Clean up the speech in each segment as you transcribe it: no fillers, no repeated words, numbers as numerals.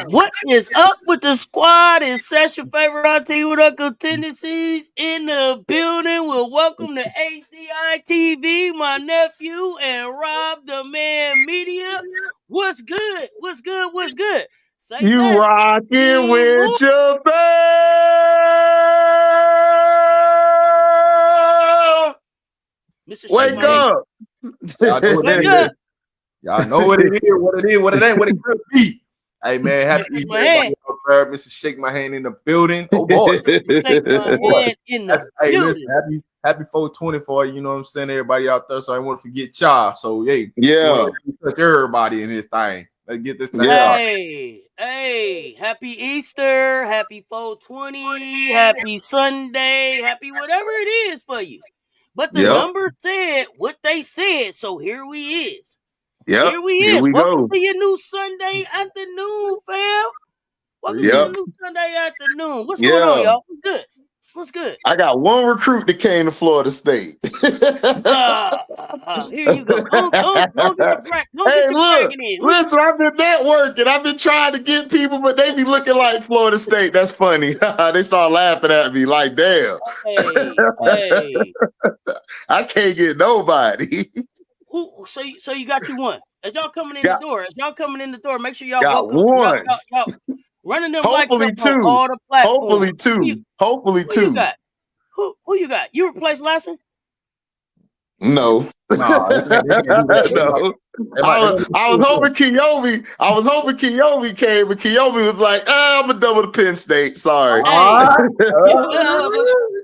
What is up with the squad? It's your favorite auntie with Uncle Tendencies in the building. We'll welcome to HdiiTV, my nephew, and Rob the Man Media. What's good? What's good? What's good? Say you rocking with your bell. Wake up. Y'all know what it is, what it is, what it ain't, what it could be. Hey man, happy Easter, Mr. Shake My Hand in the building. Oh boy, listen, happy 420 for you. You know what I'm saying, everybody out there. So I want to forget y'all. So yeah, touch everybody in this thing. Let's get this thing. Hey, happy Easter, happy 420, happy Sunday, happy whatever it is for you. But the numbers said what they said, so here we is. Yep. Here we Welcome to your new Sunday afternoon, fam. Welcome to your new Sunday afternoon. What's going on, y'all? What's good? What's good? I got one recruit that came to Florida State. Here you go. Don't get your crack. Listen, I've been networking. I've been trying to get people, but they be looking like Florida State. That's funny. They start laughing at me like, damn. Hey. I can't get nobody. So you got you one. As y'all coming in the door, make sure y'all got welcome. One. Y'all running them hopefully likes up on all the platforms. Hopefully two. You got? Who you got? You replaced Lassen? No. No. I was hoping Kiyomi. I was hoping Kiyomi came, but Kiyomi was like, I'm gonna double the Penn State. Sorry.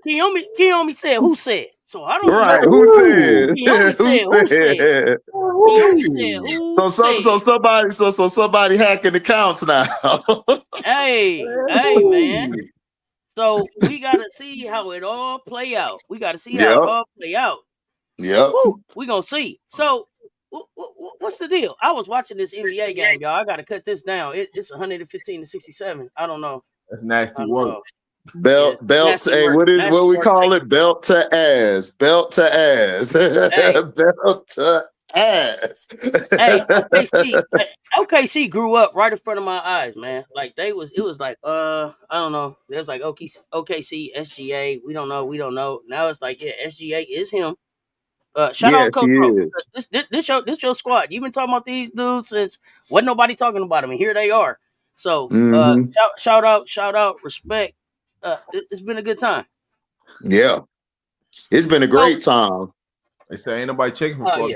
Kiyomi said, who said? So I don't know. Who said? So somebody hacking accounts now. hey, man. So we gotta see how it all play out. Yeah. We gonna see. So what's the deal? I was watching this NBA game, y'all. I gotta cut this down. It's 115-67. I don't know. That's nasty work. Belt. Hey, what we call it? Belt to ass. Belt to ass. Hey. Belt to ass. Hey, OKC grew up right in front of my eyes, man. Like it was like I don't know. It was like OKC, SGA. We don't know. Now it's like SGA is him. Shout out Coach Pro. This your squad. You've been talking about these dudes since wasn't nobody talking about them, and here they are. So shout out, respect. It's been a good time. Yeah, it's been a great time. They say ain't nobody checking for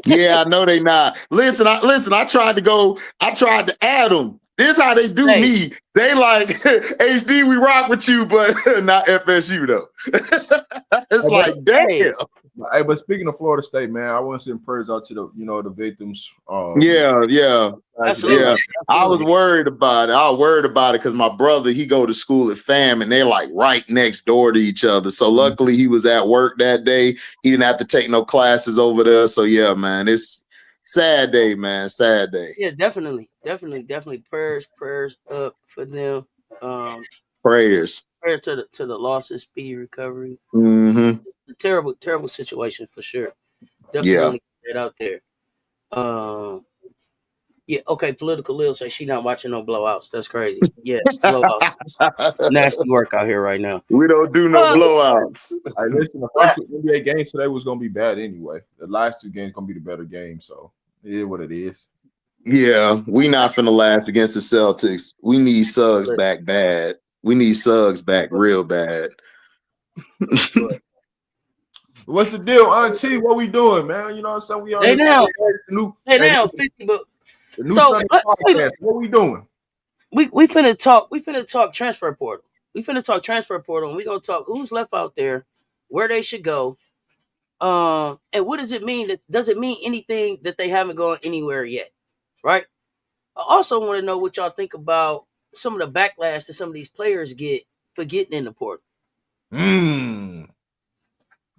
Yeah, I know they not. Listen, I tried to add them. This is how they do me. They like HD, we rock with you, but not FSU though. It's like, damn. Hey, but speaking of Florida State, man, I want to send prayers out to the victims. Yeah. I was worried about it. Because my brother, he go to school at FAM, and they're like right next door to each other. So luckily, he was at work that day. He didn't have to take no classes over there. So yeah, man, it's sad day, man. Sad day. Yeah, definitely. Prayers up for them. Prayers to the losses, speedy recovery. Mm-hmm. A terrible situation for sure. Definitely want to get that out there. Yeah, okay. Political Lil says she not watching no blowouts. That's crazy. Yeah, blowouts. Nasty work out here right now. We don't do no blowouts. I listen, the first NBA games today was gonna be bad anyway. The last 2 games gonna be the better game, so it is what it is. Yeah, we not finna last against the Celtics. We need Suggs back bad. We need Suggs back real bad. What's the deal, Auntie? What we doing, man? You know what I'm saying? We on Hey now, 50, but so what we doing? We finna talk transfer portal. We finna talk transfer portal, and we gonna talk who's left out there, where they should go, and what does it mean? Does it mean anything that they haven't gone anywhere yet? Right. I also want to know what y'all think about some of the backlash that some of these players get for getting in the portal.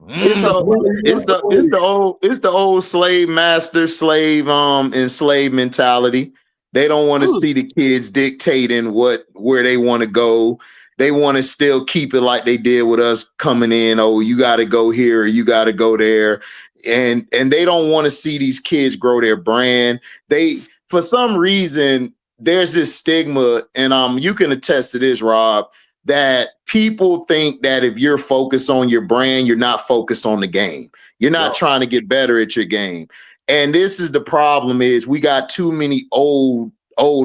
It's the old slave master, slave enslaved mentality. They don't want to see the kids dictating where they want to go. They want to still keep it like they did with us coming in. Oh, you got to go here, or you got to go there, and they don't want to see these kids grow their brand. For some reason, there's this stigma, and you can attest to this, Rob, that people think that if you're focused on your brand, you're not focused on the game. You're not trying to get better at your game. And this is the problem: is we got too many old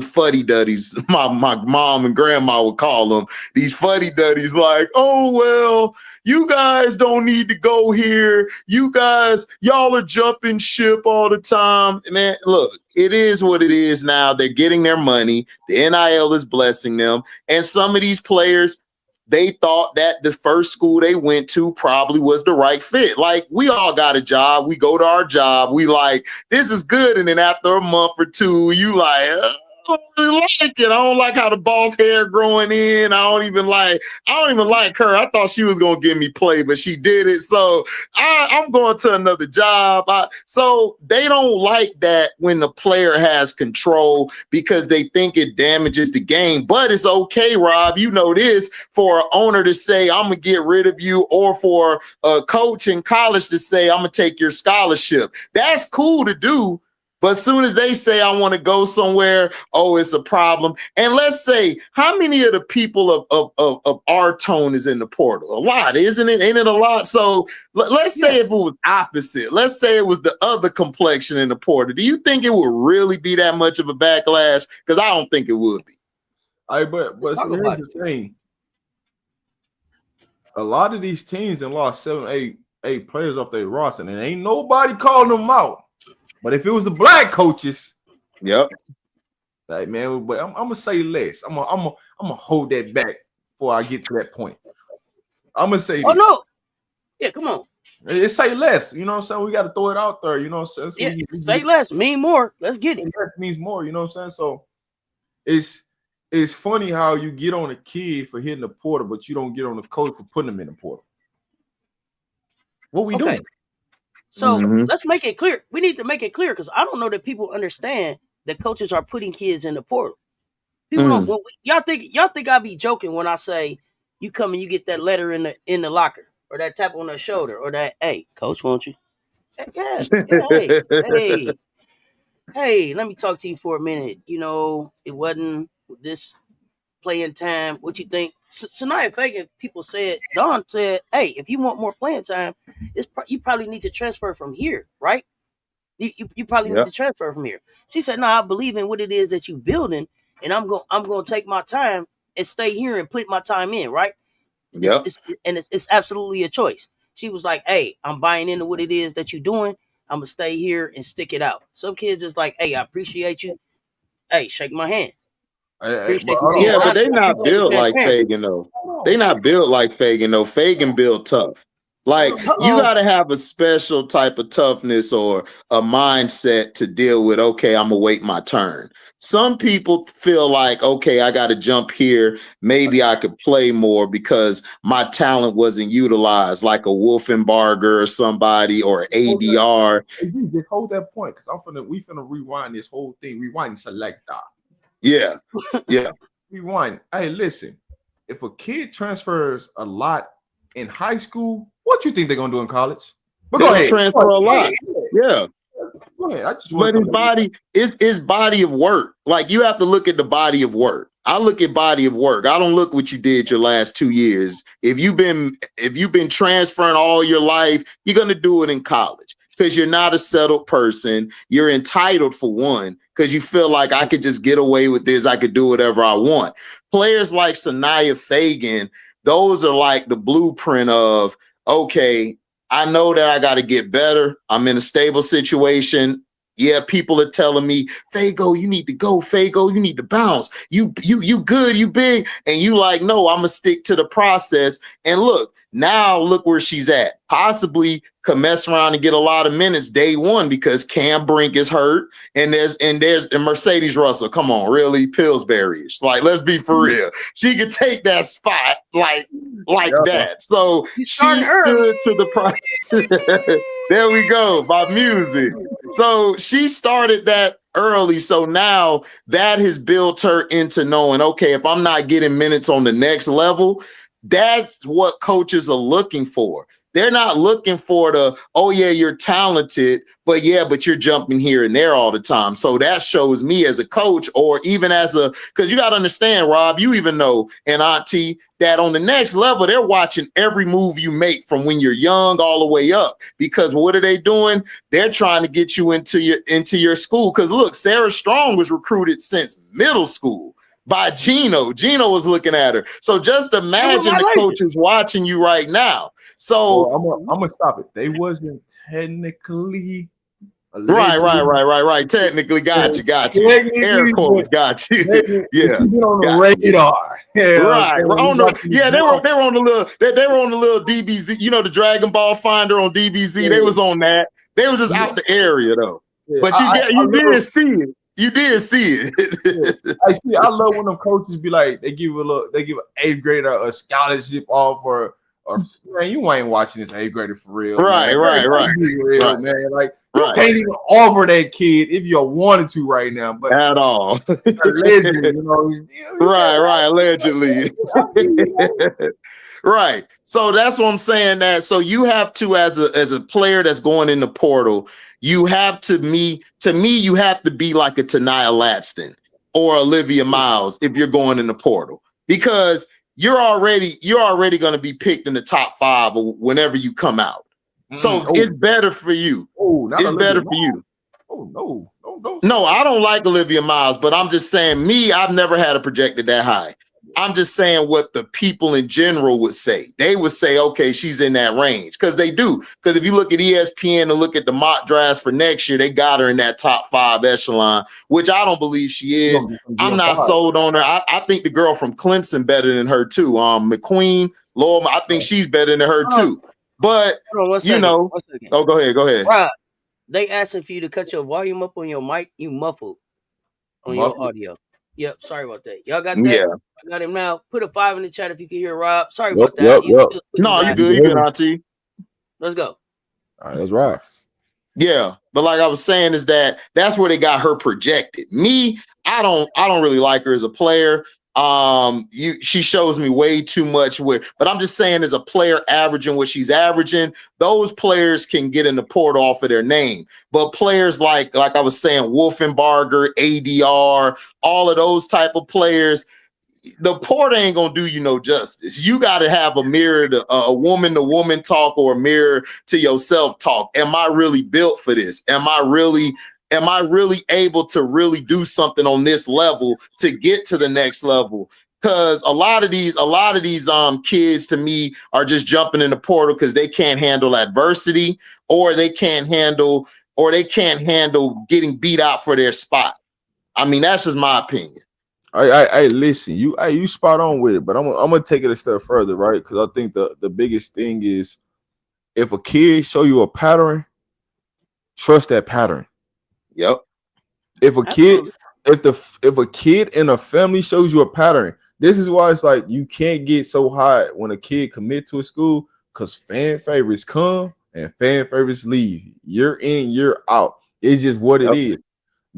fuddy-duddies. My mom and grandma would call them these fuddy-duddies, like, oh, well, you guys don't need to go here. You guys, y'all are jumping ship all the time. Man, look, it is what it is now. They're getting their money. The NIL is blessing them. And some of these players, they thought that the first school they went to probably was the right fit. Like, we all got a job. We go to our job. We like, this is good. And then after a month or two, you like, I don't really like it. I don't like how the boss hair growing in. I don't even like her. I thought she was gonna give me play, but she did it. So I'm going to another job. So they don't like that when the player has control, because they think it damages the game. But it's okay, Rob. You know this, for an owner to say, I'm gonna get rid of you, or for a coach in college to say, I'm gonna take your scholarship. That's cool to do. But as soon as they say, I want to go somewhere, oh, it's a problem. And let's say, how many of the people of our tone is in the portal? A lot, isn't it? Ain't it a lot? So let's say if it was opposite, let's say it was the other complexion in the portal. Do you think it would really be that much of a backlash? Because I don't think it would be. But so here's the thing. A lot of these teams have lost 7, 8 players off their roster, and ain't nobody calling them out. But if it was the black coaches, yep. Like, man, but I'm gonna say less. I'm gonna hold that back before I get to that point. I'm gonna say, oh this. No, yeah, come on. It say less. You know what I'm saying? We got to throw it out there. You know what I'm saying? Yeah, say less, mean more. Let's get it. Less means more. You know what I'm saying? So it's funny how you get on a kid for hitting the portal, but you don't get on the coach for putting them in the portal. What we doing? So let's make it clear. We need to make it clear, because I don't know that people understand that coaches are putting kids in the portal. People don't. Y'all think I be joking when I say you come and you get that letter in the locker, or that tap on the shoulder, or that, hey, coach, won't you? Yeah, hey, let me talk to you for a minute. You know, it wasn't this playing time. What you think? Sanaya Fagan, people said, Don said, hey, if you want more playing time, you probably need to transfer from here, right? You probably need to transfer from here. She said, no, I believe in what it is that you building, and I'm going to take my time and stay here and put my time in, right? Yeah. It's absolutely a choice. She was like, hey, I'm buying into what it is that you're doing. I'm going to stay here and stick it out. Some kids is like, hey, I appreciate you. Hey, shake my hand. But they not built like Fagan though. They not built like Fagan though. Fagan built tough. Like, you got to have a special type of toughness or a mindset to deal with, okay, I'm going to wait my turn. Some people feel like, okay, I got to jump here. Maybe I could play more because my talent wasn't utilized, like a Wolfenbarger or somebody, or ADR. Just hold that point, because we finna rewind this whole thing. Rewind selector. Yeah. Rewind. Hey, listen, if a kid transfers a lot in high school, what you think they're gonna do in college? But go ahead. Transfer a lot. Yeah. Go ahead. I just But his body is his body of work. Like you have to look at the body of work. I look at body of work. I don't look what you did your last 2 years. If you've been transferring all your life, you're gonna do it in college because you're not a settled person. You're entitled for one because you feel like I could just get away with this. I could do whatever I want. Players like Sanaya Fagan, those are like the blueprint of, okay, I know that I got to get better. I'm in a stable situation. Yeah, people are telling me, Fago, you need to go. Fago, you need to bounce. You good, you big. And you like, no, I'm going to stick to the process. And look where she's at. Possibly could mess around and get a lot of minutes day one because Cam Brink is hurt. And there's Mercedes Russell. Come on, really? Pillsbury-ish. Like, let's be for real. She could take that spot like that. So she stood to the process. There we go, by music. So she started that early. So now that has built her into knowing, okay, if I'm not getting minutes on the next level, that's what coaches are looking for. They're not looking for the, oh yeah, you're talented, but you're jumping here and there all the time. So that shows me as a coach, or even because you got to understand, Rob, you even know, and Auntie, that on the next level, they're watching every move you make from when you're young all the way up. Because what are they doing? They're trying to get you into your school. Because look, Sarah Strong was recruited since middle school by Gino. Gino was looking at her. So just imagine the coaches watching you right now. So I'm gonna stop it. They wasn't technically right. Technically, got you. Air quotes, got you. Yeah, been on the radar. Yeah, right. They were on the little DBZ. You know, the Dragon Ball Finder on DBZ. Yeah. They was on that. They was just out the area though. Yeah. But you did see it. You did see it. Yeah. I love when them coaches be like, they give an 8th grader a scholarship offer. Or man, you ain't watching this 8th grader for real. Right. Man. Like you can't even offer that kid if you wanted to right now, but at all. Allegedly, you know. Right, allegedly. Right. So that's what I'm saying. That so you have to, as a player that's going in the portal, you have to you have to be like a Tania Latston or Olivia Miles if you're going in the portal, because you're already going to be picked in the top 5 whenever you come out. So it's better for you. It's better for you. Oh no. No, I don't like Olivia Miles, but I'm just saying, I've never had a projected that high. I'm just saying what the people in general would say. They would say, okay, she's in that range, because they do. Because if you look at ESPN and look at the mock drafts for next year, they got her in that top 5 echelon, which I don't believe she is. I'm not sold on her. I think the girl from Clemson better than her too. McQueen, Laura, I think she's better than her too. But you know, go ahead. Rob, they asking for you to cut your volume up on your mic. You muffled on your audio. Yep, sorry about that. Y'all got that? Yeah. I got him now. Put a 5 in the chat if you can hear Rob. Sorry about that. No, you good. You good, Auntie. Let's go. All right, that's right. Yeah, but like I was saying, is that's where they got her projected. Me, I don't really like her as a player. She shows me way too much but I'm just saying, as a player averaging what she's averaging, those players can get in the portal off of their name. But players like I was saying, Wolfenbarger, ADR, all of those type of players, the portal ain't gonna do you no justice. You got to have a mirror to a woman-to-woman talk, or a mirror to yourself talk. Am I really built for this? Am I really able to really do something on this level to get to the next level? Because a lot of these kids, to me, are just jumping in the portal because they can't handle adversity, or they can't handle getting beat out for their spot. I mean, that's just my opinion. I listen, you spot on with it, but I'm gonna take it a step further, right? Because I think the biggest thing is, if a kid show you a pattern, trust that pattern. Yep. If a kid in a family shows you a pattern, this is why it's like you can't get so high when a kid commit to a school, because fan favorites come and fan favorites leave. You're in, you're out. It's just what it is.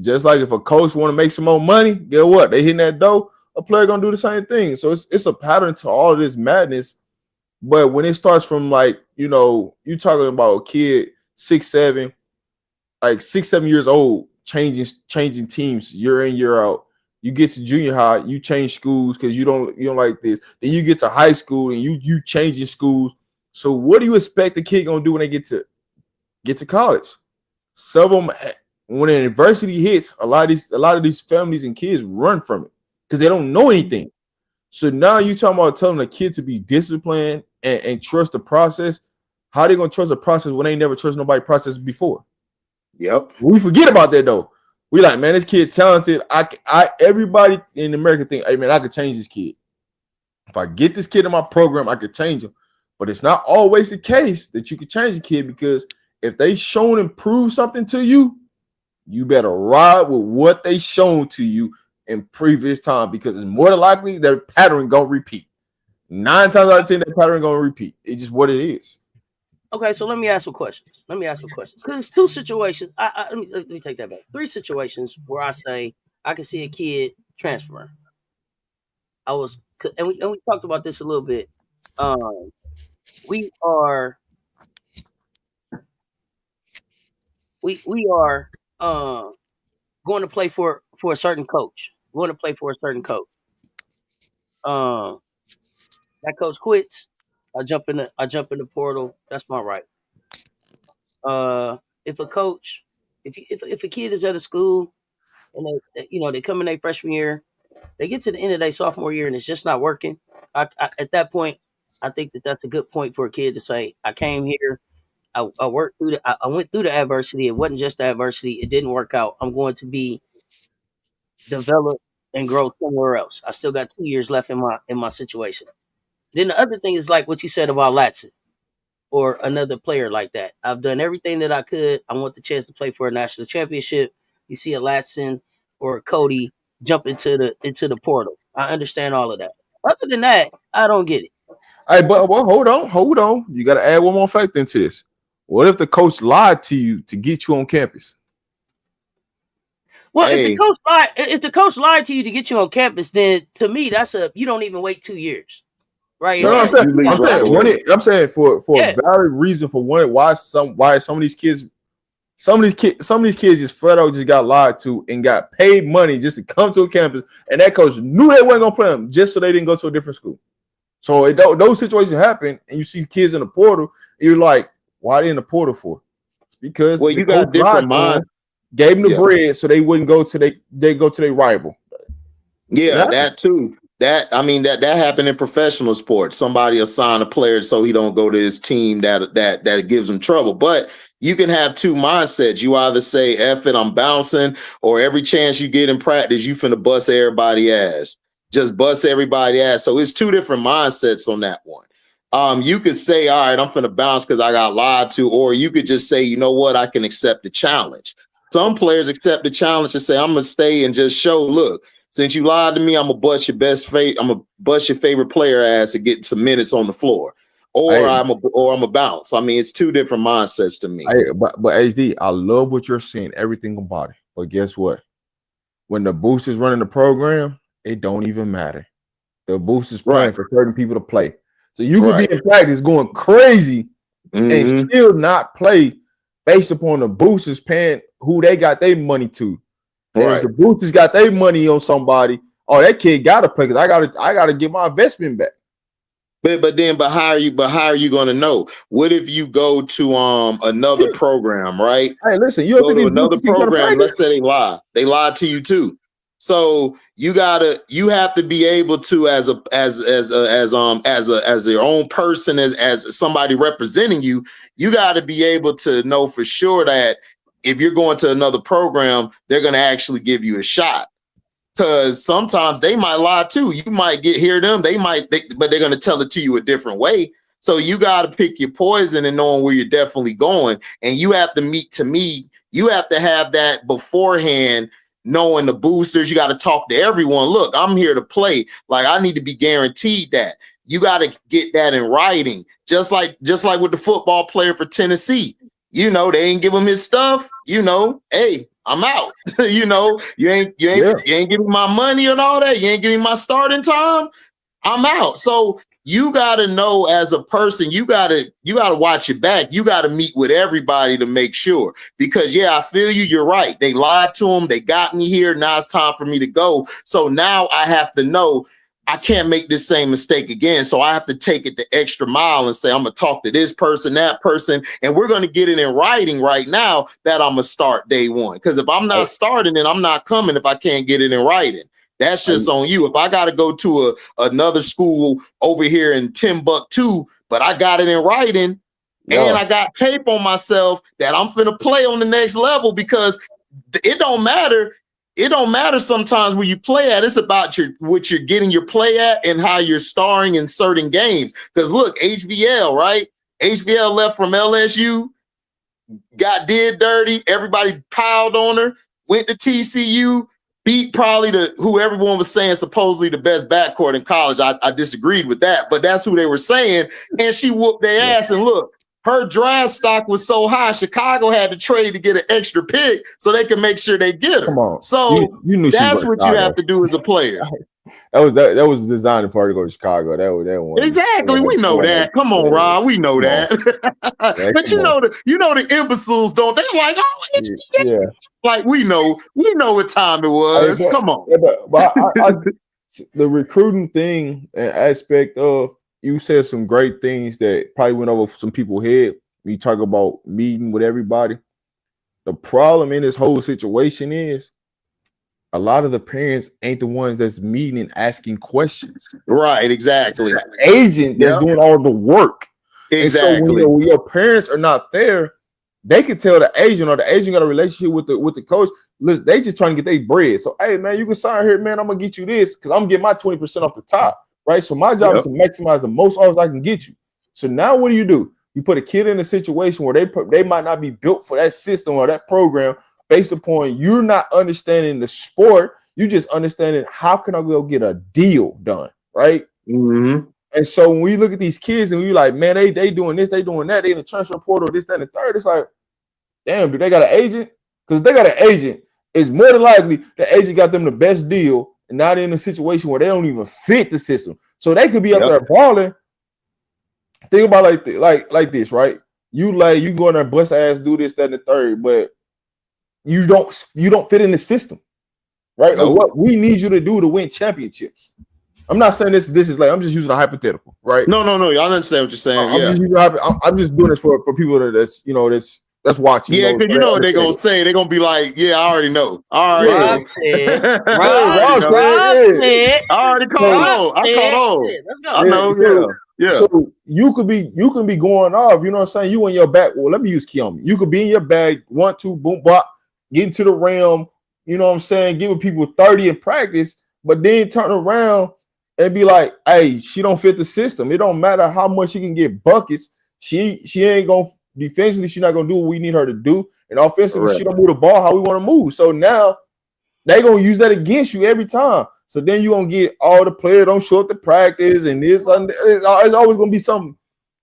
Just like if a coach want to make some more money, get what? They hitting that dough, a player gonna do the same thing. So it's a pattern to all of this madness. But when it starts from, like, you know, you talking about a kid 6'7", like 6, 7 years old, changing teams year in, year out. You get to junior high, you change schools because you don't like this. Then you get to high school and you changing schools. So what do you expect the kid gonna do when they get to college? Some of them, when adversity hits, a lot of these families and kids run from it because they don't know anything. So now you talking about telling a kid to be disciplined and trust the process. How they gonna trust the process when they never trust nobody process before? Yep. We forget about that though. We like, man, this kid talented. Everybody in America think, hey man, I could change this kid. If I get this kid in my program, I could change him. But it's not always the case that you can change a kid, because if they shown and prove something to you, you better ride with what they shown to you in previous time, because it's more than likely their pattern gonna repeat. 9 times out of 10, that pattern gonna repeat. It's just what it is. Okay, so let me ask some questions. Because it's 2 situations. Let me take that back. 3 situations where I say I can see a kid transferring. And we talked about this a little bit. We are going to play for a certain coach. That coach quits. I jump in the portal. That's my right. If a kid is at a school and they come in their freshman year, they get to the end of their sophomore year and it's just not working. At that point, I think that's a good point for a kid to say, I came here, I worked through I went through the adversity. It wasn't just the adversity. It didn't work out. I'm going to be developed and grow somewhere else. I still got 2 years left in my situation. Then the other thing is like what you said about Latson or another player like that. I've done everything that I could. I want the chance to play for a national championship. You see a Latson or a Cody jump into the portal. I understand all of that. Other than that, I don't get it. Hey, but hold on. You got to add one more factor into this. What if the coach lied to you to get you on campus? Well, if the coach lied to you to get you on campus, then to me you don't even wait 2 years, right? No, I'm saying for a valid reason for why some of these kids just flat out just got lied to and got paid money just to come to a campus, and that coach knew they weren't gonna play them just so they didn't go to a different school. So those situations happen, and you see kids in the portal, and you're like, why are they in the portal for? It's because you got different minds. Gave them the bread so they wouldn't go to their rival. Yeah, that too. That happened in professional sports. Somebody assign a player so he don't go to his team that gives him trouble. But you can have 2 mindsets. You either say, F it, I'm bouncing, or every chance you get in practice, you finna bust everybody ass. Just bust everybody ass. So it's 2 different mindsets on that one. You could say, all right, I'm finna bounce because I got lied to, or you could just say, you know what, I can accept the challenge. Some players accept the challenge and say, I'm gonna stay and just show, look, since you lied to me, I'm gonna bust your favorite player ass and get some minutes on the floor. Or I'm a bounce. I mean, it's 2 different mindsets to me. But HD, I love what you're saying, everything about it. But guess what? When the boost is running the program, it don't even matter. The boost is playing for certain people to play. So you could be in practice going crazy and still not play based upon the boosters paying who they got their money to. And if the boosters got their money on somebody, that kid gotta play because I gotta get my investment back. But how are you going to know? What if you go to another program, right? Hey, listen, you go to another program. Let's say they lied to you too. So you have to be able to, as your own person, as somebody representing you, you got to be able to know for sure that if you're going to another program, they're going to actually give you a shot. Because sometimes they might lie too. You might hear them. But they're going to tell it to you a different way. So you got to pick your poison and knowing where you're definitely going. And you have to you have to have that beforehand, knowing the boosters. You got to talk to everyone. Look, I'm here to play. Like, I need to be guaranteed that. You got to get that in writing. Just like with the football player for Tennessee. They ain't give him his stuff. Hey, I'm out. You ain't giving me my money and all that. You ain't giving me my starting time. I'm out. So you gotta know as a person, you gotta watch your back. You gotta meet with everybody to make sure. Because I feel you. You're right. They lied to him. They got me here. Now it's time for me to go. So now I have to know I can't make this same mistake again. So I have to take it the extra mile and say, I'm gonna talk to this person, that person, and we're gonna get it in writing right now that I'm gonna start day one. Because if I'm not starting it, I'm not coming if I can't get it in writing. That's just on you. If I got to go to another school over here in Timbuktu, but I got it in writing and I got tape on myself that I'm finna play on the next level, because it don't matter. It don't matter sometimes where you play at. It's about what you're getting your play at and how you're starring in certain games. Because look, HVL, right? HVL left from LSU, got did dirty. Everybody piled on her, went to TCU, beat probably who everyone was saying supposedly the best backcourt in college. I disagreed with that, but that's who they were saying. And she whooped their ass. And look, her draft stock was so high, Chicago had to trade to get an extra pick so they can make sure they get her. Come on. So you knew that's what you have to do as a player. That was designed for her to go to Chicago. That one. Exactly. We know that. Come on, Rob. We know that. But you know the imbeciles don't. They're like, oh, like we know what time it was. Come on. But the recruiting thing and aspect of, you said some great things that probably went over some people's head when you talk about meeting with everybody. The problem in this whole situation is a lot of the parents ain't the ones that's meeting and asking questions. Right, exactly. The agent that's doing all the work. Exactly. And so when your parents are not there, they can tell the agent, or the agent got a relationship with the coach. Listen, they just trying to get their bread. So, hey, man, you can sign here, man. I'm going to get you this because I'm getting my 20% off the top, right? So my job is to maximize the most offers I can get you. So now what do? You put a kid in a situation where they might not be built for that system or that program, based upon you're not understanding the sport. You just understanding how can I go get a deal done, right? Mm-hmm. And so when we look at these kids and we like, man, they doing this, they doing that, they in the transfer portal, this, that, and the third. It's like, damn, do they got an agent? Because if they got an agent, it's more than likely the agent got them the best deal, and now they're in a situation where they don't even fit the system. So they could be up there balling. Think about like this, right? You go in there, bust ass, do this, that, and the third, but you don't fit in the system, right? Nope. Or what we need you to do to win championships. I'm not saying this is like, I'm just using a hypothetical, right? No. I understand what you're saying. I'm just doing this for people that's watching. Yeah, because you know what they're gonna say. They're gonna be like, "Yeah, I already know. I already caught on. Let's go. I know. Yeah. So you can be going off. You know what I'm saying? You in your bag. Well, let me use Kiyomi. You could be in your bag, 1, 2, boom, bop, get into the realm. You know what I'm saying? Giving people 30 in practice, but then turn around and be like, "Hey, she don't fit the system. It don't matter how much she can get buckets. She ain't gonna." Defensively, she's not gonna do what we need her to do, and offensively, she don't move the ball how we want to move. So now they're gonna use that against you every time. So then you're gonna get all the players don't show up to practice, and it's always gonna be something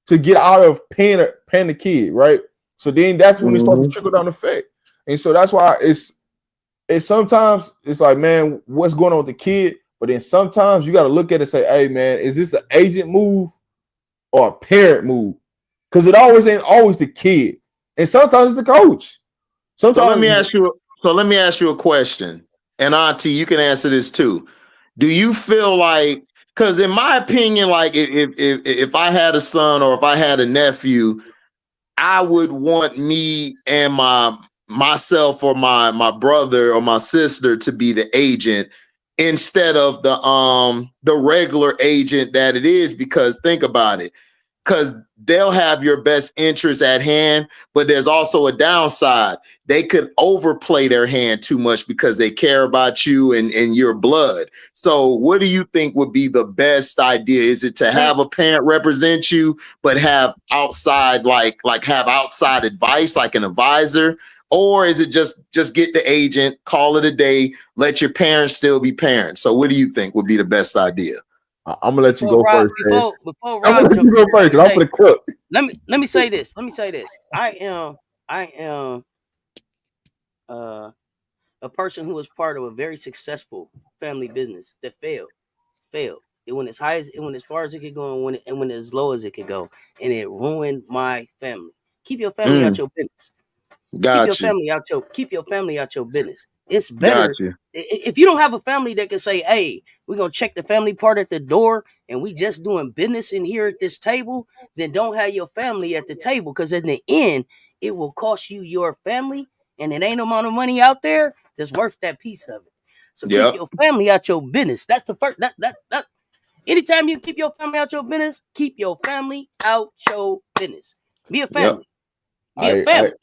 to get out of paying the kid, right? So then that's when it starts to trickle down effect. And so that's why it's sometimes it's like, man, what's going on with the kid? But then sometimes you got to look at it and say, hey, man, is this an agent move or a parent move? Because it always ain't always the kid, and sometimes it's the coach. Sometimes. So let me ask you a question, and Auntie, you can answer this too. Do you feel like, because in my opinion, like if I had a son or if I had a nephew, I would want me and myself or my brother or my sister to be the agent instead of the regular agent that it is, because think about it. Because they'll have your best interests at hand, but there's also a downside. They could overplay their hand too much because they care about you and your blood. So what do you think would be the best idea? Is it to have a parent represent you, but have outside, like have outside advice, like an advisor? Or is it just get the agent, call it a day, let your parents still be parents? So what do you think would be the best idea? I'm gonna let you go first. Before Rob, I'm gonna let you go first because I'm gonna cook. Let me say this. I am a person who was part of a very successful family business that failed. It went as high as it went as far as it could go, and went as low as it could go, and it ruined my family. Keep your family out your business. Keep your family out your business. It's better if you don't have a family that can say, "Hey, we're gonna check the family part at the door, and we just doing business in here at this table." Then don't have your family at the table, because in the end, it will cost you your family, and it ain't no amount of money out there that's worth that piece of it. So keep your family out your business. That's the first. That. Anytime you keep your family out your business, keep your family out your business. Be a family. Be a family.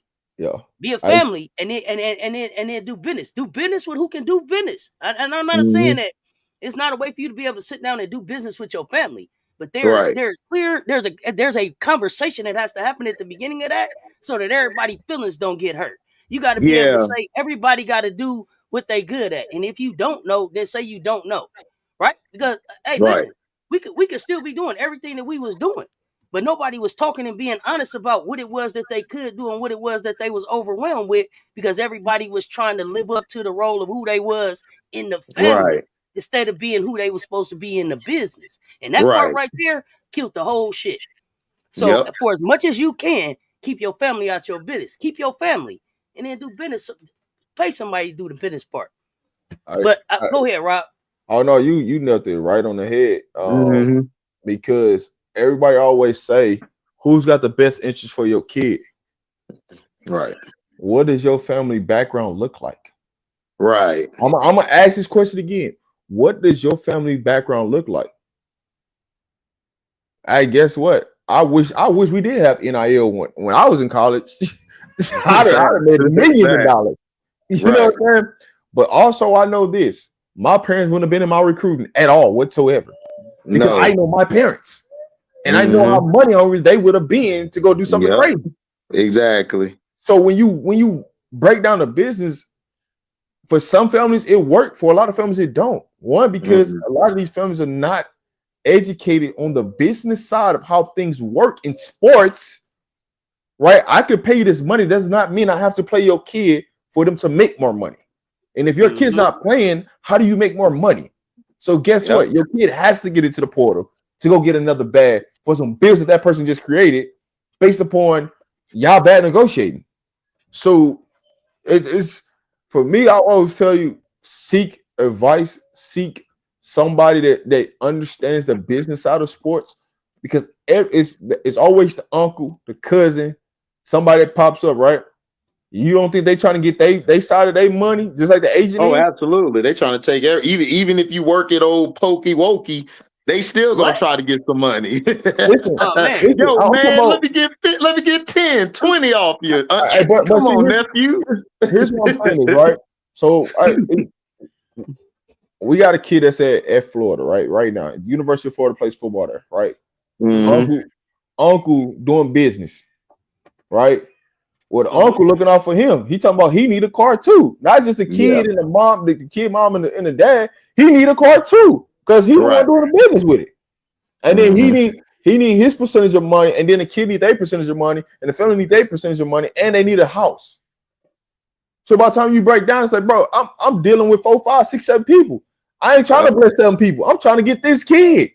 Be a family, and then do business. Do business with who can do business. And I'm not saying that it's not a way for you to be able to sit down and do business with your family. But there's a conversation that has to happen at the beginning of that, so that everybody's feelings don't get hurt. You got to be able to say everybody got to do what they good at, and if you don't know, then say you don't know, right? Because hey, listen, we could still be doing everything that we was doing. But nobody was talking and being honest about what it was that they could do and what it was that they was overwhelmed with, because everybody was trying to live up to the role of who they was in the family instead of being who they was supposed to be in the business. And that part right there killed the whole shit. So for as much as you can, keep your family out your business. Keep your family, and then do business. Pay somebody to do the business part. Go ahead, Rob. Oh no, you nailed it right on the head. Because everybody always say, who's got the best interest for your kid? Right. What does your family background look like? Right. I'm gonna ask this question again. What does your family background look like? I guess what? I wish we did have NIL when I was in college. I'd have made millions of dollars. You know what I'm saying? But also I know this. My parents wouldn't have been in my recruiting at all whatsoever. Because I know my parents. And I know how money hungry they would have been to go do something crazy. Exactly. So when you break down the business, for some families it worked. For a lot of families it don't. One, because a lot of these families are not educated on the business side of how things work in sports. Right? I could pay you this money. Does not mean I have to play your kid for them to make more money. And if your kid's not playing, how do you make more money? So guess what? Your kid has to get into the portal to go get another bag for some bills that person just created based upon y'all bad negotiating. So it's for me, I always tell you, seek advice, seek somebody that understands the business side of sports, because it's always the uncle, the cousin, somebody that pops up, right? You don't think they trying to get they side of their money just like the agent? Oh, absolutely. They trying to take even if you work at old Pokey Wokey, they still gonna try to get some money. Listen, yo, man, let me get 10, 20 off you. Come on, nephew. Here's what I'm saying, right? So we got a kid that's at Florida, right now. University of Florida plays football there, right? Uncle doing business, right? Well, the uncle looking out for him. He talking about he need a car too, not just the kid and the mom, the kid, mom, and the dad. He need a car too, because he want doing the business with it. And then he need his percentage of money, and then the kid need their percentage of money, and the family need their percentage of money, and they need a house. So by the time you break down, it's like, bro, I'm dealing with 4, 5, 6, 7 people. I ain't trying to bless 7 people. I'm trying to get this kid.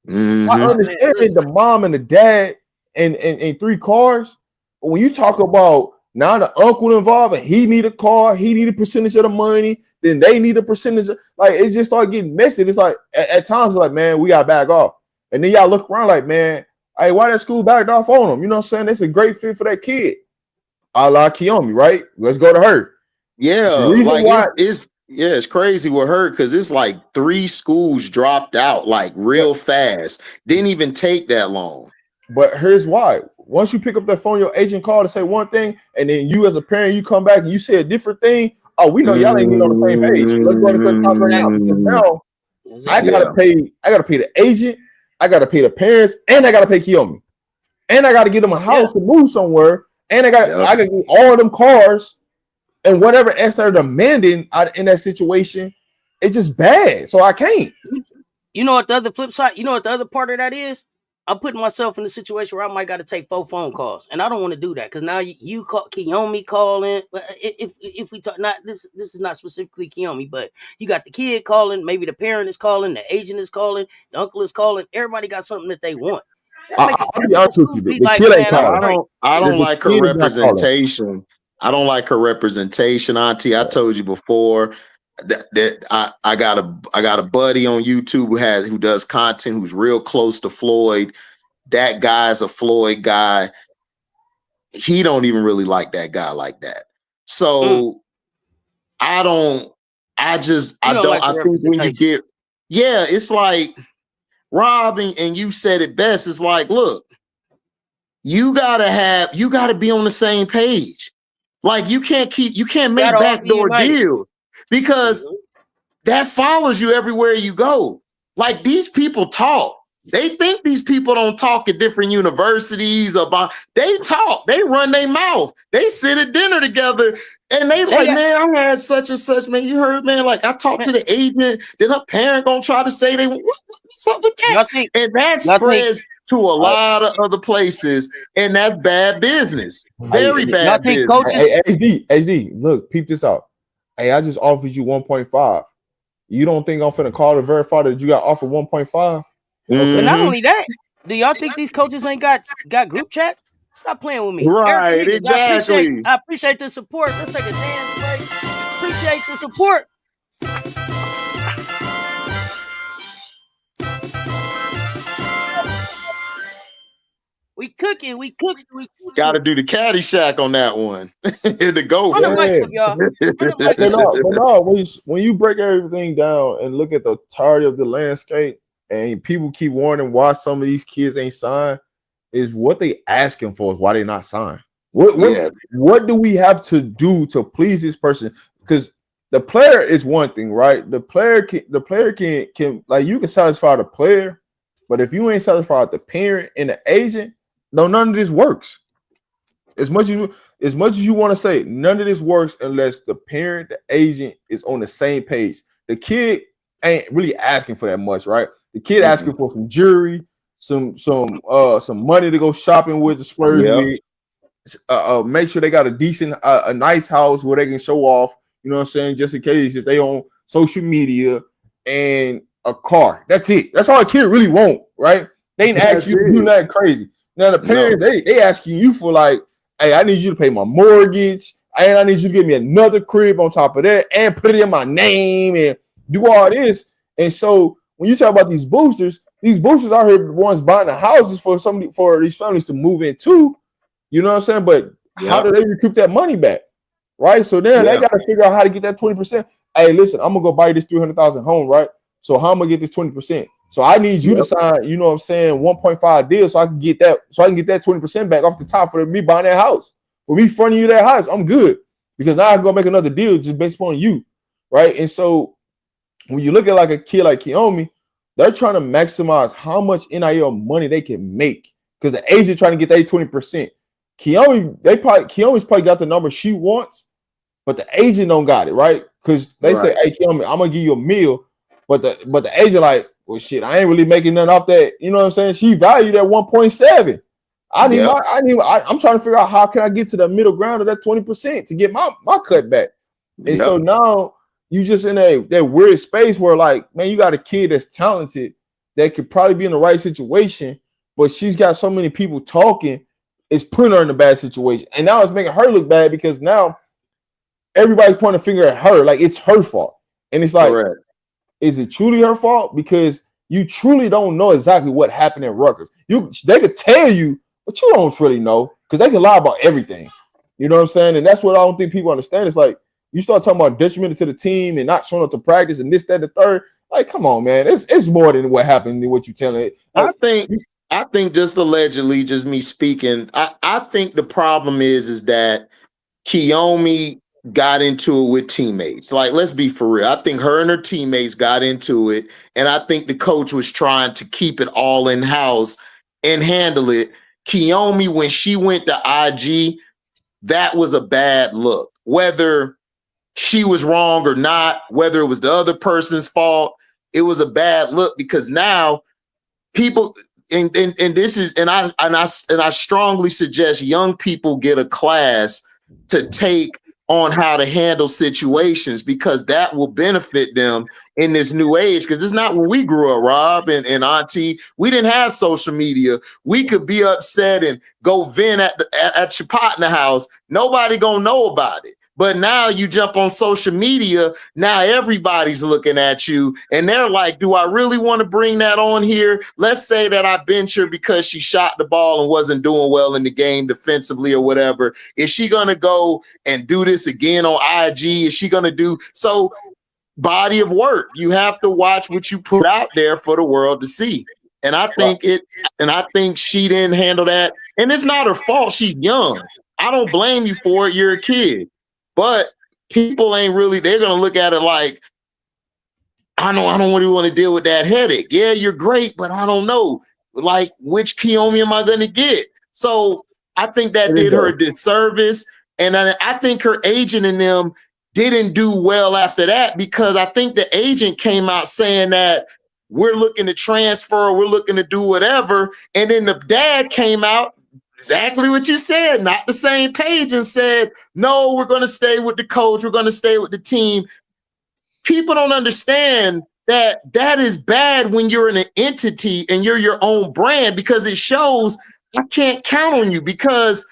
I understand the mom and the dad and 3 cars. But when you talk about now the uncle involved and he need a car, he need a percentage of the money, then they need a percentage of, like, it just start getting messy. It's like at times it's like, man, we gotta back off. And then y'all look around like, man, hey, why that school backed off on them? You know what I'm saying? It's a great fit for that kid. A la Kiyomi, right? Let's go to her. Yeah, like it's crazy with her because it's like 3 schools dropped out like real fast. Didn't even take that long. But here's why. Once you pick up that phone, your agent called to say one thing, and then you as a parent, you come back and you say a different thing. Oh, we know y'all ain't even on the same page. Let's go to the top right now. Because now I gotta pay the agent, I gotta pay the parents, and I gotta pay Kiyomi. And I gotta get them a house to move somewhere, and I gotta get all of them cars and whatever else they're demanding in that situation. It's just bad. So I can't. You know what the other flip side, you know what the other part of that is? I'm putting myself in a situation where I might got to take 4 phone calls, and I don't want to do that because now you call Kiyomi calling. If we talk, not this is not specifically Kiyomi, but you got the kid calling, maybe the parent is calling, the agent is calling, the uncle is calling. Everybody got something that they want. That make I'll be honest with you. be The like, kid ain't man, calling. I don't like her kid is not calling. representation. I don't like her representation, Auntie. I told you before that I got a buddy on YouTube who does content, who's real close to Floyd. That guy's a Floyd guy. He don't even really like that guy like that. So I think when you get, it's like, Rob, and you said it best. It's like, look, you gotta be on the same page. Like you can't make backdoor deals because that follows you everywhere you go. Like these people talk. They think these people don't talk at different universities about. They talk. They run their mouth. They sit at dinner together, and man, I had such and such. Man, you heard, man. Like I talked to the agent. Then her parent gonna try to say what's up with that? And that spreads to a lot of other places, and that's bad business. Very bad business. HD, look, peep this out. Hey, I just offered you 1.5. You don't think I'm finna call to verify that you got offered 1.5? But not only that, do y'all think these coaches ain't got group chats? Stop playing with me. Right, exactly. I appreciate the support. Let's take a dance break. Appreciate the support. We cooking. Got to do the Caddyshack on that one. The go. When you break everything down and look at the entirety of the landscape, and people keep warning why some of these kids ain't signed, is what they asking for is why they not signed. What do we have to do to please this person? Because the player is one thing, right? The player can like, you can satisfy the player, but if you ain't satisfied the parent and the agent, no, none of this works. As much as you want to say, none of this works unless the parent, the agent is on the same page. The kid ain't really asking for that much, right? The kid asking for some jewelry, some money to go shopping with the Spurs with. Make sure they got a decent, a nice house where they can show off. You know what I'm saying? Just in case if they on social media, and a car. That's it. That's all a kid really want, right? They ain't asking you to do nothing crazy. Now the parents, they asking you for like, hey, I need you to pay my mortgage, and I need you to give me another crib on top of that, and put it in my name and do all this. And so when you talk about these boosters out here, the ones buying the houses for these families to move into. You know what I'm saying? But how do they recoup that money back? Right? So then they got to figure out how to get that 20%. Hey, listen, I'm gonna go buy this 300,000 home, right? So how am I gonna get this 20%? So I need you to sign, you know what I'm saying, 1.5 deal so I can get that 20% back off the top for me buying that house. For me fronting you that house, I'm good. Because now I can go make another deal just based upon you. Right? And so when you look at like a kid like Kiyomi, they're trying to maximize how much NIL money they can make because the agent trying to get that 20%. Kiyomi's probably got the number she wants, but the agent don't got it, right? Because they say, hey, Kiyomi, I'm gonna give you a meal, but the agent like, well, shit, I ain't really making nothing off that. You know what I'm saying? She valued at 1.7. I'm trying to figure out how can I get to the middle ground of that 20% to get my cut back. And so now you just in that weird space where like, man, you got a kid that's talented that could probably be in the right situation, but she's got so many people talking, it's putting her in a bad situation. And now it's making her look bad because now everybody's pointing a finger at her, like it's her fault. And it's like, is it truly her fault? Because you truly don't know exactly what happened at Rutgers. They could tell you, but you don't really know because they can lie about everything. You know what I'm saying? And that's what I don't think people understand. It's like you start talking about detriment to the team and not showing up to practice and this, that, the third. Like, come on, man. It's more than what happened than what you telling it. I think just allegedly, just me speaking, I think the problem is that Kiyomi got into it with teammates. Like, let's be for real. I think her and her teammates got into it, and I think the coach was trying to keep it all in-house and handle it. Kiyomi, when she went to IG, that was a bad look. Whether she was wrong or not, whether it was the other person's fault, it was a bad look because now people, and this is, and I strongly suggest young people get a class to take on how to handle situations, because that will benefit them in this new age. Because it's not when we grew up, Rob and Auntie, we didn't have social media. We could be upset and go vent at your partner house. Nobody gonna know about it. But now you jump on social media, now everybody's looking at you and they're like, do I really want to bring that on here? Let's say that I bench her because she shot the ball and wasn't doing well in the game defensively or whatever. Is she going to go and do this again on IG? Is she going to do so? Body of work. You have to watch what you put out there for the world to see. And I think she didn't handle that. And it's not her fault. She's young. I don't blame you for it. You're a kid. But people ain't really, they're going to look at it like, I don't really want to deal with that headache. Yeah, you're great, but I don't know. Like, which Kiyomi am I going to get? So I think that did her a disservice. And I think her agent and them didn't do well after that, because I think the agent came out saying that we're looking to transfer, we're looking to do whatever. And then the dad came out, exactly what you said, not the same page, and said, no, we're going to stay with the coach. We're going to stay with the team. People don't understand that is bad when you're an entity and you're your own brand, because it shows I can't count on you, because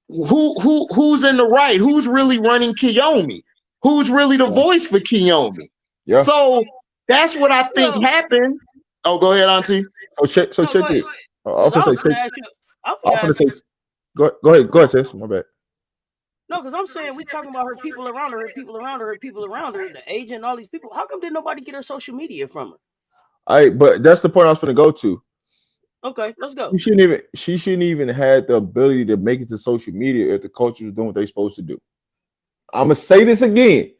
who's in the right? Who's really running Kiyomi? Who's really the voice for Kiyomi? Yeah. So that's what I think happened. Oh, go ahead, Auntie. Check this. Go ahead, sis. My bad. No, because I'm saying we talking about her people around her, the agent, and all these people. How come did nobody get her social media from her? But that's the point I was going to go to. Okay, let's go. She shouldn't even have the ability to make it to social media if the coaches are doing what they're supposed to do. I'm gonna say this again.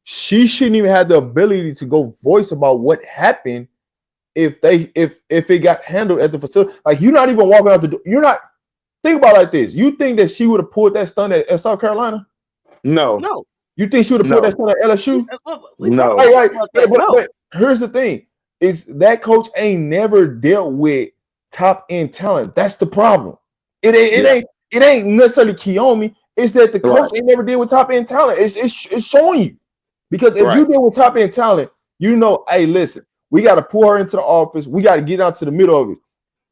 She shouldn't even have the ability to go voice about what happened if it got handled at the facility. Like, you're not even walking out the door. You're not. Think about it like this. You think that she would have pulled that stunt at South Carolina? No. You think she would have pulled that stunt at LSU? No. But here's the thing: is that coach ain't never dealt with top end talent. That's the problem. It ain't necessarily Kiyomi. It's that the coach ain't never deal with top end talent. It's showing you, because if you deal with top end talent, you know, hey, listen, we got to pull her into the office. We got to get out to the middle of it.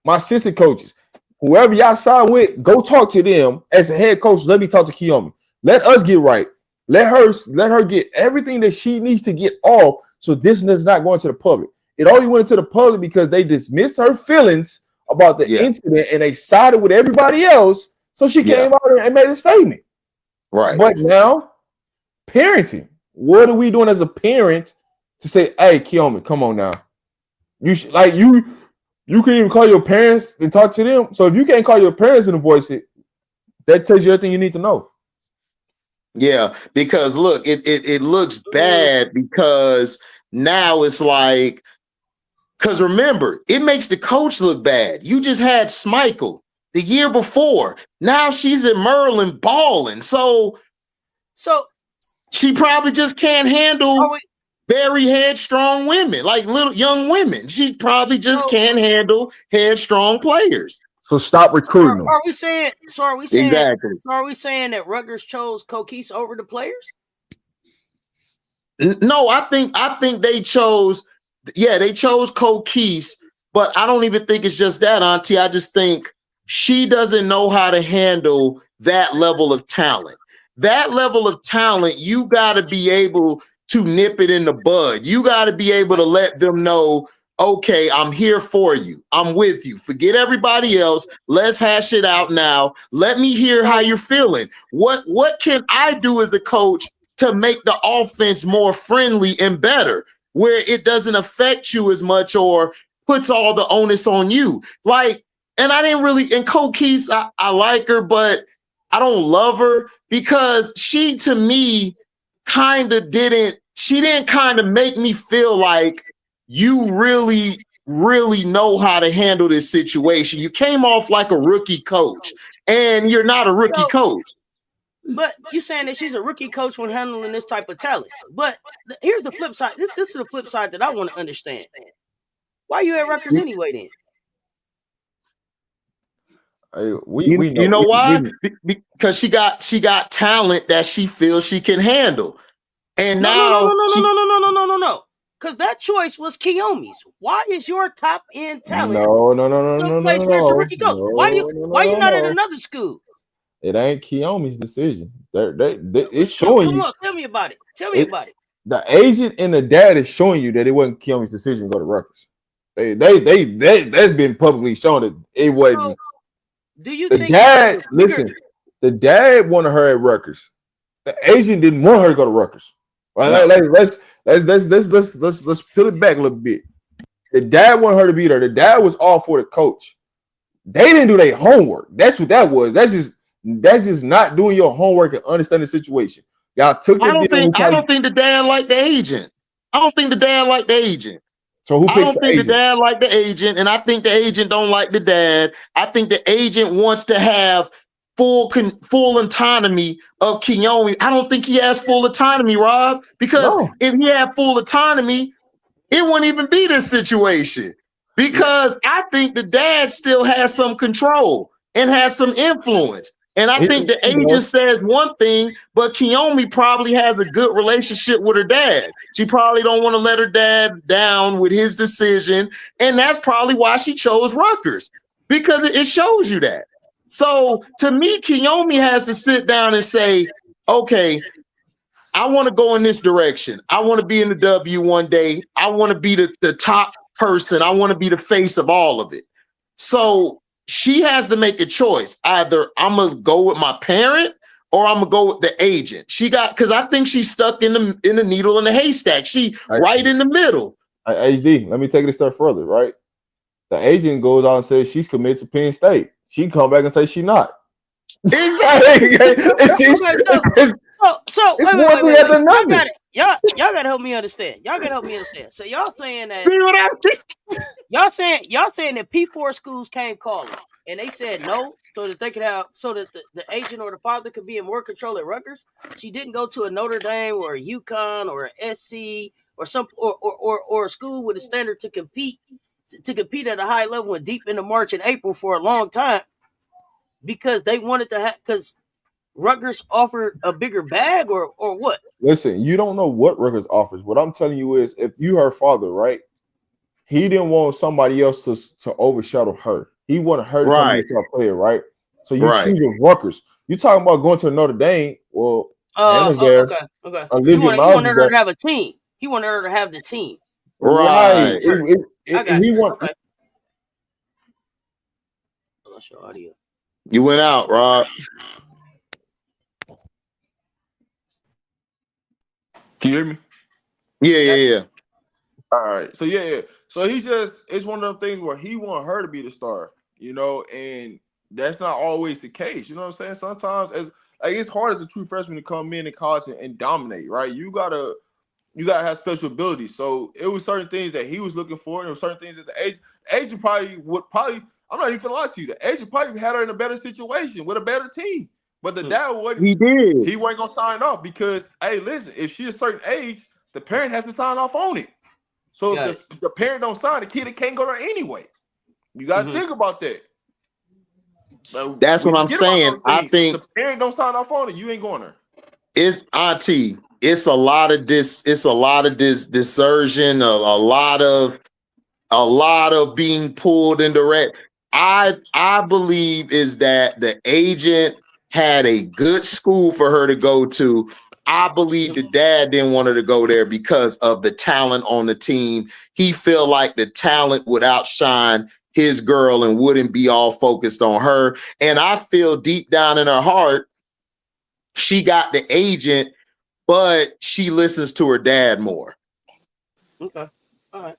My assistant coaches, whoever y'all sign with, go talk to them as a head coach. Let me talk to Kiyomi. Let us get right. Let her get everything that she needs to get off, so this is not going to the public. It only went into the public because they dismissed her feelings about the incident and they sided with everybody else. So she came out and made a statement. Right. But now, parenting. What are we doing as a parent to say, hey, Kiyomi, come on now. You can even call your parents and talk to them. So if you can't call your parents and voice it, that tells you everything you need to know. Yeah, because look, it looks bad, because now it's like, because remember, it makes the coach look bad. You just had Schmeichel the year before. Now she's in Maryland balling. So she probably just can't handle very headstrong women, like little young women. She probably just can't handle headstrong players. So stop recruiting them. Are we saying that Rutgers chose Kokis over the players? No, I think they chose Kokis, but I don't even think it's just that, Auntie. I just think she doesn't know how to handle that level of talent. That level of talent, you got to be able to nip it in the bud. You got to be able to let them know, okay, I'm here for you. I'm with you. Forget everybody else. Let's hash it out now. Let me hear how you're feeling. What can I do as a coach to make the offense more friendly and better, where it doesn't affect you as much or puts all the onus on you? Like, and I didn't really, and Kokis, I like her, but I don't love her, because she, to me, she didn't kind of make me feel like you really, really know how to handle this situation. You came off like a rookie coach, and you're not a rookie coach. But you're saying that she's a rookie coach when handling this type of talent. But here's the flip side. This is the flip side that I want to understand. Why are you at Rutgers anyway then? We know. You know why? Because she got talent that she feels she can handle. And no. Because that choice was Kiyomi's. Why is your top end talent someplace where's the rookie coach? Why you not at another school? It ain't Kiyomi's decision. It's showing you. Come on, tell me about it. Tell me about it. The agent and the dad is showing you that it wasn't Kiyomi's decision to go to Rutgers. That's been publicly shown that it wasn't. So, do you the think dad? Listen, the dad wanted her at Rutgers. The agent didn't want her to go to Rutgers. Right, let's peel it back a little bit. The dad wanted her to be there. The dad was all for the coach. They didn't do their homework. That's what that was. That's just not doing your homework and understanding the situation. Y'all took. I don't think the dad liked the agent. I don't think the dad liked the agent. So who picks the agent? I don't think the dad liked the agent, and I think the agent don't like the dad. I think the agent wants to have full autonomy of Kiyomi. I don't think he has full autonomy, Rob, because if he had full autonomy, it wouldn't even be this situation. Because I think the dad still has some control and has some influence. And I think the agent says one thing, but Kiyomi probably has a good relationship with her dad. She probably don't want to let her dad down with his decision. And that's probably why she chose Rutgers, because it shows you that. So to me, Kiyomi has to sit down and say, okay, I want to go in this direction. I want to be in the W one day. I want to be the top person. I want to be the face of all of it. So she has to make a choice. Either I'm going to go with my parent or I'm going to go with the agent. Because I think she's stuck in the needle in the haystack. She right in the middle. HD, let me take it a step further, right? The agent goes out and says she's committed to Penn State. She come back and say she's not. Exactly. So wait. Y'all gotta help me understand. So y'all saying that y'all saying that P4 schools came calling and they said no, so that they could have the agent or the father could be in more control at Rutgers. She didn't go to a Notre Dame or a UConn or a SC or some or a school with a standard to compete at a high level and deep into March and April for a long time, because they wanted to have, because Rutgers offered a bigger bag or what? Listen, you don't know what Rutgers offers. What I'm telling you is, if you her father, right, he didn't want somebody else to overshadow her. He wanted her to come into a player, right? So you choose Rutgers. You talking about going to Notre Dame? Well, okay. He wanted her to have a team. He wanted her to have the team. Right. I lost your audio. You went out, Rob. Can you hear me? Yeah. All right. So yeah. So it's one of them things where he want her to be the star, and that's not always the case. You know what I'm saying? Sometimes it's hard as a true freshman to come in college and dominate, right? You gotta have special abilities. So it was certain things that he was looking for, and it was certain things that the agent probably I'm not even gonna lie to you. The agent probably had her in a better situation with a better team. But the dad wasn't. He did. He wasn't gonna sign off because, hey, listen, if she's a certain age, the parent has to sign off on it. So if the parent don't sign, the kid can't go there anyway. You gotta think about that. So that's what I'm saying. I think if the parent don't sign off on it, you ain't going there. It's auntie. It's a lot of this. It's a lot of this desertion. A lot of being pulled in direct. I believe is that the agent had a good school for her to go to. I believe the dad didn't want her to go there because of the talent on the team. He felt like the talent would outshine his girl and wouldn't be all focused on her. And I feel deep down in her heart, she got the agent, but she listens to her dad more. Okay. All right.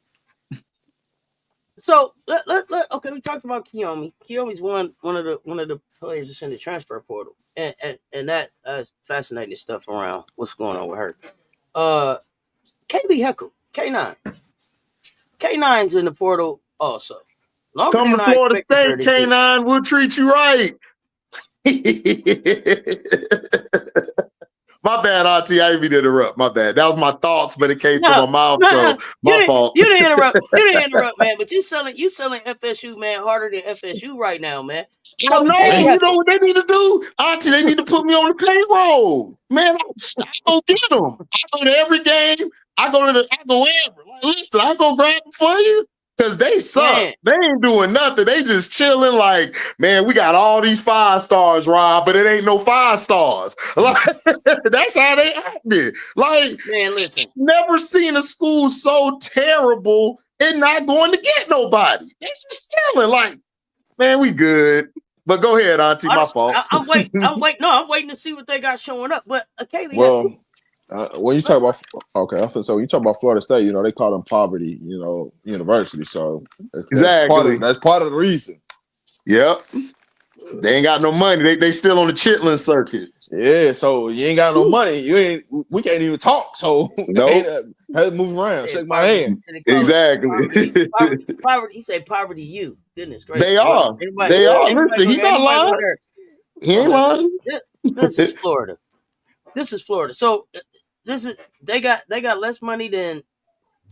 So okay, we talked about Kiyomi. Kiyomi's one of the players that's in the transfer portal, and that's fascinating stuff around what's going on with her. Kaylee Heckle, K9's in the portal also. Come to Florida State, K9, we'll treat you right. My bad, auntie. I didn't mean to interrupt. My bad. That was my thoughts, but it came to my mouth, so my fault. You didn't interrupt. You didn't interrupt, man. But you selling FSU, man, harder than FSU right now, man. So no, you know what they need to do, auntie? They need to put me on the payroll, man. I go get them. I go to every game. I go ever. Like, listen, I go grab them for you. Because they suck. Man. They ain't doing nothing. They just chilling like, man, we got all these 5 stars, Rob, but it ain't no 5 stars. Like, that's how they acted. Like, man, listen. Never seen a school so terrible and not going to get nobody. They just chilling like, man, we good. But go ahead, auntie, my fault. I'm waiting. I'm waiting to see what they got showing up. But Kaylee, well, when you talk about so when you talk about Florida State, you know they call them poverty, university. So exactly that's part of the reason. Yep, they ain't got no money. They still on the chitlin circuit. Yeah, so you ain't got no money. We can't even talk. So nope. Had to move around, shake my hand. Exactly. Poverty. He said poverty. You goodness gracious. They are. They are. Listen, he not lying. He ain't lying. This is Florida. This is Florida. So they got less money than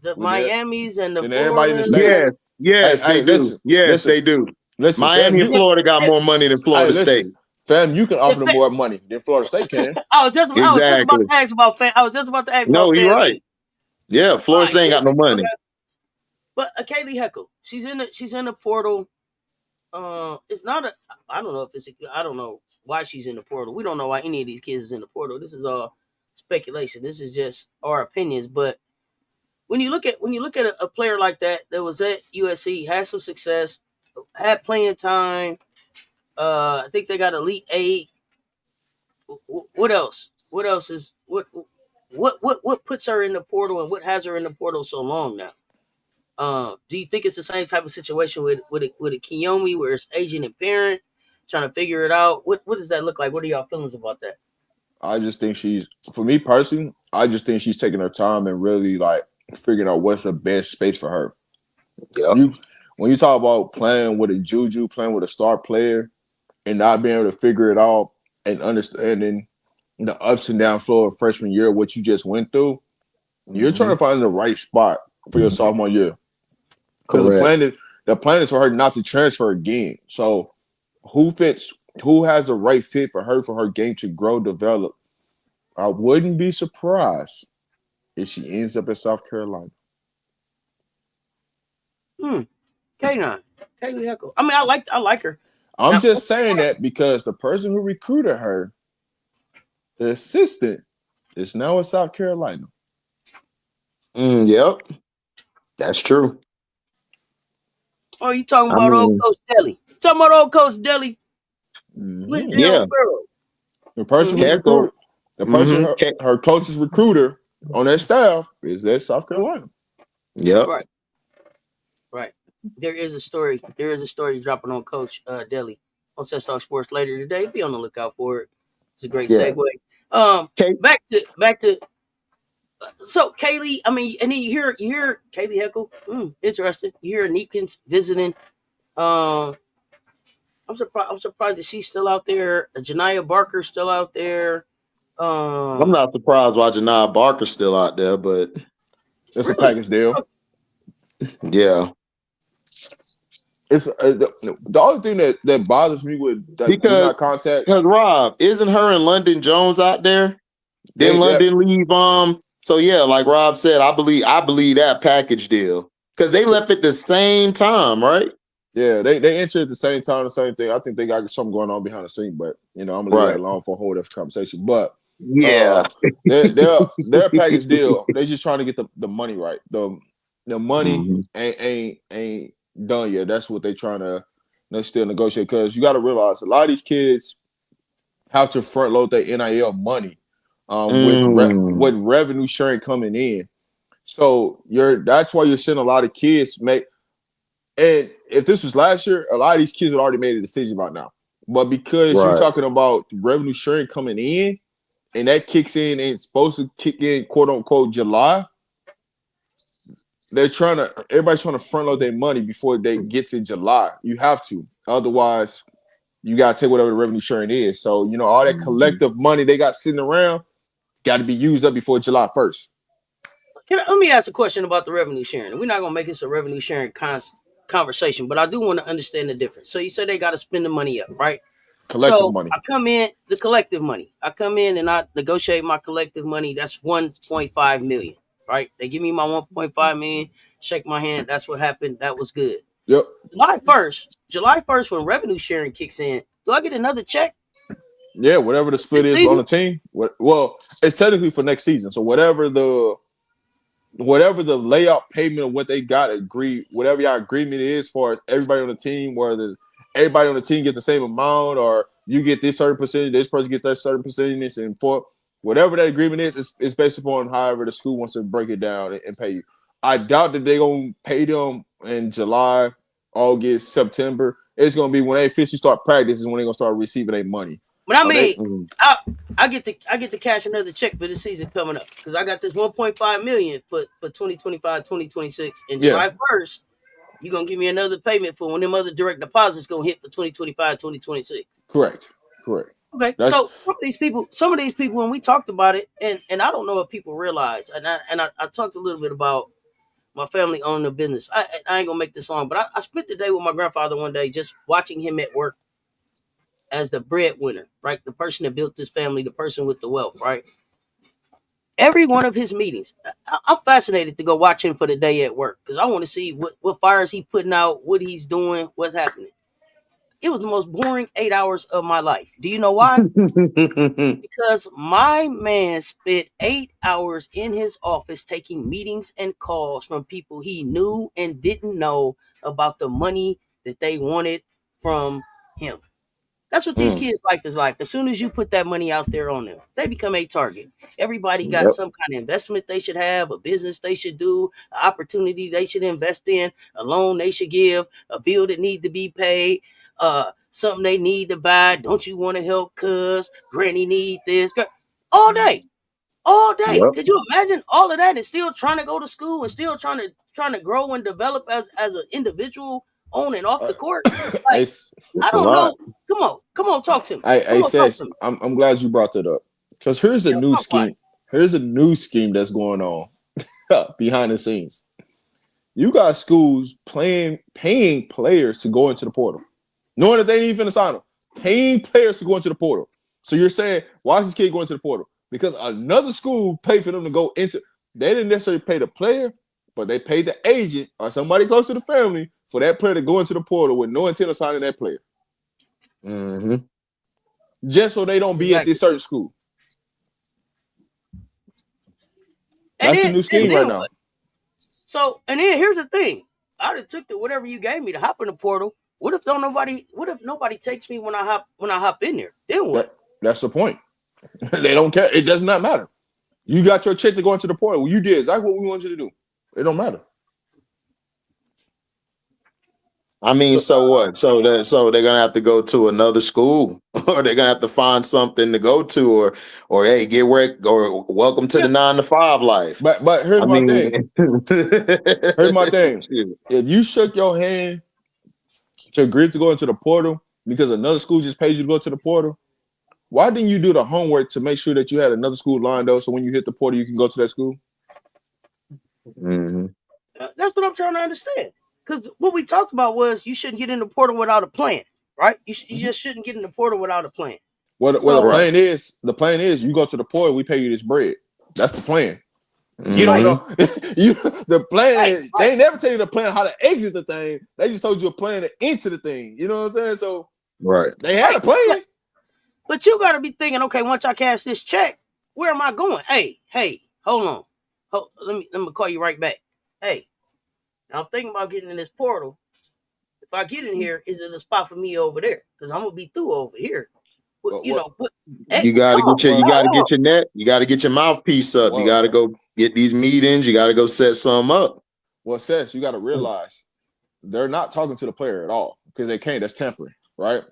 the Miamis and the everybody in the state. Yes, they do. Yes, they do. Listen, Miami and Florida got more money than Florida State. Fam, you can offer them more money than Florida State can. I was just about to ask about fam. No, you're right. Yeah, Florida State ain't got no money. But Kaylee Heckle, she's in the portal. It's not I don't know why she's in the portal. We don't know why any of these kids is in the portal. This is all speculation. This is just our opinions. But when you look at a player like that was at USC, had some success, had playing time. I think they got Elite 8. What else? What else is what puts her in the portal and what has her in the portal so long now? Do you think it's the same type of situation with a Kiyomi where it's agent and parent trying to figure it out? What does that look like? What are y'all feelings about that? I just think for me personally, I just think she's taking her time and really like figuring out what's the best space for her. Yep. When you talk about playing with a juju, playing with a star player, and not being able to figure it out and understanding the ups and down flow of freshman year, what you just went through, you're trying to find the right spot for your sophomore year. Because the plan is for her not to transfer again. So who has the right fit for her game to grow, develop? I wouldn't be surprised if she ends up in South Carolina. Kaylee Heckle. I mean, I like her. I'm just saying that because the person who recruited her, the assistant, is now in South Carolina. Yep. That's true. Oh, you talking about old Coach Deli? Talking about old Coach Deli? Yeah. The person who recruited, her closest recruiter on that staff is at South Carolina. Yep. Right. There is a story dropping on Coach Deli on Set Talk Sports later today. Be on the lookout for it. It's a great segue. Back to so Kaylee. I mean, and then you hear Kaylee Heckle. Interesting. You hear Neepkins visiting. I'm surprised that she's still out there. Janiyah Barker's still out there. I'm not surprised why Janiyah Barker's still out there, but it's a package deal. Yeah. It's the only thing that bothers me with not contact because Rob, isn't her and London Jones out there? Didn't London leave? So yeah, like Rob said, I believe that package deal because they left at the same time, right? Yeah, they entered at the same time, the same thing. I think they got something going on behind the scene, but I'm gonna leave that alone for a whole different conversation. But yeah, their package deal. They're just trying to get the money right. The money ain't done yet. That's what they're trying to still negotiate because you got to realize a lot of these kids have to front load their NIL money with revenue sharing coming in. So that's why you're seeing a lot of kids make. And if this was last year, a lot of these kids would already made a decision about now. But because you're talking about revenue sharing coming in, and that kicks in and it's supposed to kick in quote unquote July. Everybody's trying to front load their money before they get to July. You have to. Otherwise, you got to take whatever the revenue sharing is. So, all that collective money they got sitting around, got to be used up before July 1st. Let me ask a question about the revenue sharing. We're not gonna make this a revenue sharing conversation, but I do want to understand the difference. So you said they got to spend the money up, right? Collective money. I come in, the collective money. I come in and I negotiate my collective money. That's 1.5 million, right? They give me my 1.5 million, shake my hand. That's what happened. That was good. Yep. July 1st, when revenue sharing kicks in, do I get another check? Yeah, whatever the split is on the team. Well, it's technically for next season. So whatever the layout payment of what they got agreed, whatever your agreement is, for as everybody on the team, whether everybody on the team get the same amount or you get this certain percentage, this person gets that certain percentage, and for whatever that agreement is, it's based upon however the school wants to break it down and pay you. I doubt that they're gonna pay them in July, August, September. It's gonna be when they officially start practicing when they're gonna start receiving their money. But I mean, I get to cash another check for this season coming up because I got this 1.5 million for 2025, 2026, and July 1st, you're gonna give me another payment for when them other direct deposits gonna hit for 2025, 2026. Correct. Okay, so some of these people, when we talked about it, and I don't know if people realize, and I talked a little bit about my family owning a business. I ain't gonna make this long, but I spent the day with my grandfather one day, just watching him at work as the breadwinner, right? The person that built this family, the person with the wealth, right? Every one of his meetings, I'm fascinated to go watch him for the day at work because I want to see what fires he putting out, what he's doing, what's happening. It was the most boring 8 hours of my life. Do you know why? Because my man spent 8 hours in his office taking meetings and calls from people he knew and didn't know about the money that they wanted from him. That's what these kids' life is like. As soon as you put that money out there on them, they become a target. Everybody got some kind of investment they should have, a business they should do, an opportunity they should invest in, a loan they should give, a bill that needs to be paid, something they need to buy. Don't you want to help cuz granny need this? All day. Could you imagine all of that and still trying to go to school and still trying to grow and develop as an individual on and off the court? Like, I don't know. Come on, talk to me. Hey, Sex, I'm glad you brought that up. Because here's the new scheme. Here's a new scheme that's going on behind the scenes. You got schools paying players to go into the portal, knowing that they ain't even finna sign them. Paying players to go into the portal. So you're saying, why is this kid going into the portal? Because another school paid for them to go into. They didn't necessarily pay the player, but they paid the agent or somebody close to the family for that player to go into the portal with no intent of signing that player. Mm-hmm. Just so they don't be at this certain school. That's the new scheme right now. So, and then here's the thing. I just took whatever you gave me to hop in the portal. What if nobody takes me when I hop in there? Then what? That's the point. They don't care. It does not matter. You got your check to go into the portal. You did exactly what we wanted you to do. It don't matter. I mean, so what? So they're gonna have to go to another school, or they're gonna have to find something to go to, or hey, get work, or welcome to the 9 to 5 life. But here's my thing. Here's my thing. If you shook your hand to agree to go into the portal because another school just paid you to go to the portal, why didn't you do the homework to make sure that you had another school lined up so when you hit the portal you can go to that school? Mm-hmm. That's what I'm trying to understand. Because what we talked about was you shouldn't get in the portal without a plan, right? You just shouldn't get in the portal without a plan. Well, the plan is you go to the portal, we pay you this bread. That's the plan. Mm-hmm. You don't know. The plan is they ain't never tell you the plan how to exit the thing. They just told you a plan to enter the thing. You know what I'm saying? So they had a plan. But you got to be thinking, okay, once I cash this check, where am I going? Hey, hold on. Let me call you right back. Hey. I'm thinking about getting in this portal. If I get in here, is it a spot for me over there? Because I'm gonna be through over here. You gotta get your net. You gotta get your mouthpiece up. You gotta go get these meetings. You gotta go set some up. Well, Seth, you gotta realize they're not talking to the player at all because they can't. That's temporary, right?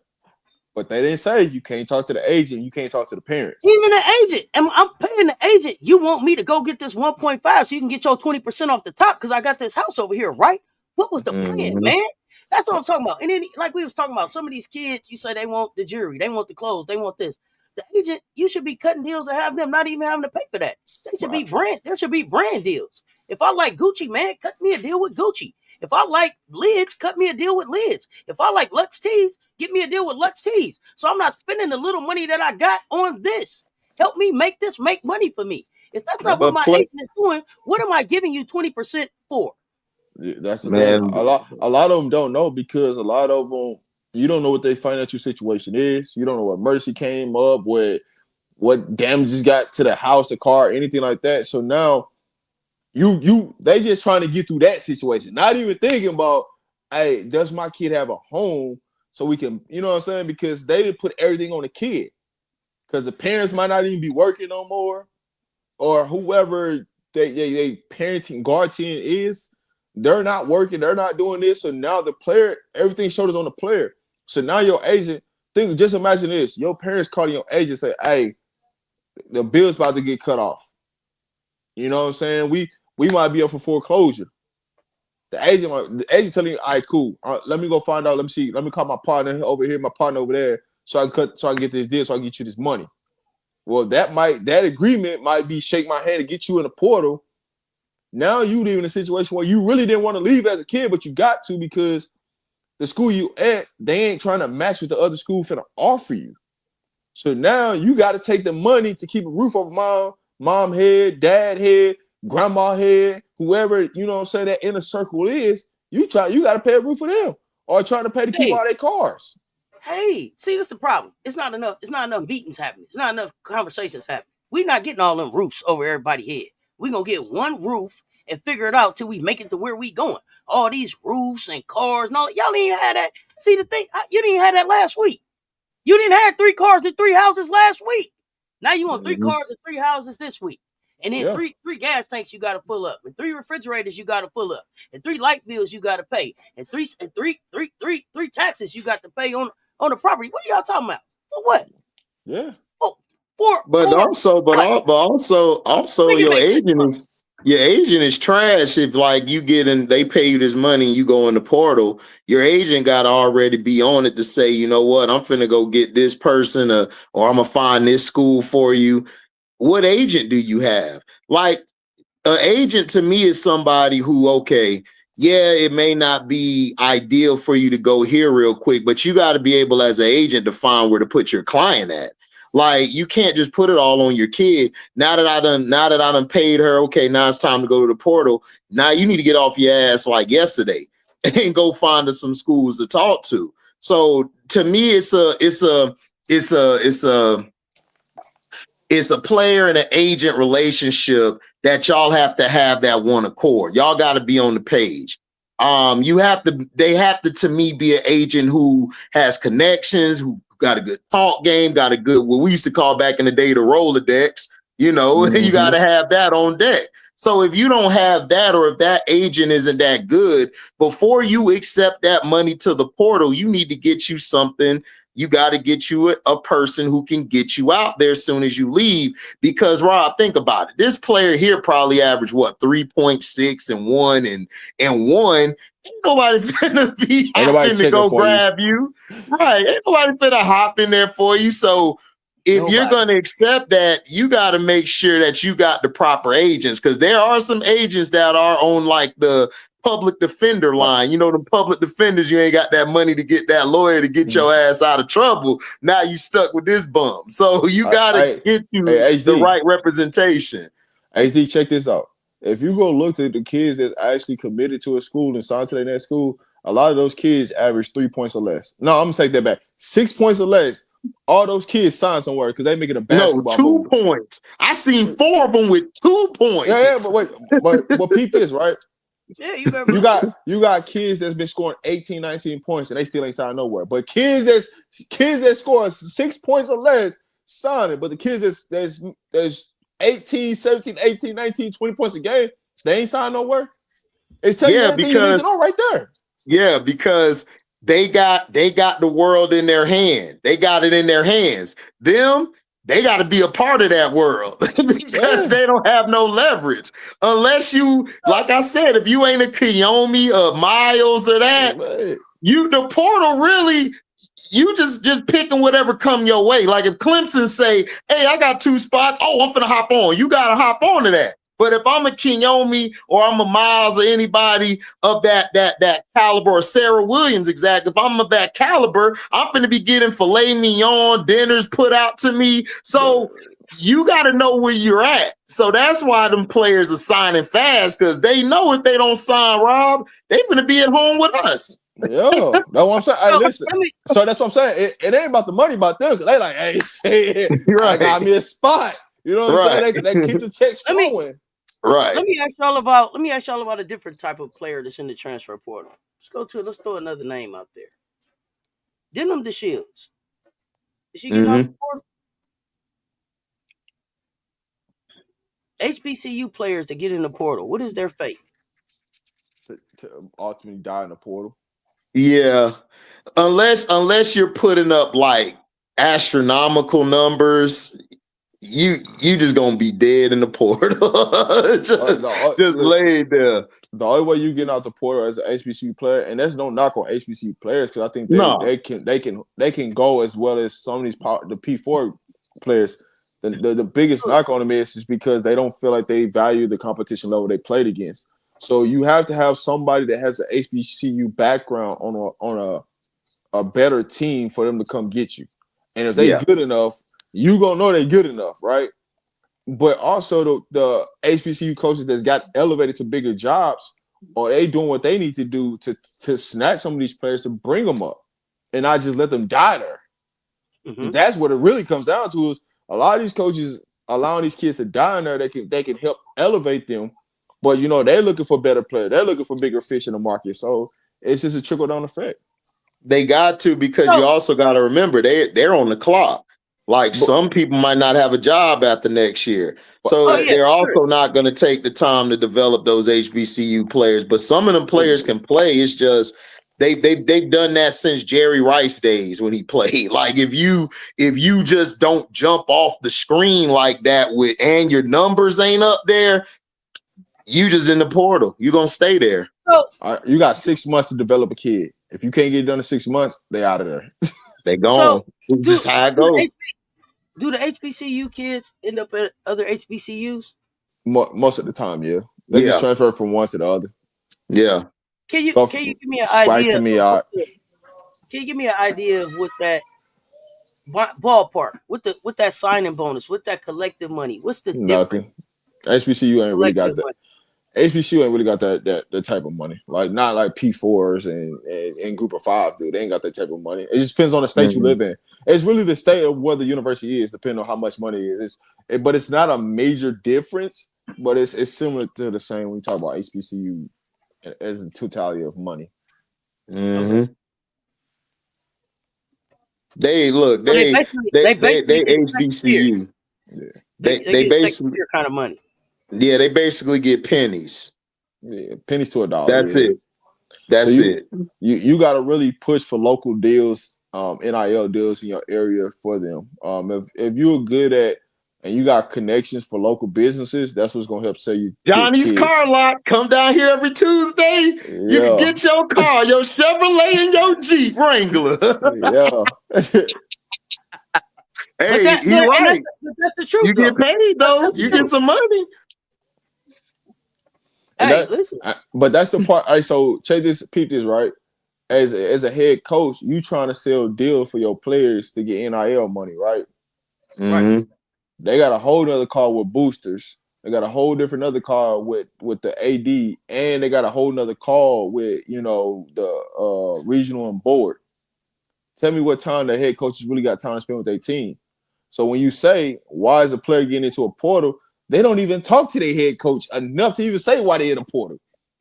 But they didn't say you can't talk to the agent. You can't talk to the parents. Even the agent. I'm paying the agent. You want me to go get this 1.5 so you can get your 20% off the top because I got this house over here, right? What was the plan, man? That's what I'm talking about. And then, like we was talking about, some of these kids, you say they want the jewelry, they want the clothes, they want this. The agent, you should be cutting deals to have them not even having to pay for that. They should be brand. There should be brand deals. If I like Gucci, man, cut me a deal with Gucci. If I like lids, cut me a deal with lids. If I like Lux tees, get me a deal with Lux tees. So I'm not spending the little money that I got on this. Help me make this make money for me. If that's not what my agent is doing, what am I giving you 20% for? Yeah, that's the thing. A lot of them don't know, because a lot of them, you don't know what their financial situation is. You don't know what emergency came up, what damages got to the house, the car, anything like that. So now they just trying to get through that situation, not even thinking about, hey, does my kid have a home so we can, you know what I'm saying? Because they didn't put everything on the kid, because the parents might not even be working no more, or whoever they parenting guardian is, they're not working, they're not doing this. So now the player, everything shoulders on the player. So now your agent, just imagine this: your parents calling your agent, say, hey, the bill's about to get cut off. You know what I'm saying? We might be up for foreclosure. The agent telling you, all right, cool. Let me go find out. Let me see. Let me call my partner over here, my partner over there, so I can get this deal, so I can get you this money. Well, that agreement might be shake my hand and get you in the portal. Now you live in a situation where you really didn't want to leave as a kid, but you got to, because the school you at, they ain't trying to match with the other school finna offer you. So now you got to take the money to keep a roof over mom head, dad head, grandma head, whoever, you know what I'm saying, that inner circle is. You got to pay a roof for them, or trying to pay to keep all their cars. Hey, see, that's the problem. It's not enough meetings happening. It's not enough conversations happening. We're not getting all them roofs over everybody's head. We're going to get one roof and figure it out till we make it to where we going. All these roofs and cars and all that. Y'all didn't have that. See, the thing, you didn't have that last week. You didn't have 3 cars and 3 houses last week. Now you want 3 cars and 3 houses this week. And then three gas tanks you got to pull up, and 3 refrigerators you got to pull up, and 3 light bills you got to pay, and three taxes you got to pay on the property. What are y'all talking about? For what? Yeah. Also your agent is trash. If like they pay you this money and you go in the portal, your agent got to already be on it to say, you know what, I'm finna go get this person, or I'm gonna find this school for you. What agent do you have? Like, an agent to me is somebody who, okay, yeah, it may not be ideal for you to go here real quick, but you got to be able as an agent to find where to put your client at. Like, you can't just put it all on your kid. Now that I done paid her, okay, now it's time to go to the portal. Now you need to get off your ass like yesterday and go find us some schools to talk to. So to me, it's a player and an agent relationship that y'all have to have that one accord. Y'all got to be on the page. They have to me, be an agent who has connections, who got a good talk game, got a good, what we used to call back in the day, the Rolodex, you know, you got to have that on deck. So if you don't have that, or if that agent isn't that good, before you accept that money to the portal, you need to get you something. You got to get you a person who can get you out there as soon as you leave. Because Rob, think about it. This player here probably averaged 3.6 and 1 and 1. Ain't nobody finna be hopping to go grab you. Right. Ain't nobody finna hop in there for you. So if you're going to accept that, you got to make sure that you got the proper agents, because there are some agents that are on like the public defender line. You know, the public defenders, you ain't got that money to get that lawyer to get your ass out of trouble. Now you stuck with this bum. So you got to get you the right representation. HD, check this out. If you go look at the kids that's actually committed to a school and signed to their next school, a lot of those kids average 3 points or less. No, I'm going to take that back. 6 points or less. All those kids signed somewhere because they making a basketball. No, 2 points. I seen 4 of them with 2 points. Yeah, but wait, but peep this, right? Yeah, you got kids that's been scoring 18, 19 points and they still ain't signed nowhere. But kids that score 6 points or less signing, but the kids that's 18, 17, 18, 19, 20 points a game, they ain't signed nowhere. It's telling you everything you need to know right there. Yeah, because they got the world in their hand. They got it in their hands. They got to be a part of that world because they don't have no leverage. Unless you, like I said, if you ain't a Kiyomi or Miles or that, the portal really, you just picking whatever come your way. Like if Clemson say, hey, I got 2 spots. Oh, I'm finna hop on. You gotta hop on to that. But if I'm a Kiyomi or I'm a Miles or anybody of that caliber, or Sarah Williams, exactly. If I'm of that caliber, I'm going to be getting filet mignon dinners put out to me. So you got to know where you're at. So that's why them players are signing fast, because they know if they don't sign, Rob, they going to be at home with us. Yeah, that's what I'm saying. Hey, listen. So that's what I'm saying. It ain't about the money, about them. Cause they like, hey, I got me a spot. You know what I'm saying? They keep the checks flowing. Right. Let me ask y'all about a different type of player that's in the transfer portal. Let's throw another name out there. Denim the Shields. Is she getting out the portal? HBCU players that get in the portal, what is their fate? To ultimately die in the portal. Yeah. Unless you're putting up like astronomical numbers, you just gonna be dead in the portal. just laid there. The only way you get out the portal as an HBCU player, and there's no knock on HBCU players, because I think they can go as well as some of these the P4 players. The biggest knock on them is because they don't feel like they value the competition level they played against. So you have to have somebody that has an HBCU background on a better team for them to come get you. And if they good enough, you gonna know they're good enough, right? But also the HBCU coaches that's got elevated to bigger jobs, are they doing what they need to do to snatch some of these players to bring them up and not just let them die there? Mm-hmm. That's what it really comes down to, is a lot of these coaches allowing these kids to die in there. They can help elevate them, but they're looking for better players. They're looking for bigger fish in the market. So it's just a trickle down effect. They got to, because you also got to remember they're on the clock. Like some people might not have a job after next year. So they're also not going to take the time to develop those HBCU players. But some of them players can play. It's just they've done that since Jerry Rice days when he played. Like if you just don't jump off the screen like that and your numbers ain't up there, you just in the portal. You're going to stay there. So you got 6 months to develop a kid. If you can't get it done in 6 months, they out of there. They gone. Just how it goes. Do the HBCU kids end up at other HBCUs? Most of the time, yeah. They just transfer from one to the other. Yeah. Can you give me an idea? Can you give me an idea of what that ballpark, with that signing bonus, with that collective money? What's the difference? HBCU ain't really got that. Money. HBCU ain't really got that type of money. Like not like P4s and Group of 5, dude. They ain't got that type of money. It just depends on the state you live in. It's really the state of where the university is, depending on how much money it is. But it's not a major difference. But it's similar to the same when you talk about HBCU as a totality of money. Mm-hmm. They HBCU. Yeah. They basically kind of money. Yeah, they basically get pennies. Yeah, pennies to $1. That's it. That's it. You got to really push for local deals, NIL deals in your area for them. If you're good at and you got connections for local businesses, that's what's gonna help sell you. Johnny's Car Lot, come down here every Tuesday. Yeah. You can get your car, your Chevrolet and your Jeep Wrangler. Hey, you're right. That's the truth. You get paid though. You get some money. Listen. But that's the part. All right, so check this, peep this, right? As a head coach, you trying to sell deals for your players to get NIL money, right? Mm-hmm. Right. They got a whole other call with boosters. They got a whole different other call with the AD, and they got a whole nother call with the regional and board. Tell me what time the head coaches really got time to spend with their team. So when you say why is a player getting into a portal, they don't even talk to their head coach enough to even say why they're in a portal.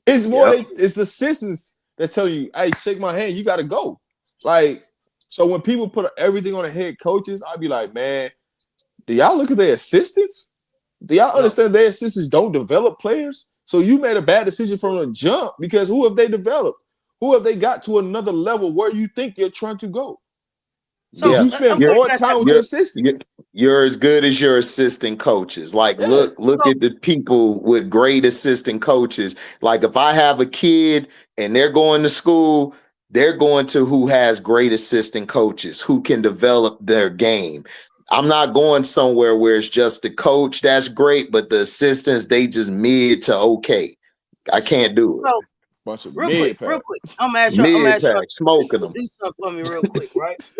It's more it's the assistants that tell you, hey, shake my hand, you got to go. Like, so when people put everything on the head coaches, I'd be like, man, do y'all look at their assistants? Do y'all understand their assistants don't develop players? So you made a bad decision from the jump, because who have they developed? Who have they got to another level where you think they're trying to go? So you spend more time with your assistants. You're as good as your assistant coaches. Like, look at the people with great assistant coaches. Like, if I have a kid and they're going to school, they're going to who has great assistant coaches who can develop their game. I'm not going somewhere where it's just the coach that's great, but the assistants, they just mid to okay. I can't do it. So, Bunch of real mid quick, pack. I'm gonna ask y'all Mid-pack, smoking to them. do something for me real quick, right?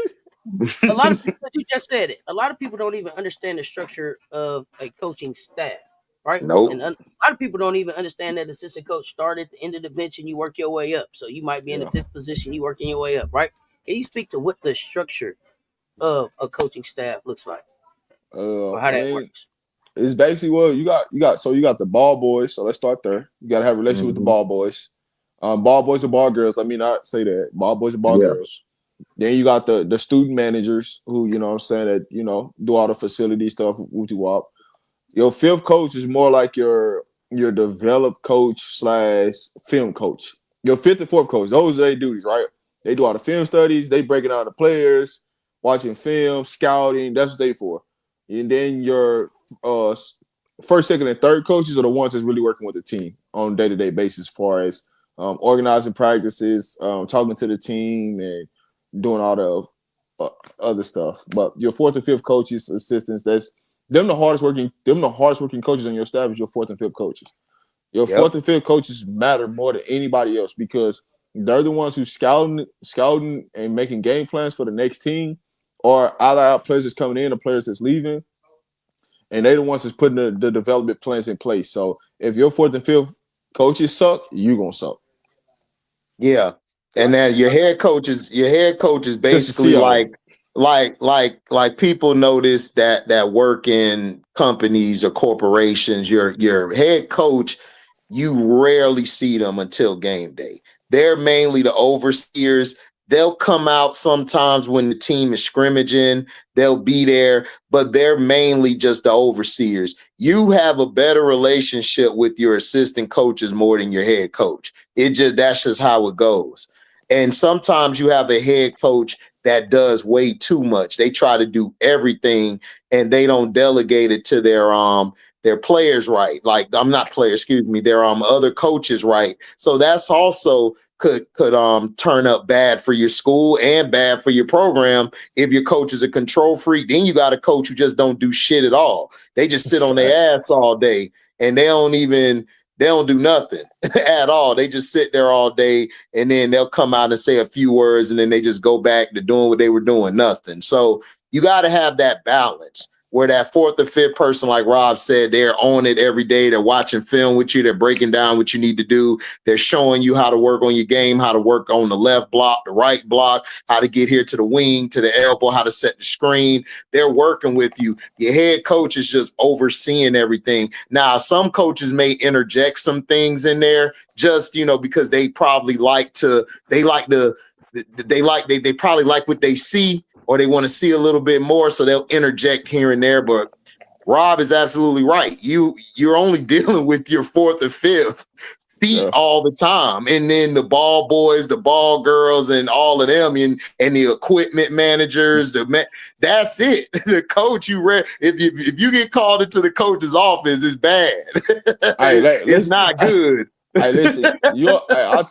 A lot of people, you just said it. A lot of people don't even understand the structure of a coaching staff, right? Nope. And a lot of people don't even understand that assistant coach started at the end of the bench and you work your way up. So you might be in the fifth position, you working your way up, right? Can you speak to what the structure of a coaching staff looks like, or how that works? It's basically what you got. So you got the ball boys. So let's start there. You got to have a relationship with the ball boys. Ball boys and ball girls. Let me not say that. Ball boys and ball girls. Then you got the student managers who, you know what I'm saying, that, you know, do all the facility stuff, whoop-de-wop. Your fifth coach is more like your develop coach / film coach. Your fifth and fourth coach, those are their duties, right? They do all the film studies. They breaking out the players, watching film, scouting. That's what they for. And then your first, second, and third coaches are the ones that's really working with the team on a day-to-day basis as far as organizing practices, talking to the team, and doing all the other stuff. But your fourth and fifth coaches, assistants, that's them the hardest working coaches on your staff is your fourth and fifth coaches. Your fourth and fifth coaches matter more than anybody else because they're the ones who scouting and making game plans for the next team, or either players that's coming in or players that's leaving. And they're the ones that's putting the development plans in place. So if your fourth and fifth coaches suck, you gonna suck. Yeah. And then your head coach is basically like people notice that work in companies or corporations. Your head coach, you rarely see them until game day. They're mainly the overseers. They'll come out sometimes when the team is scrimmaging. They'll be there, but they're mainly just the overseers. You have a better relationship with your assistant coaches more than your head coach. That's just how it goes. And sometimes you have a head coach that does way too much. They try to do everything and they don't delegate it to their players right. Like their other coaches right. So that's also could turn up bad for your school and bad for your program. If your coach is a control freak, then you got a coach who just don't do shit at all. They just sit on their ass all day and they don't do nothing at all. They just sit there all day and then they'll come out and say a few words and then they just go back to doing what they were doing, nothing. So you got to have that balance where that fourth or fifth person, like Rob said, they're on it every day. They're watching film with you. They're breaking down what you need to do. They're showing you how to work on your game, how to work on the left block, the right block, how to get here to the wing, to the elbow, how to set the screen. They're working with you. Your head coach is just overseeing everything. Now, some coaches may interject some things in there just, because they probably they probably like what they see, or they want to see a little bit more, so they'll interject here and there. But Rob is absolutely right. You're only dealing with your fourth or fifth seat all the time. And then the ball boys, the ball girls, and all of them, and the equipment managers, that's it. The coach, if you get called into the coach's office, it's bad. It's not good. Hey, listen,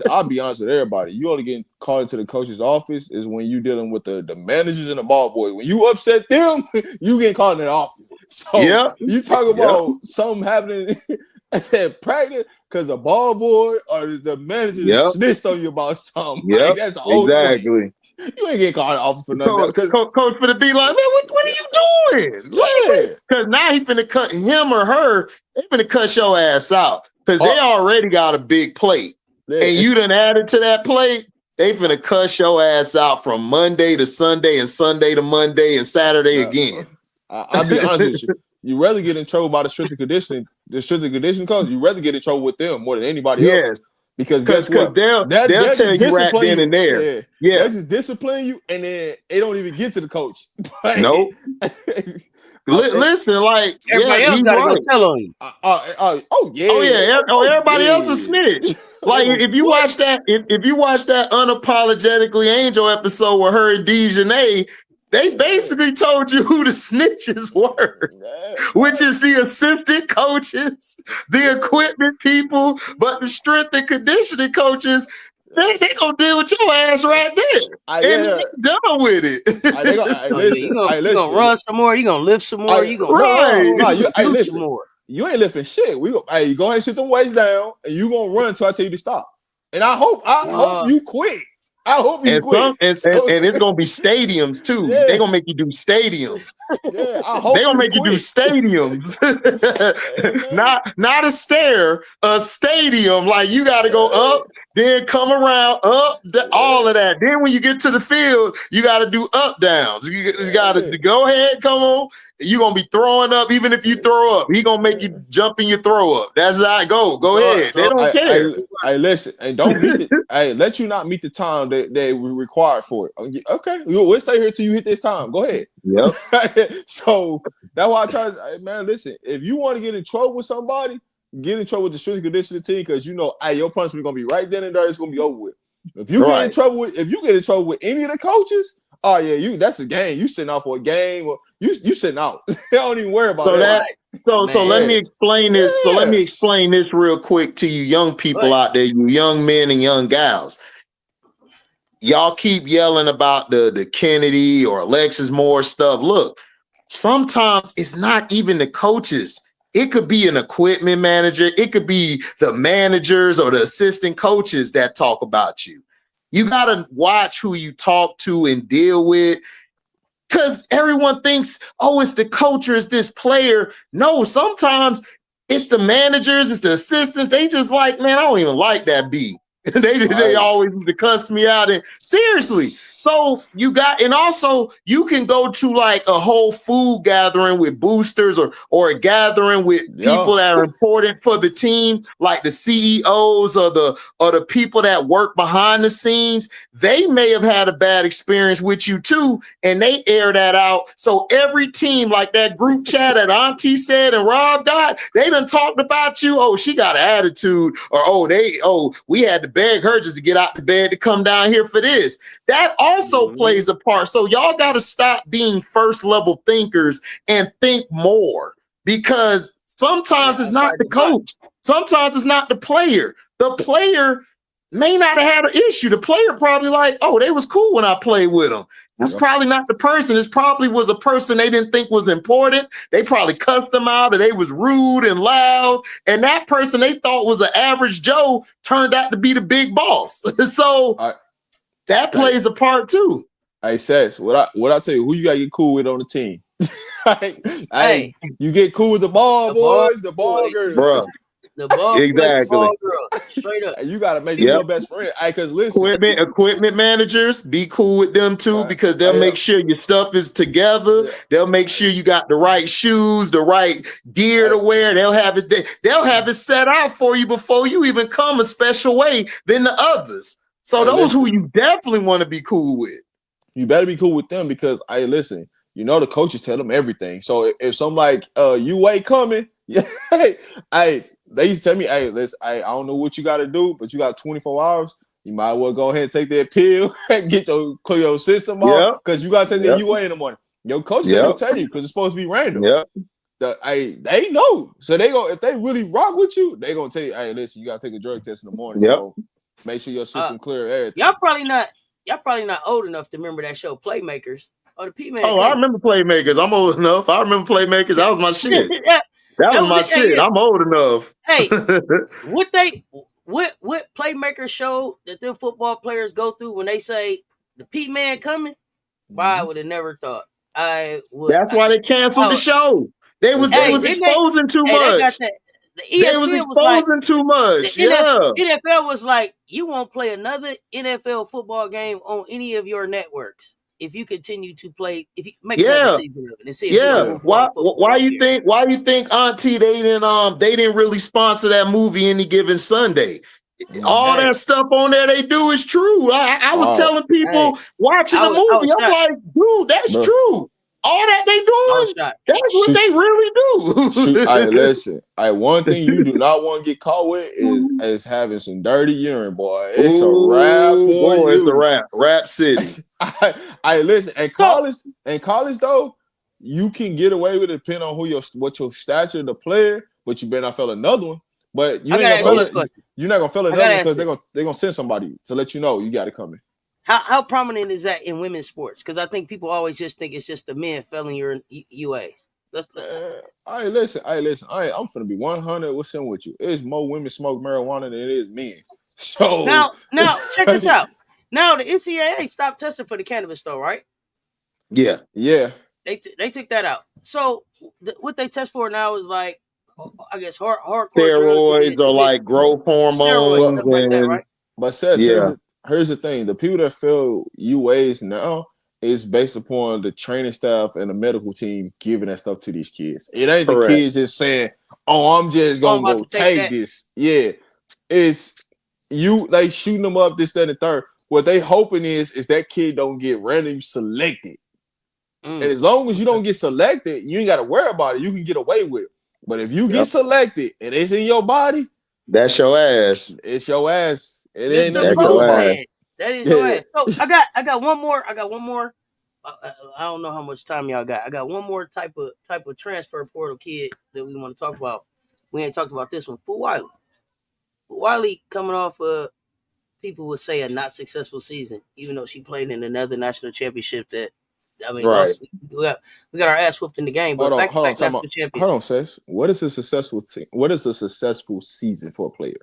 I'll be honest with everybody. You only getting called into the coach's office is when you dealing with the managers and the ball boys. When you upset them, you get called in the office. So you talk about something happening at practice because the ball boy or the manager snitched on you about something. Like, that's the only way. You ain't getting called in the office for nothing. Coach finna be like, man, what are you doing? Because now he finna cut him or her. They finna cut your ass out. Because they already got a big plate. And you done added to that plate, they finna cuss your ass out from Monday to Sunday and Sunday to Monday and Saturday again. I'll be honest with you. You rather get in trouble by the strength and conditioning coach. You rather get in trouble with them more than anybody else. Because guess what? They'll tell you right then and there. They just discipline you, and then they don't even get to the coach. Nope. Listen, like everybody else gotta go tell on you. Everybody else is snitch. Like if you watch that Unapologetically Angel episode with her and Dejanay, they basically told you who the snitches were, which is the assistant coaches, the equipment people, but the strength and conditioning coaches, They gonna deal with your ass right there. And they done with it. You gonna run some more. You gonna lift some more. You gonna listen. some more. You ain't lifting shit. You go ahead and sit them weights down, and you gonna run until I tell you to stop. And I hope you quit. I hope you quit. And it's gonna be stadiums too. Yeah. They gonna make you do stadiums. Yeah, I hope they gonna make you do stadiums. not a stair, a stadium. Like you gotta go up, then come around, up, all of that. Then when you get to the field, you gotta do up downs. You gotta go ahead, come on. You're gonna be throwing up, even if you throw up. He gonna make you jump and you throw up. That's how I go. Go ahead. They don't care. Hey, listen, and don't meet let you not meet the time that they were required for it. Okay, we'll stay here till you hit this time. Go ahead. Yep. So that's why I try to, man, listen, if you want to get in trouble with somebody, get in trouble with the strength and conditioning team, because you know, your punishment gonna be right then and there. It's gonna be over with. If you get in trouble with any of the coaches, oh yeah, that's a game. You sitting out for a game, or you sitting out. Don't even worry about that. So let me explain this. Yes. So let me explain this real quick to you young people out there, you young men and young gals. Y'all keep yelling about the Kennedy or Alexis Moore stuff. Look, sometimes it's not even the coaches. It could be an equipment manager. It could be the managers or the assistant coaches that talk about you. You got to watch who you talk to and deal with, because everyone thinks, oh, it's the coach or it's this player. No, sometimes it's the managers, it's the assistants. They just like, man, I don't even like that B. They always cuss me out. And seriously. So you got, and also you can go to like a whole food gathering with boosters or a gathering with people that are important for the team, like the CEOs or the people that work behind the scenes. They may have had a bad experience with you too, and they air that out. So every team, like that group chat that Auntie said and Rob got, they done talked about you. Oh, she got an attitude, or we had to beg her just to get out the bed to come down here for this. That also plays a part. So y'all got to stop being first level thinkers and think more, because sometimes it's not the coach. Sometimes it's not the player. The player may not have had an issue. The player probably like, oh, they was cool when I played with them. That's probably not the person. It probably was a person they didn't think was important. They probably cussed them out, or they was rude and loud. And that person they thought was an average Joe turned out to be the big boss. So that plays a part too. Hey, Sess, what I tell you, who you gotta get cool with on the team? Hey, you get cool with the ball boys, the ball girls, bro. The ball girls, straight up. You gotta make them your best friend. Hey, cause listen, equipment managers, be cool with them too, because they'll make sure your stuff is together. Yeah. They'll make sure you got the right shoes, the right gear to wear. They'll have it set out for you before you even come a special way than the others. So those who you definitely want to be cool with. You better be cool with them, because listen, you know the coaches tell them everything. So if some like you ain't coming, they used to tell me, hey, I don't know what you got to do, but you got 24 hours. You might as well go ahead and take that pill and clear your system off, because you got to take that UA in the morning. Your coach will tell you, because it's supposed to be random. They know. So they go, if they really rock with you, they gonna tell you, hey, listen, you gotta take a drug test in the morning. So make sure your system clear everything. Y'all probably not old enough to remember that show Playmakers. Or the P-Man. Oh, I remember Playmakers. I'm old enough. I remember Playmakers. That was my shit. That was my shit. I'm old enough. Hey, what Playmaker show that them football players go through when they say the P-Man coming? I would have never thought. That's why they canceled the show. They was exposing too much. They was exposing too much. NFL was like, you won't play another NFL football game on any of your networks if you continue to play. If you make another season of it and see. Why you think Auntie they didn't really sponsor that movie Any Given Sunday? All that stuff on there they do is true. I was telling people watching the movie, I'm like, dude, that's true. All that they doing, that's what they really do. Listen. One thing you do not want to get caught with is having some dirty urine, boy. It's a wrap for you. It's a wrap. Rap city. Listen. And college though, you can get away with it depending on what your stature of the player, but you better not fail another one. But you I ain't gotta gonna ask feel you this it. You're not gonna feel it because they're gonna send somebody to let you know you got to come in. How prominent is that in women's sports? Because I think people always just think it's just the men failing your UAs. Hey, listen. I'm finna be 100% with you. It's more women smoke marijuana than it is men. So now check this out. Now the NCAA stopped testing for the cannabis though, right? Yeah. They took that out. So what they test for now is like, I guess hardcore Steroids drugs. or like growth hormones Steroids, stuff like that, right? But here's the thing: the people that fail UAs now is based upon the training staff and the medical team giving that stuff to these kids. It ain't the kids just saying, "Oh, I'm just gonna go take this." Yeah, it's you. They shooting them up this, that, and the third. What they hoping is that kid don't get randomly selected. And as long as you don't get selected, you ain't got to worry about it. You can get away with it. But if you get selected and it's in your body, that's your ass. It's your ass. It Mr. ain't nothing you do about it. That is your ass. So I got one more. I don't know how much time y'all got. I got one more type of transfer portal kid that we want to talk about. We ain't talked about this one. Fu Wiley. Fu Wiley coming off people would say a not successful season, even though she played in another national championship that. I mean, we got our ass whooped in the game, but hold on, Sis. What is a successful season for a player?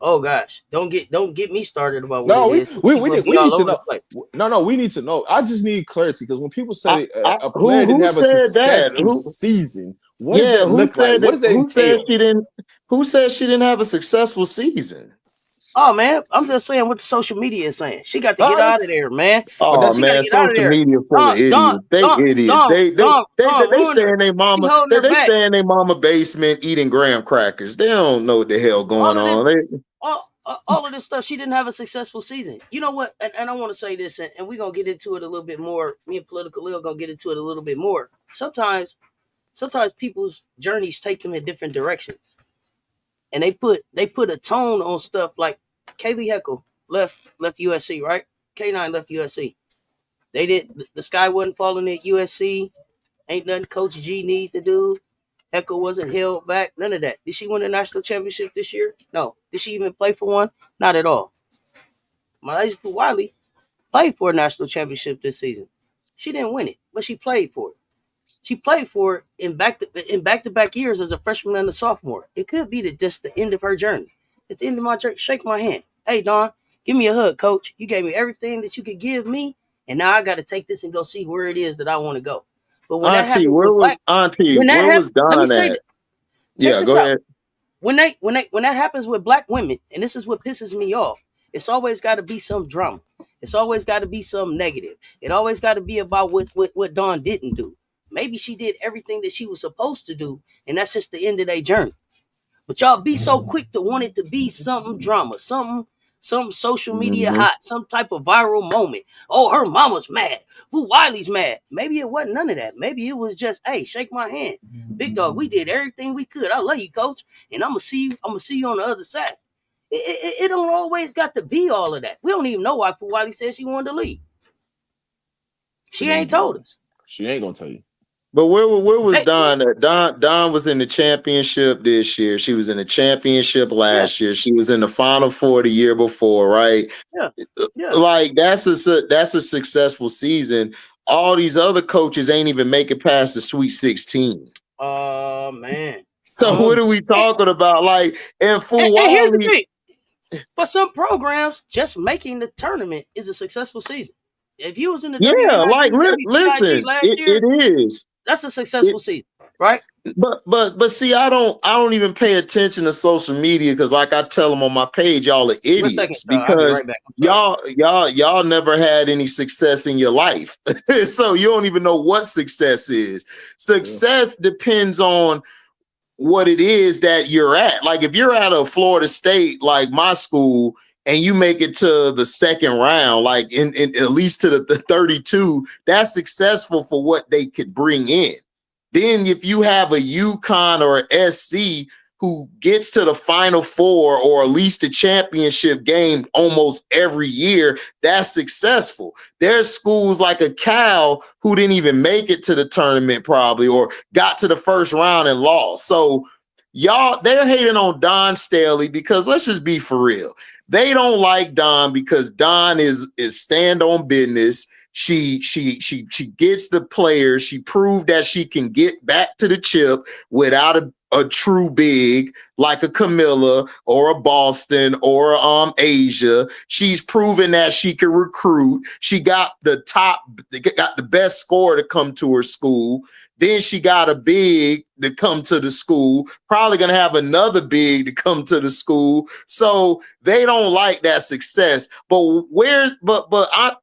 Oh gosh, don't get me started about what it is. We need to know. No, we need to know. I just need clarity because when people say a player didn't have a successful season, what does that look like? What does that entail? Who said she didn't have a successful season? Oh man, I'm just saying what the social media is saying. She got to get out of there, man. Oh man, social media full of idiots. They idiots. They stay in their mama. They stay in their mama basement eating graham crackers. They don't know what the hell going on. All of this stuff. She didn't have a successful season. You know what? And I want to say this, and we're gonna get into it a little bit more. Me and Political Lil gonna get into it a little bit more. Sometimes people's journeys take them in different directions, and they put a tone on stuff like. Kaylee Heckle left USC, right? K9 left USC. They did the sky wasn't falling at USC. Ain't nothing Coach G need to do. Heckle wasn't held back. None of that. Did she win a national championship this year? No. Did she even play for one? Not at all. Malaysia Wiley played for a national championship this season. She didn't win it, but she played for it. She played for it in back-to-back years as a freshman and a sophomore. It could be just the end of her journey. At the end of my journey, shake my hand. Hey, Don, give me a hug, coach. You gave me everything that you could give me, and now I got to take this and go see where it is that I want to go. But when that happens, where was Don at? Yeah, go ahead. When that happens with black women, and this is what pisses me off, it's always got to be some drama. It's always got to be some negative. It always got to be about what Dawn didn't do. Maybe she did everything that she was supposed to do, and that's just the end of their journey. But y'all be so quick to want it to be something drama, some social media hot, some type of viral moment. Oh, her mama's mad. Fu Wiley's mad. Maybe it wasn't none of that. Maybe it was just, hey, shake my hand. Big dog, we did everything we could. I love you, coach. And I'm gonna see you on the other side. It don't always got to be all of that. We don't even know why Fu Wiley said she wanted to leave. She ain't told us. She ain't gonna tell you. But where was Don at? Don was in the championship this year. She was in the championship last year. She was in the Final Four the year before, right? Yeah. Like that's a successful season. All these other coaches ain't even make it past the Sweet 16. Oh man. So what are we talking about? Like, and here's the thing. For some programs, just making the tournament is a successful season. If you was in the listen, last year, it is. That's a successful season, right? But see, I don't even pay attention to social media because, like I tell them on my page, y'all are idiots because y'all never had any success in your life, so you don't even know what success is. Success depends on what it is that you're at. Like if you're at a Florida State, like my school, and you make it to the second round, like in at least to the 32, that's successful for what they could bring in. Then if you have a UConn or a SC who gets to the Final Four or at least a championship game almost every year, that's successful. There's schools like a Cal who didn't even make it to the tournament probably or got to the first round and lost. So they're hating on Dawn Staley because let's just be for real. They don't like Dawn because Dawn is stand on business. She gets the players. She proved that she can get back to the chip without a true big like a Camilla or a Boston or Asia. She's proven that she can recruit. She got the best scorer to come to her school. Then she got a big to come to the school, probably going to have another big to come to the school. So they don't like that success. But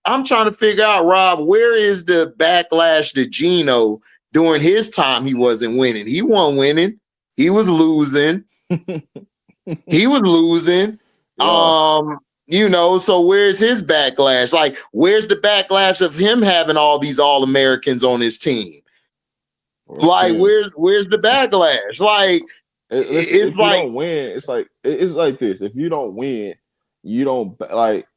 I'm trying to figure out, Rob, where is the backlash to Gino during his time? He wasn't winning. He wasn't winning. He was losing. He was losing. Yeah. So where's his backlash? Like, where's the backlash of him having all these All-Americans on his team? Like, where's the backlash? Like, if you don't win, it's like this. If you don't win, you don't like.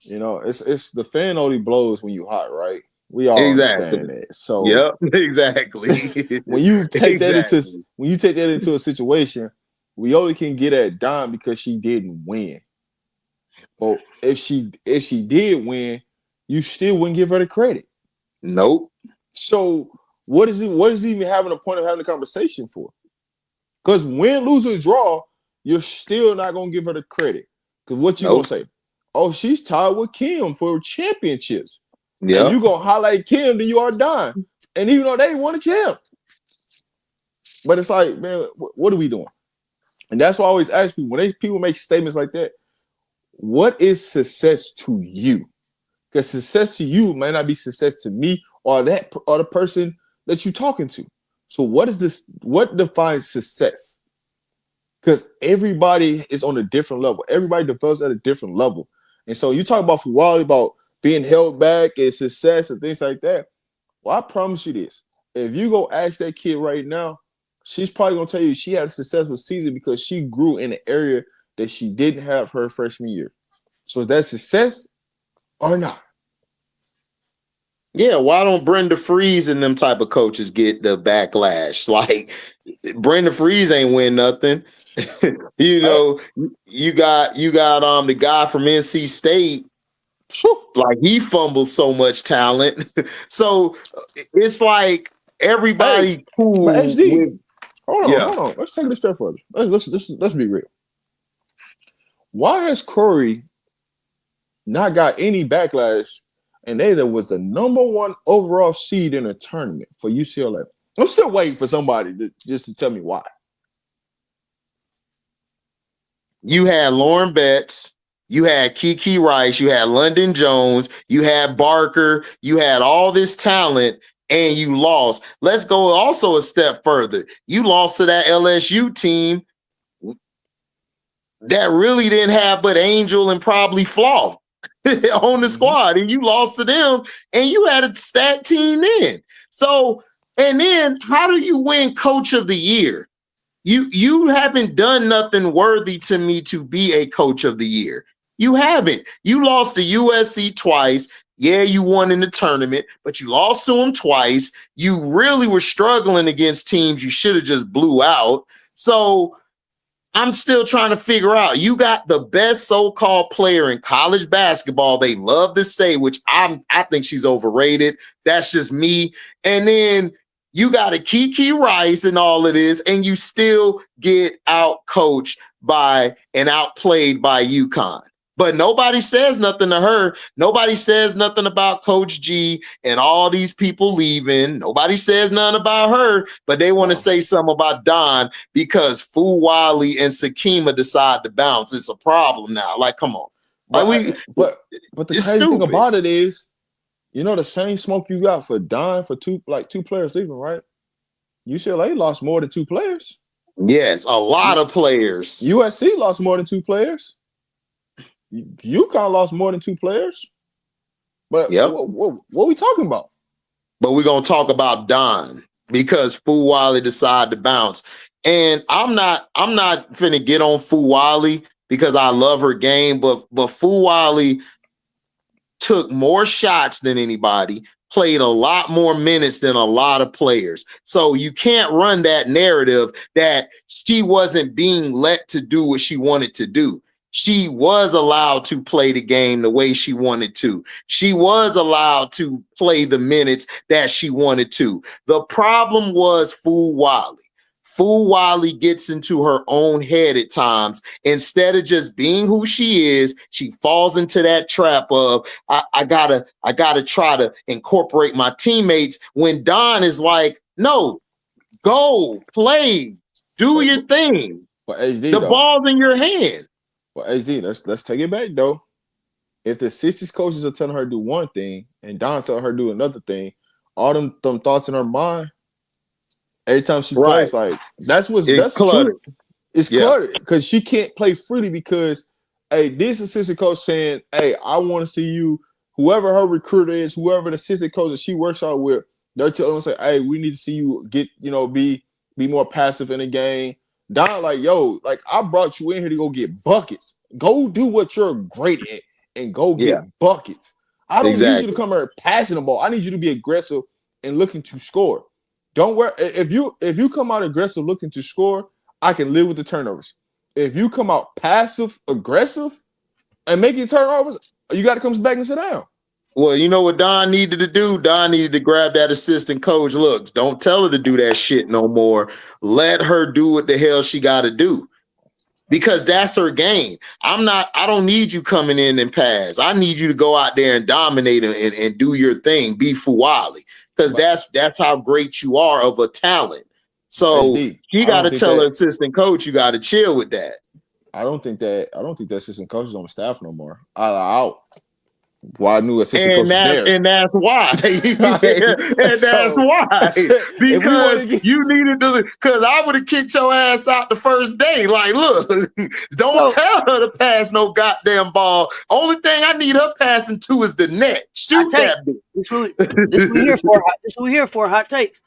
It's the fan only blows when you hot, right? We all understand that. So yep, exactly. when you take that into a situation, we only can get at Dawn because she didn't win. But if she did win, you still wouldn't give her the credit. Nope. So what is even having a point of having a conversation for? Because win, lose, or draw, you're still not gonna give her the credit. Because what you gonna say? Oh, she's tied with Kim for championships. Yeah, and you gonna highlight Kim than you are Dawn. And even though they won a champ, but it's like, man, what are we doing? And that's why I always ask people when people make statements like that. What is success to you? Because success to you might not be success to me or the person that you're talking to. So what is this? What defines success? Because everybody is on a different level. Everybody develops at a different level. And so you talk about Fuwali, about being held back and success and things like that. Well, I promise you this. If you go ask that kid right now, she's probably going to tell you she had a successful season because she grew in an area that she didn't have her freshman year. So is that success or not? Yeah, why don't Brenda Freeze and them type of coaches get the backlash? Like, Brenda Freeze ain't win nothing. You got the guy from NC State. Like, he fumbles so much talent. So it's like everybody cool. But HD, hold on. Let's take it a step further. Let's be real. Why has Corey not got any backlash? And they was the number 1 overall seed in a tournament for UCLA. I'm still waiting for somebody to tell me why. You had Lauren Betts, you had Kiki Rice, you had London Jones, you had Barker, you had all this talent, and you lost. Let's go also a step further. You lost to that LSU team that really didn't have but Angel and probably Flaw on the squad, and you lost to them, and you had a stacked team then. So, and then how do you win Coach of the Year? You haven't done nothing worthy to me to be a Coach of the Year. You haven't. You lost to USC twice. Yeah, you won in the tournament, but you lost to them twice. You really were struggling against teams you should have just blew out. So I'm still trying to figure out. You got the best so-called player in college basketball. They love to say, which I think she's overrated. That's just me. And then you got a Kiki Rice and all of this, and you still get out-coached by and outplayed by UConn. But nobody says nothing to her. Nobody says nothing about Coach G and all these people leaving. Nobody says nothing about her, but they want to say something about Dawn because Fuwali and Sakima decide to bounce. It's a problem now. Like, come on. But the crazy thing about it is, the same smoke you got for Dawn for two players leaving, right? UCLA lost more than 2 players. Yes, a lot of players. USC lost more than 2 players. UConn lost more than 2 players. But what are we talking about? But we're going to talk about Dawn because Fuwali decided to bounce. And I'm not finna get on Fuwali because I love her game, but Fuwali took more shots than anybody, played a lot more minutes than a lot of players. So you can't run that narrative that she wasn't being let to do what she wanted to do. She was allowed to play the game the way she wanted to. She was allowed to play the minutes that she wanted to. The problem was Fool Wally. Fool Wally gets into her own head at times. Instead of just being who she is, she falls into that trap of I gotta try to incorporate my teammates. When Don is like, no, go play, do your thing. But HD, the ball's in your hand. Well, HD, let's take it back though. If the assistant coaches are telling her to do one thing and Don telling her to do another thing, all them thoughts in her mind. Every time she plays, like that's cluttered. True. It's cluttered because she can't play freely because, hey, this assistant coach saying, hey, I want to see you. Whoever her recruiter is, whoever the assistant coach that she works out with, they're telling her, say, hey, we need to see you get, be more passive in the game. Don, like, yo, like I brought you in here to go get buckets. Go do what you're great at and go get buckets. I don't need you to come here passing the ball. I need you to be aggressive and looking to score. Don't worry. If you come out aggressive looking to score, I can live with the turnovers. If you come out passive aggressive and making turnovers, you got to come back and sit down. Well, you know what Don needed to do? Don needed to grab that assistant coach. Look, don't tell her to do that shit no more. Let her do what the hell she got to do. Because that's her game. I don't need you coming in and pass. I need you to go out there and dominate and do your thing. Be Fuwali. Because that's how great you are of a talent. So you got to tell her assistant coach, you got to chill with that. I don't think that assistant coach is on the staff no more. Out. Well, I knew assistant coach was there. And that's why. That's why. Because you needed to, because I would have kicked your ass out the first day. Like, look, don't tell her to pass no goddamn ball. Only thing I need her passing to is the net. Shoot that bitch. This what we here for, hot takes.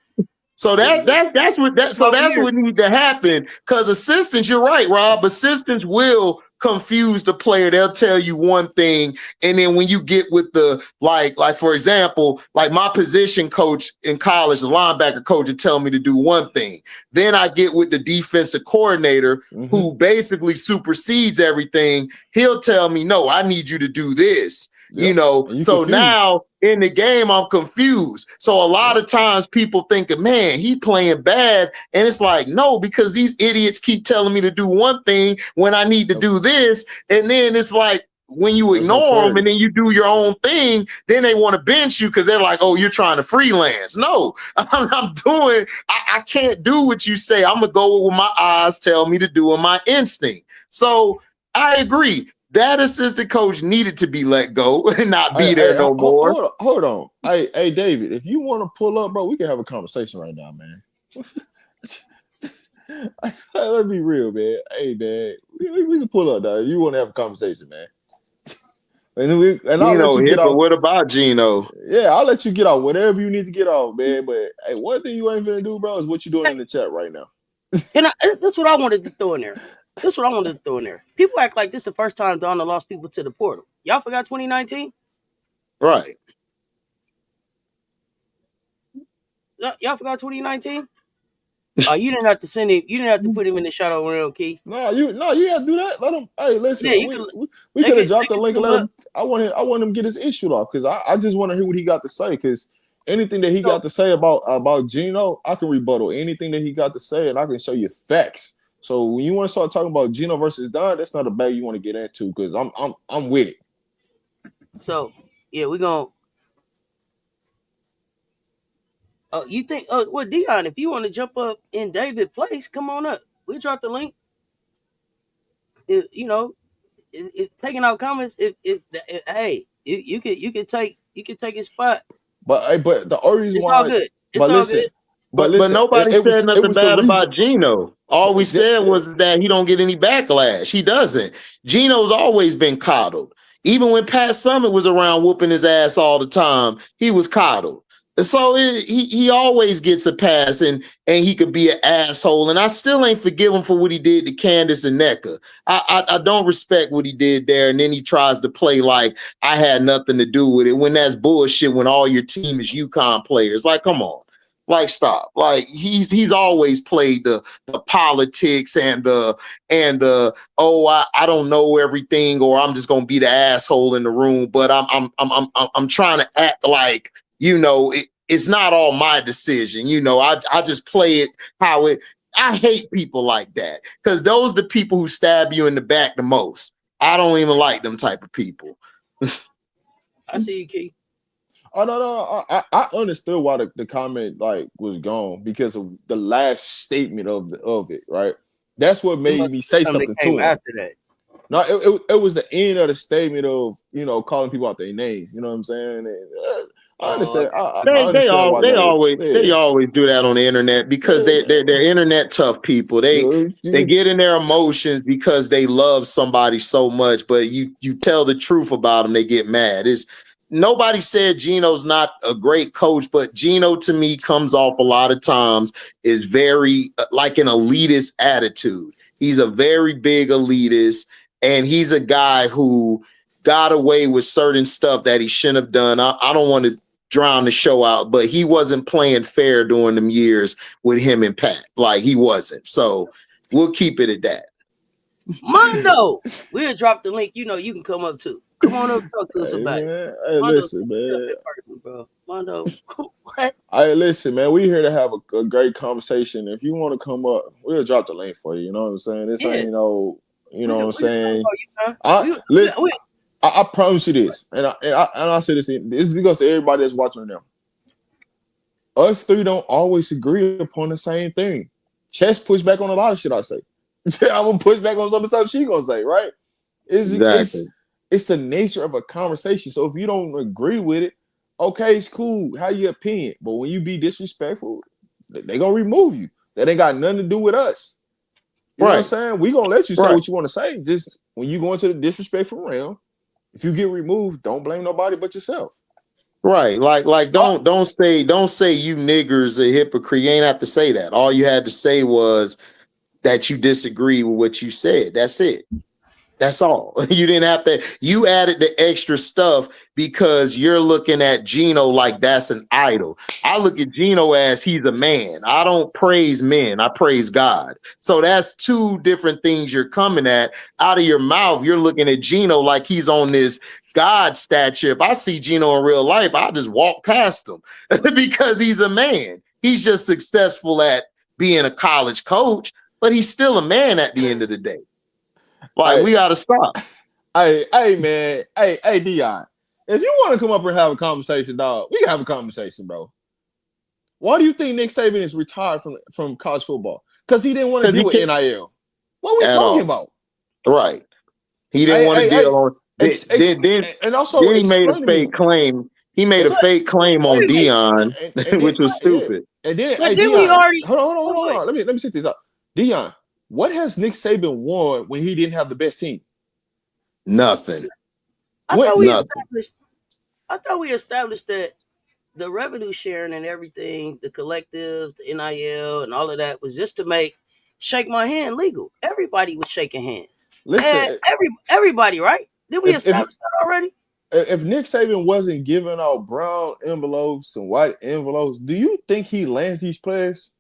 So that's what needs to happen. Because assistants, you're right, Rob. Assistants will confuse the player. They'll tell you one thing, and then when you get with the like for example, like my position coach in college, the linebacker coach would tell me to do one thing. Then I get with the defensive coordinator who basically supersedes everything. He'll tell me, no, I need you to do this. So confused. Now in the game, I'm confused. So a lot of times people think, man, he playing bad. And it's like, no, because these idiots keep telling me to do one thing when I need to do this. And then it's like, when you ignore them and then you do your own thing, then they want to bench you because they're like, oh, you're trying to freelance. No, I can't do what you say. I'm going to go with what my eyes tell me to do and my instinct. So I agree. That assistant coach needed to be let go and not be there no more. Hold on. Hey, David, if you want to pull up, bro, we can have a conversation right now, man. Let's be real, man. Hey, man, we can pull up, dog. You want to have a conversation, man. And I'll let you get out. What about Gino? Yeah, I'll let you get out whatever you need to get off, man. But hey, one thing you ain't gonna do, bro, is what you're doing in the chat right now. And that's what I wanted to throw in there. People act like this is the first time Donna lost people to the portal. Y'all forgot 2019? Right. Y'all forgot 2019? You didn't have to send him. You didn't have to put him in the shadow realm, Key. No, you have to do that. Let him. Hey, listen. Yeah, we could have dropped the link and let him. I want him to get his issue off because I just want to hear what he got to say because anything that he got to say about Gino, I can rebuttal anything that he got to say and I can show you facts. So when you want to start talking about Gino versus Don, that's not a bag you want to get into because I'm with it. So yeah, we're gonna. You think? Well, Dion, if you want to jump up in David's place, come on up. We drop the link. If taking out comments. Hey, you could take his spot. But the only reason why all good. It's all good. But nobody said nothing bad about Gino. All we said was that he don't get any backlash. He doesn't. Gino's always been coddled. Even when Pat Summitt was around whooping his ass all the time, he was coddled. So he always gets a pass, and he could be an asshole. And I still ain't forgive him for what he did to Candace and NECA. I don't respect what he did there. And then he tries to play like I had nothing to do with it when that's bullshit. When all your team is UConn players, like, come on, like, stop. Like, he's always played the politics and the I don't know everything, or I'm just gonna be the asshole in the room. But I'm trying to act like, you know, it's not all my decision. You know, I just play it how it. I hate people like that, because those are the people who stab you in the back the most. I don't even like them type of people. I see you, Key. Oh no, I understood why the comment like was gone, because of the last statement of it, right? That's what made me say something to him. After that. No, it was the end of the statement of, you know, calling people out their names. You know what I'm saying? And, I understand. They always do that on the internet, because they're internet tough people. They get in their emotions because they love somebody so much, but you tell the truth about them, they get mad. Nobody said Gino's not a great coach, but Gino to me comes off a lot of times is very like an elitist attitude. He's a very big elitist, and he's a guy who got away with certain stuff that he shouldn't have done. I don't want to drown the show out, but he wasn't playing fair during them years with him and Pat. Like, he wasn't. So we'll keep it at that. Mondo, we'll drop the link. You know, you can come up too. Come on up, talk to us about it. Hey, listen, man. Bro. Mondo, what? Hey, listen, man. We here to have a great conversation. If you want to come up, we'll drop the link for you. You know what I'm saying? This ain't no, you know what I'm saying? I promise you this, and I say this. This goes to everybody that's watching now. Us three don't always agree upon the same thing. Chess push back on a lot of shit I say. I'm gonna push back on some of the stuff she gonna say, right? It's the nature of a conversation. So if you don't agree with it, okay, it's cool. Have your opinion. But when you be disrespectful, they gonna remove you. That ain't got nothing to do with us. You know what I'm saying? We gonna let you say what you want to say. Just when you go into the disrespectful realm, if you get removed, don't blame nobody but yourself. Right. Like don't say you niggers a hypocrite. You ain't have to say that. All you had to say was that you disagree with what you said. That's it. That's all. You didn't have to. You added the extra stuff because you're looking at Gino like that's an idol. I look at Gino as he's a man. I don't praise men. I praise God. So that's two different things you're coming at. Out of your mouth, you're looking at Gino like he's on this God stature. If I see Gino in real life, I'll just walk past him because he's a man. He's just successful at being a college coach, but he's still a man at the end of the day. Like, we gotta stop. Hey, man. Hey, Dion. If you want to come up and have a conversation, dog, we can have a conversation, bro. Why do you think Nick Saban is retired from college football? Because he didn't want to deal with NIL. What are we talking about? Right. He didn't want to deal on. And also, then he made a fake claim. He made a fake claim on Dion, which was stupid. And then, Dion, we already hold on. Let me set this up. Dion, what has Nick Saban won when he didn't have the best team? Nothing. I thought we established that the revenue sharing and everything, the collectives, the NIL, and all of that was just to shake my hand legal. Everybody was shaking hands. Listen, everybody, right? Did we establish that already? If Nick Saban wasn't giving out brown envelopes and white envelopes, do you think he lands these players?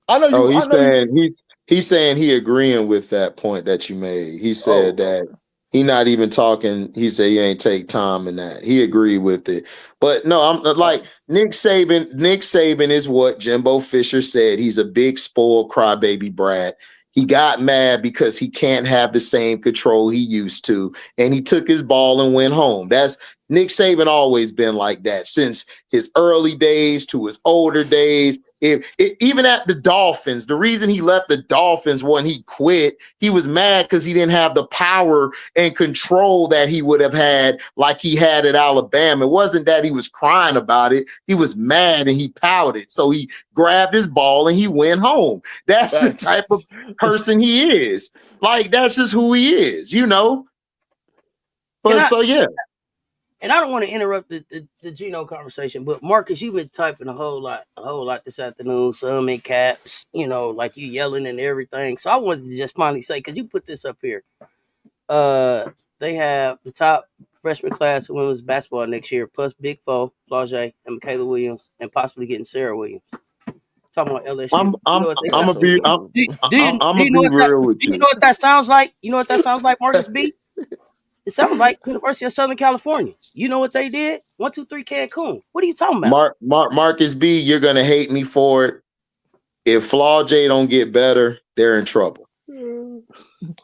I know you. He's saying he agreeing with that point that you made. He said that he not even talking. He said he ain't take time in that. He agreed with it. But no, I'm like Nick Saban. Nick Saban is what Jimbo Fisher said. He's a big spoiled crybaby brat. He got mad because he can't have the same control he used to, and he took his ball and went home. That's Nick Saban always been like that since his early days to his older days. Even at the Dolphins, the reason he left the Dolphins when he quit, he was mad because he didn't have the power and control that he would have had like he had at Alabama. It wasn't that he was crying about it. He was mad and he pouted. So he grabbed his ball and he went home. That's the type of person he is. Like, that's just who he is, you know? But and I don't want to interrupt the Gino conversation, but Marcus, you've been typing a whole lot this afternoon, some in caps, you know, like you yelling and everything. So I wanted to just finally say, because you put this up here, they have the top freshman class of women's basketball next year, plus Big Foe, Flage, and Michaela Williams, and possibly getting Sarah Williams. Talking about LSU. I'm gonna be real with Do you. you know what that sounds like? You know what that sounds like, Marcus B? It sounds like University of Southern California. You know what they did? 1, 2, 3 Cancun. What are you talking about? Marcus B, you're gonna hate me for it. If Flage don't get better, they're in trouble.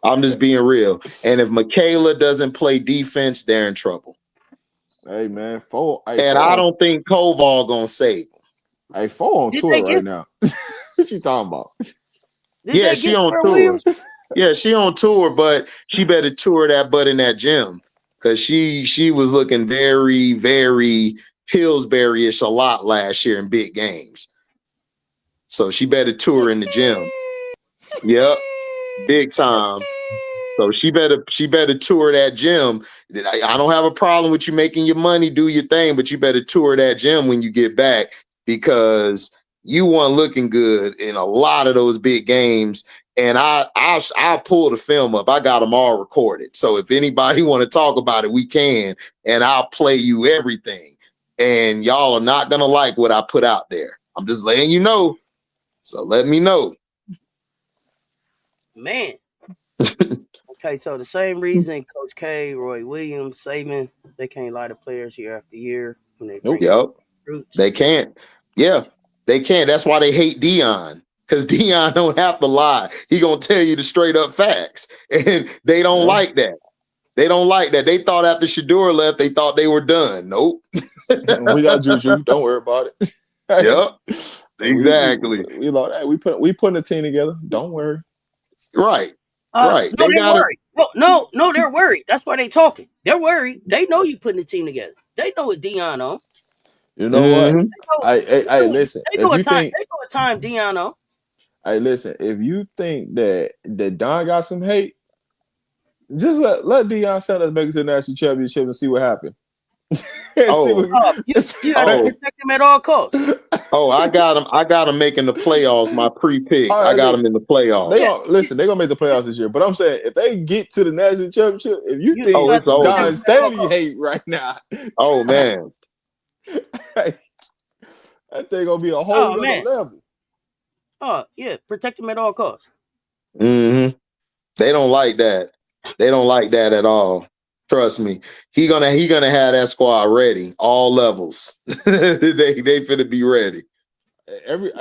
I'm just being real. And if Michaela doesn't play defense, they're in trouble. Hey man, I don't think Koval gonna save them. Hey, Foe on tour right now. What you talking about? Yeah, she on tour. Yeah, she on tour, but she better tour that butt in that gym because she was looking very, very Pillsbury-ish a lot last year in big games. So she better tour in the gym. Yep, big time. So she better tour that gym. I don't have a problem with you making your money, do your thing, but you better tour that gym when you get back because you weren't looking good in a lot of those big games. And I'll pull the film up. I got them all recorded. So if anybody want to talk about it, we can. And I'll play you everything. And y'all are not going to like what I put out there. I'm just letting you know. So let me know. Man. Okay, so the same reason Coach K, Roy Williams, Saban, they can't lie to players year after year. When they They can't. Yeah, they can't. That's why they hate Deion. Because Deion don't have to lie. He gonna tell you the straight up facts. And they don't like that. They don't like that. They thought after Shador left, they thought they were done. Nope. We got Juju. Don't worry about it. Yep. Exactly. We putting a team together. Don't worry. Right. Right. No, they're worried. No, they're worried. That's why they talking. They're worried. They know you putting the team together. They know what Deion on. You know what? Hey, listen. They know what time Deion on. Hey, listen. If you think that Don got some hate, just let Deion Sanders make it to the national championship and see what happens. You gotta protect him at all costs. I got him making the playoffs. My pre-pick. I got him in the playoffs. They're gonna make the playoffs this year. But I'm saying if they get to the national championship, if you think Don Staley hate right now, oh man, that thing gonna be a whole other level. Oh yeah, protect him at all costs. Mm-hmm. They don't like that. They don't like that at all. Trust me. He gonna have that squad ready, all levels. they finna be ready. And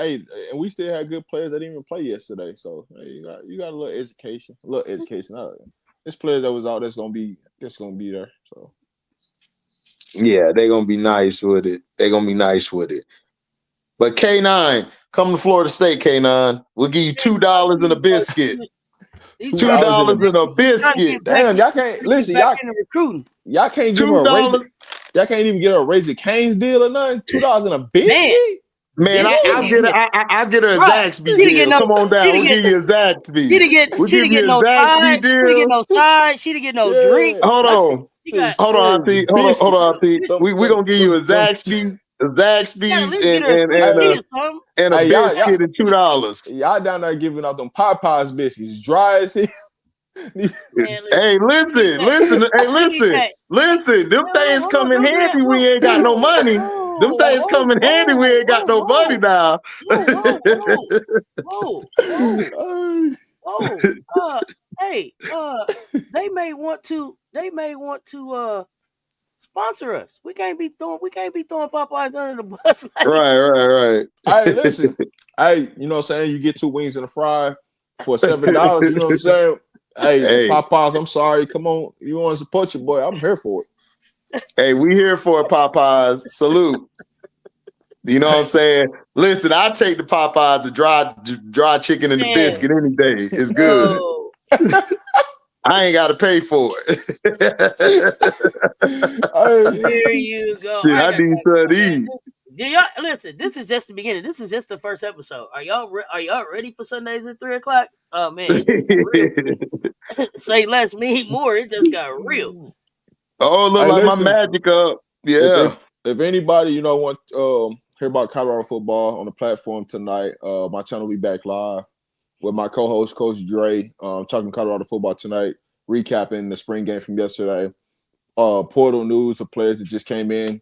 we still had good players that didn't even play yesterday. So you got a little education. There's players that was out that's gonna be there. So yeah, they're gonna be nice with it. But K9, come to Florida State, K9. We'll give you $2 and a biscuit. $2 and a biscuit. Damn, y'all can't listen. Y'all can't give her a raise. Y'all can't even get her a Raising Cane's deal or nothing. $2 and a biscuit. Man, I'll get her a Zaxby deal. Come on down. We'll give you a Zaxby. She didn't get no side. She didn't get no side. She didn't get no drink. Hold on, auntie. Hold on, auntie. We gonna give you a Zaxby. Zaxby's and a biscuit and $2. Y'all down there giving out them Popeyes biscuits, dry as hell. Hey, listen. Them things come in handy. We ain't got no money. Them things come in handy. We ain't got no money now. Hey, they may want to sponsor us. We can't be throwing Popeyes under the bus. Right. Hey, listen. Hey, you know what I'm saying? You get 2 wings and a fry for $7. You know what I'm saying? Hey, Popeyes, I'm sorry. Come on. You want to support your boy? I'm here for it. Hey, we here for it, Popeyes. Salute. You know what I'm saying? Listen, I take the Popeyes, the dry chicken and the biscuit any day. It's good. I ain't got to pay for it. There you go. Dude, I need some of these. Y'all listen? This is just the beginning. This is just the first episode. Are y'all ready for Sundays at 3:00? Oh man, it's real. Say less, mean more. It just got real. Oh, look Hey, like listen, my magic up. Yeah. If anybody want hear about Colorado football on the platform tonight, my channel will be back live with my co-host Coach Dre, talking Colorado football tonight, recapping the spring game from yesterday. Portal news of players that just came in.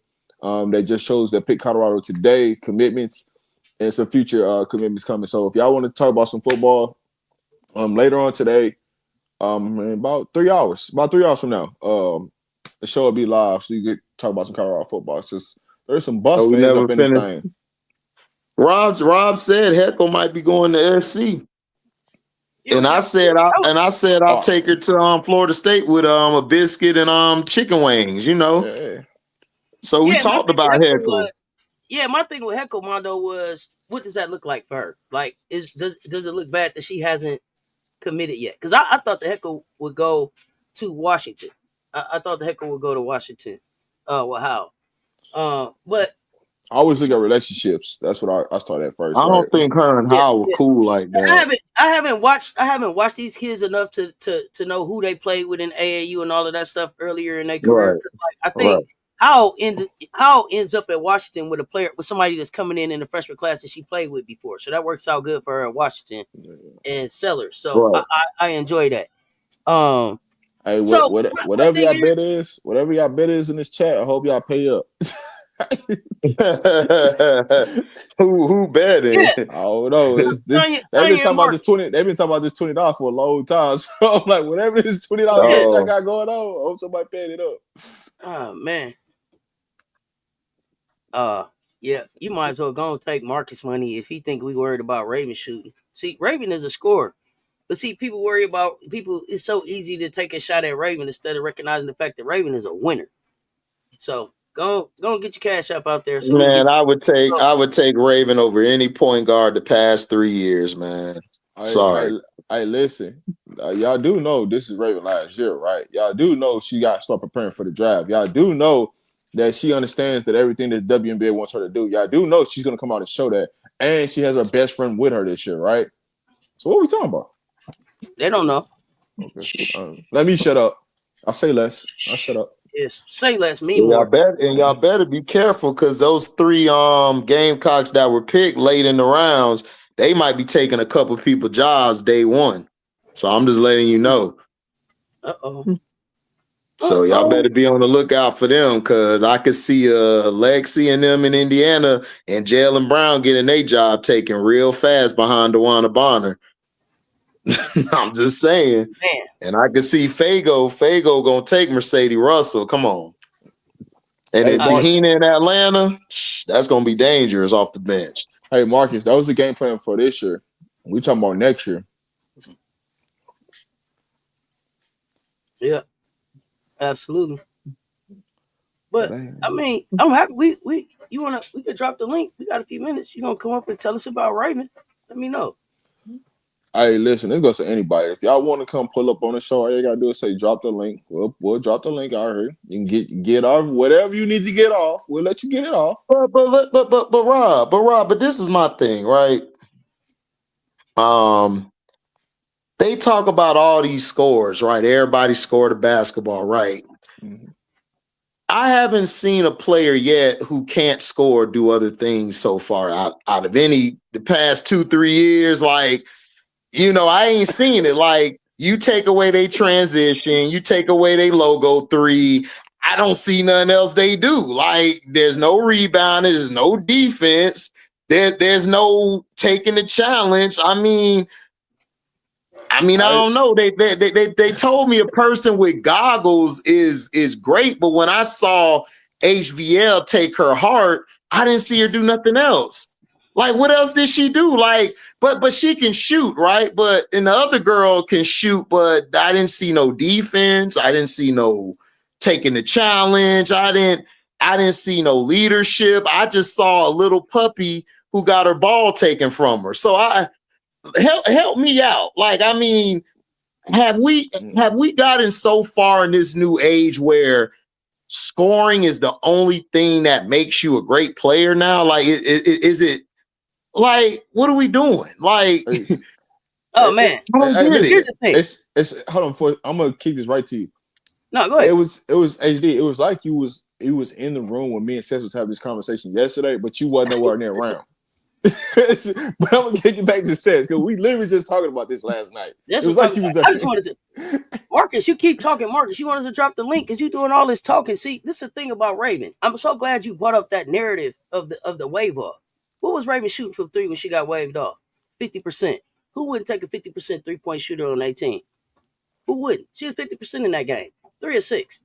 They just shows that pick Colorado today, commitments, and some future commitments coming. So if y'all want to talk about some football, later on today, in about 3 hours from now, the show will be live, so you can talk about some Colorado football. It's just there's some Bucks we fans never up in this finished. thing. Rob said Heckle might be going to SC. Yeah, And I said I'll take her to Florida State with a biscuit and chicken wings, you know. Yeah. So we talked about Heckle. My thing with Heckle Mondo was, what does that look like for her? Like, does it look bad that she hasn't committed yet? Because I thought the Heckle would go to Washington. I thought the Heckle would go to Washington. But I always look at relationships. That's what I started at first. I don't think her and Howell were cool like that. I haven't watched these kids enough to know who they played with in AAU and all of that stuff earlier in their career. Right. Like, I think Howell ends up at Washington with somebody that's coming in the freshman class that she played with before. So that works out good for her at Washington and Sellers. So I enjoy that. Hey, whatever y'all bet is in this chat, I hope y'all pay up. Who betting? Yeah. I don't know. They've been talking about this $20 for a long time. So I'm like, whatever this $20 I got going on, I hope somebody paying it up. Oh man. Yeah, you might as well go and take Marcus money if he think we worried about Raven shooting. See, Raven is a scorer. But see, it's so easy to take a shot at Raven instead of recognizing the fact that Raven is a winner. So go get your cash up out there. So man, I would take Raven over any point guard the past 3 years, man. Sorry. Hey, listen, y'all do know this is Raven last year, right? Y'all do know she got to start preparing for the draft. Y'all do know that she understands that everything that WNBA wants her to do. Y'all do know she's going to come out and show that. And she has her best friend with her this year, right? So what are we talking about? They don't know. Okay. Let me shut up. I'll say less. I'll shut up. Yes, say less, mean more. Y'all better be careful because those 3 Gamecocks that were picked late in the rounds, they might be taking a couple people jobs day one. So I'm just letting you know. So y'all better be on the lookout for them because I could see Lexi and them in Indiana and Jalen Brown getting their job taken real fast behind DeWanna Bonner. I'm just saying. Man. And I could see Fago gonna take Mercedes Russell. Come on. And then Tahina in Atlanta, that's gonna be dangerous off the bench. Hey Marcus, that was the game plan for this year. We talking about next year. Yeah. Absolutely. But I mean, I'm happy we could drop the link. We got a few minutes. You gonna come up and tell us about Raven? Let me know. Hey, listen, this goes to anybody. If y'all want to come pull up on the show, all you gotta do is say drop the link. We'll drop the link out here. You can get off whatever you need to get off. We'll let you get it off. Rob, this is my thing, right? They talk about all these scores, right? Everybody scored a basketball, right? Mm-hmm. I haven't seen a player yet who can't score do other things so far out of the past 2-3 years. Like, I ain't seen it. Like, you take away their transition, you take away their logo 3. I don't see nothing else they do. Like, there's no rebounding, there's no defense, there's no taking the challenge. I mean, I don't know. They told me a person with goggles is great, but when I saw HVL take her heart, I didn't see her do nothing else. Like, what else did she do? Like, but she can shoot, right? And the other girl can shoot, but I didn't see no defense. I didn't see no taking the challenge. I didn't see no leadership. I just saw a little puppy who got her ball taken from her. So help me out. Like, I mean, have we gotten so far in this new age where scoring is the only thing that makes you a great player now? Like, is it like, what are we doing? Like, oh man, here's the thing. It's hold on. I'm gonna kick this right to you. No, go ahead. It was HD. It was like you was in the room when me and Seth was having this conversation yesterday, but you wasn't nowhere near around. But I'm gonna get you back to Seth because we literally just talking about this last night. It was like you was there. I just wanted to, Marcus. You keep talking, Marcus. You want us to drop the link because you doing all this talking. See, this is the thing about Raven. I'm so glad you brought up that narrative of the wave off. What was Raven shooting from 3 when she got waved off? 50%. Who wouldn't take a 50% 3-point shooter on 18? Who wouldn't? She was 50% in that game. 3 or 6.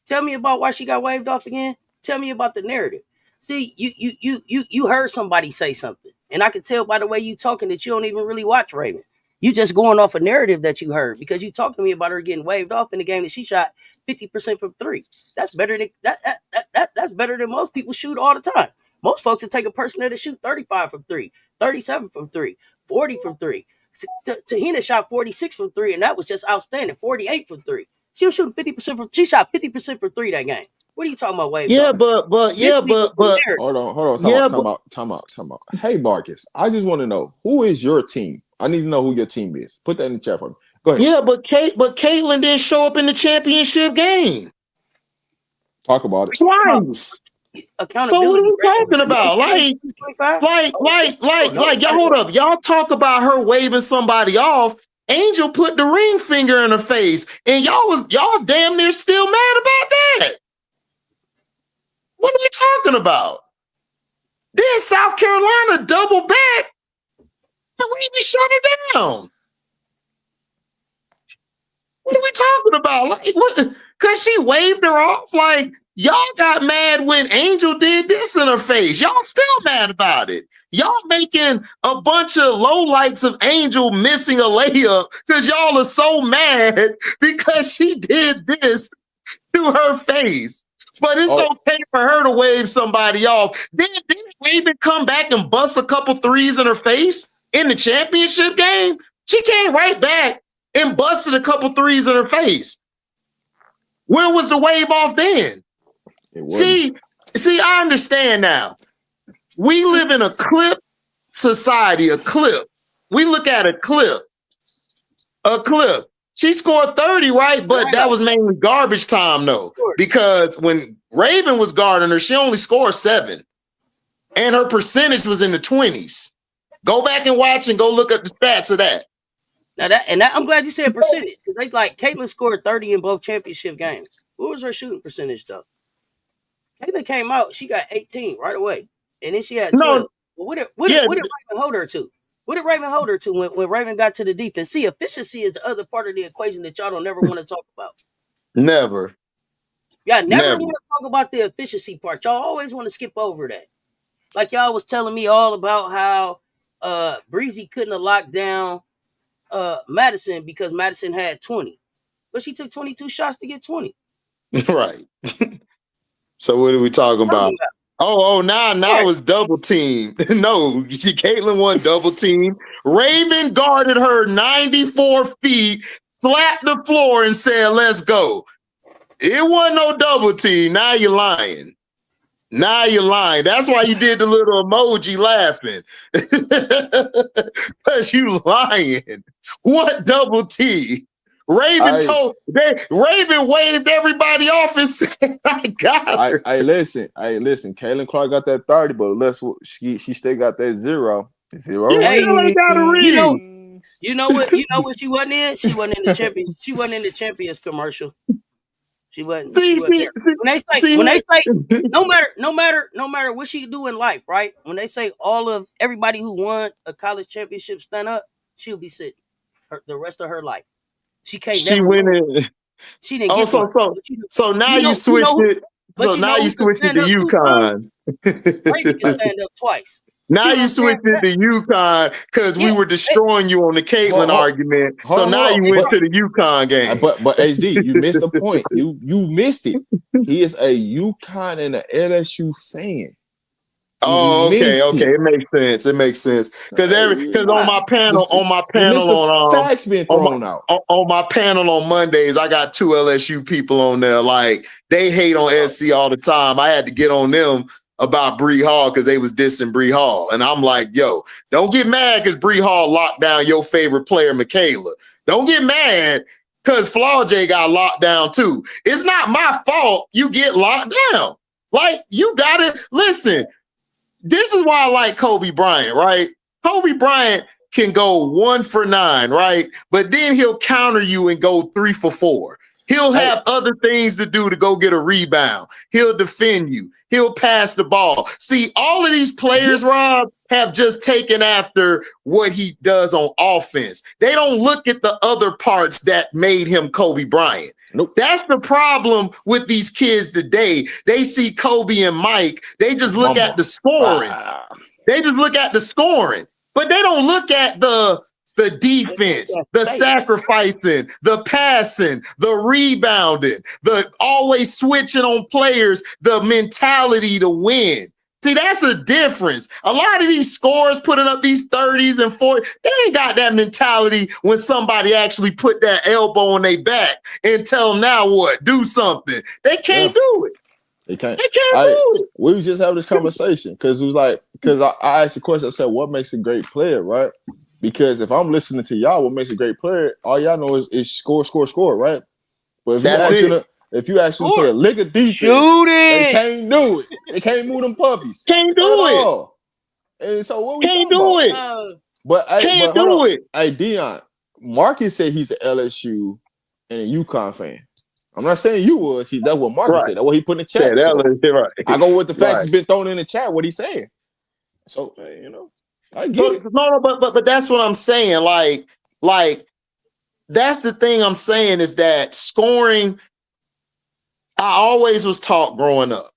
Tell me about why she got waved off again. Tell me about the narrative. See, you heard somebody say something, and I can tell by the way you talking that you don't even really watch Raven. You just going off a narrative that you heard because you talked to me about her getting waved off in the game that she shot 50% from 3. That's better than that's better than most people shoot all the time. Most folks would take a person that shoot 35 from 3, 37 from 3, 40 from 3. Tahina shot 46 from 3, and that was just outstanding. 48 from 3. She was shooting 50% from. She shot 50% from 3 that game. What are you talking about, Wave? Yeah, but hold on. Time out. Hey, Marcus, I just want to know who is your team. I need to know who your team is. Put that in the chat for me. Go ahead. Yeah, but Caitlyn didn't show up in the championship game. Talk about it. Twice. So what are we talking about? Like, y'all hold up. Y'all talk about her waving somebody off. Angel put the ring finger in her face, and y'all damn near still mad about that. What are we talking about? Then South Carolina double back, and we just shut it down. What are we talking about? Like, what? Because she waved her off. Like, y'all got mad when Angel did this in her face. Y'all still mad about it. Y'all making a bunch of lowlights of Angel missing a layup because y'all are so mad because she did this to her face. But it's okay for her to wave somebody off. Didn't Raven come back and bust a couple threes in her face in the championship game? She came right back and busted a couple threes in her face. Where was the wave off then? See, I understand now. We live in a clip society, a clip. We look at a clip. She scored 30, right? But that was mainly garbage time, though. Because when Raven was guarding her, she only scored 7. And her percentage was in the 20s. Go back and watch and go look at the stats of that. Now I'm glad you said percentage. Because they like Caitlyn scored 30 in both championship games. What was her shooting percentage, though? Caitlyn came out, she got 18 right away. And then she had 12. No. What did Raven hold her to? What did Raven hold her to when Raven got to the defense? See, efficiency is the other part of the equation that y'all don't never want to talk about. Never. Y'all never want to talk about the efficiency part. Y'all always want to skip over that. Like y'all was telling me all about how Breezy couldn't have locked down Madison because Madison had 20. But she took 22 shots to get 20. Right. So what are we talking about? Now it's double team. No, Caitlyn won double team. Raven guarded her 94 feet, slapped the floor, and said, "Let's go." It wasn't no double team. Now you're lying. That's why you did the little emoji laughing. Because you lying. What double team? Raven waved everybody off and said, "I got her." Hey, listen. Caitlyn Clark got that 30, but she still got that 0. You know what she wasn't in? She wasn't in the champion. She wasn't in the Champions commercial. She wasn't. When they say no matter what she do in life, right? When they say everybody who won a college championship stand up, she'll be sitting the rest of her life. She can't. She went in. She didn't get so now you switched it. So now you switched it to UConn. Raven can stand up twice. Now you switched it to UConn because we were destroying you on the Caitlyn argument. So now you went to the UConn game. But HD, you missed the point. You missed it. He is a UConn and an LSU fan. Oh, okay. It makes sense. Because on my panel facts being thrown out. On my panel on Mondays, I got 2 LSU people on there. Like they hate on SC all the time. I had to get on them about Bree Hall because they was dissing Bree Hall. And I'm like, yo, don't get mad because Bree Hall locked down your favorite player, Michaela. Don't get mad because Flaw J got locked down too. It's not my fault you get locked down. Like, you gotta listen. This is why I like Kobe Bryant, right? Kobe Bryant can go 1 for 9, right? But then he'll counter you and go 3 for 4. He'll have other things to do to go get a rebound. He'll defend you. He'll pass the ball. See, all of these players, Rob, have just taken after what he does on offense. They don't look at the other parts that made him Kobe Bryant. Nope. That's the problem with these kids today. They see Kobe and Mike. They just look at the scoring. They just look at the scoring, but they don't look at the defense, the sacrificing, the passing, the rebounding, the always switching on players, the mentality to win. See, that's a difference. A lot of these scorers putting up these 30s and 40s, they ain't got that mentality when somebody actually put that elbow on their back and tell them, now what, do something. They can't do it. They can't. They can't do it. We was just having this conversation because it was like, because I asked the question, I said, what makes a great player, right? Because if I'm listening to y'all, what makes a great player, all y'all know is score, right? But if you actually play a lick of defense, they can't do it. They can't move them puppies. Can't do it. And so what we can't do it. But can't do it. Hey, Dion, Marcus said he's an LSU and a UConn fan. I'm not saying you was. That's what Marcus said. That's what he put in the chat. Right. I go with the facts that's been thrown in the chat. What he's saying. So you know. I get it. No, but that's what I'm saying. Like that's the thing I'm saying is that scoring, I always was taught growing up.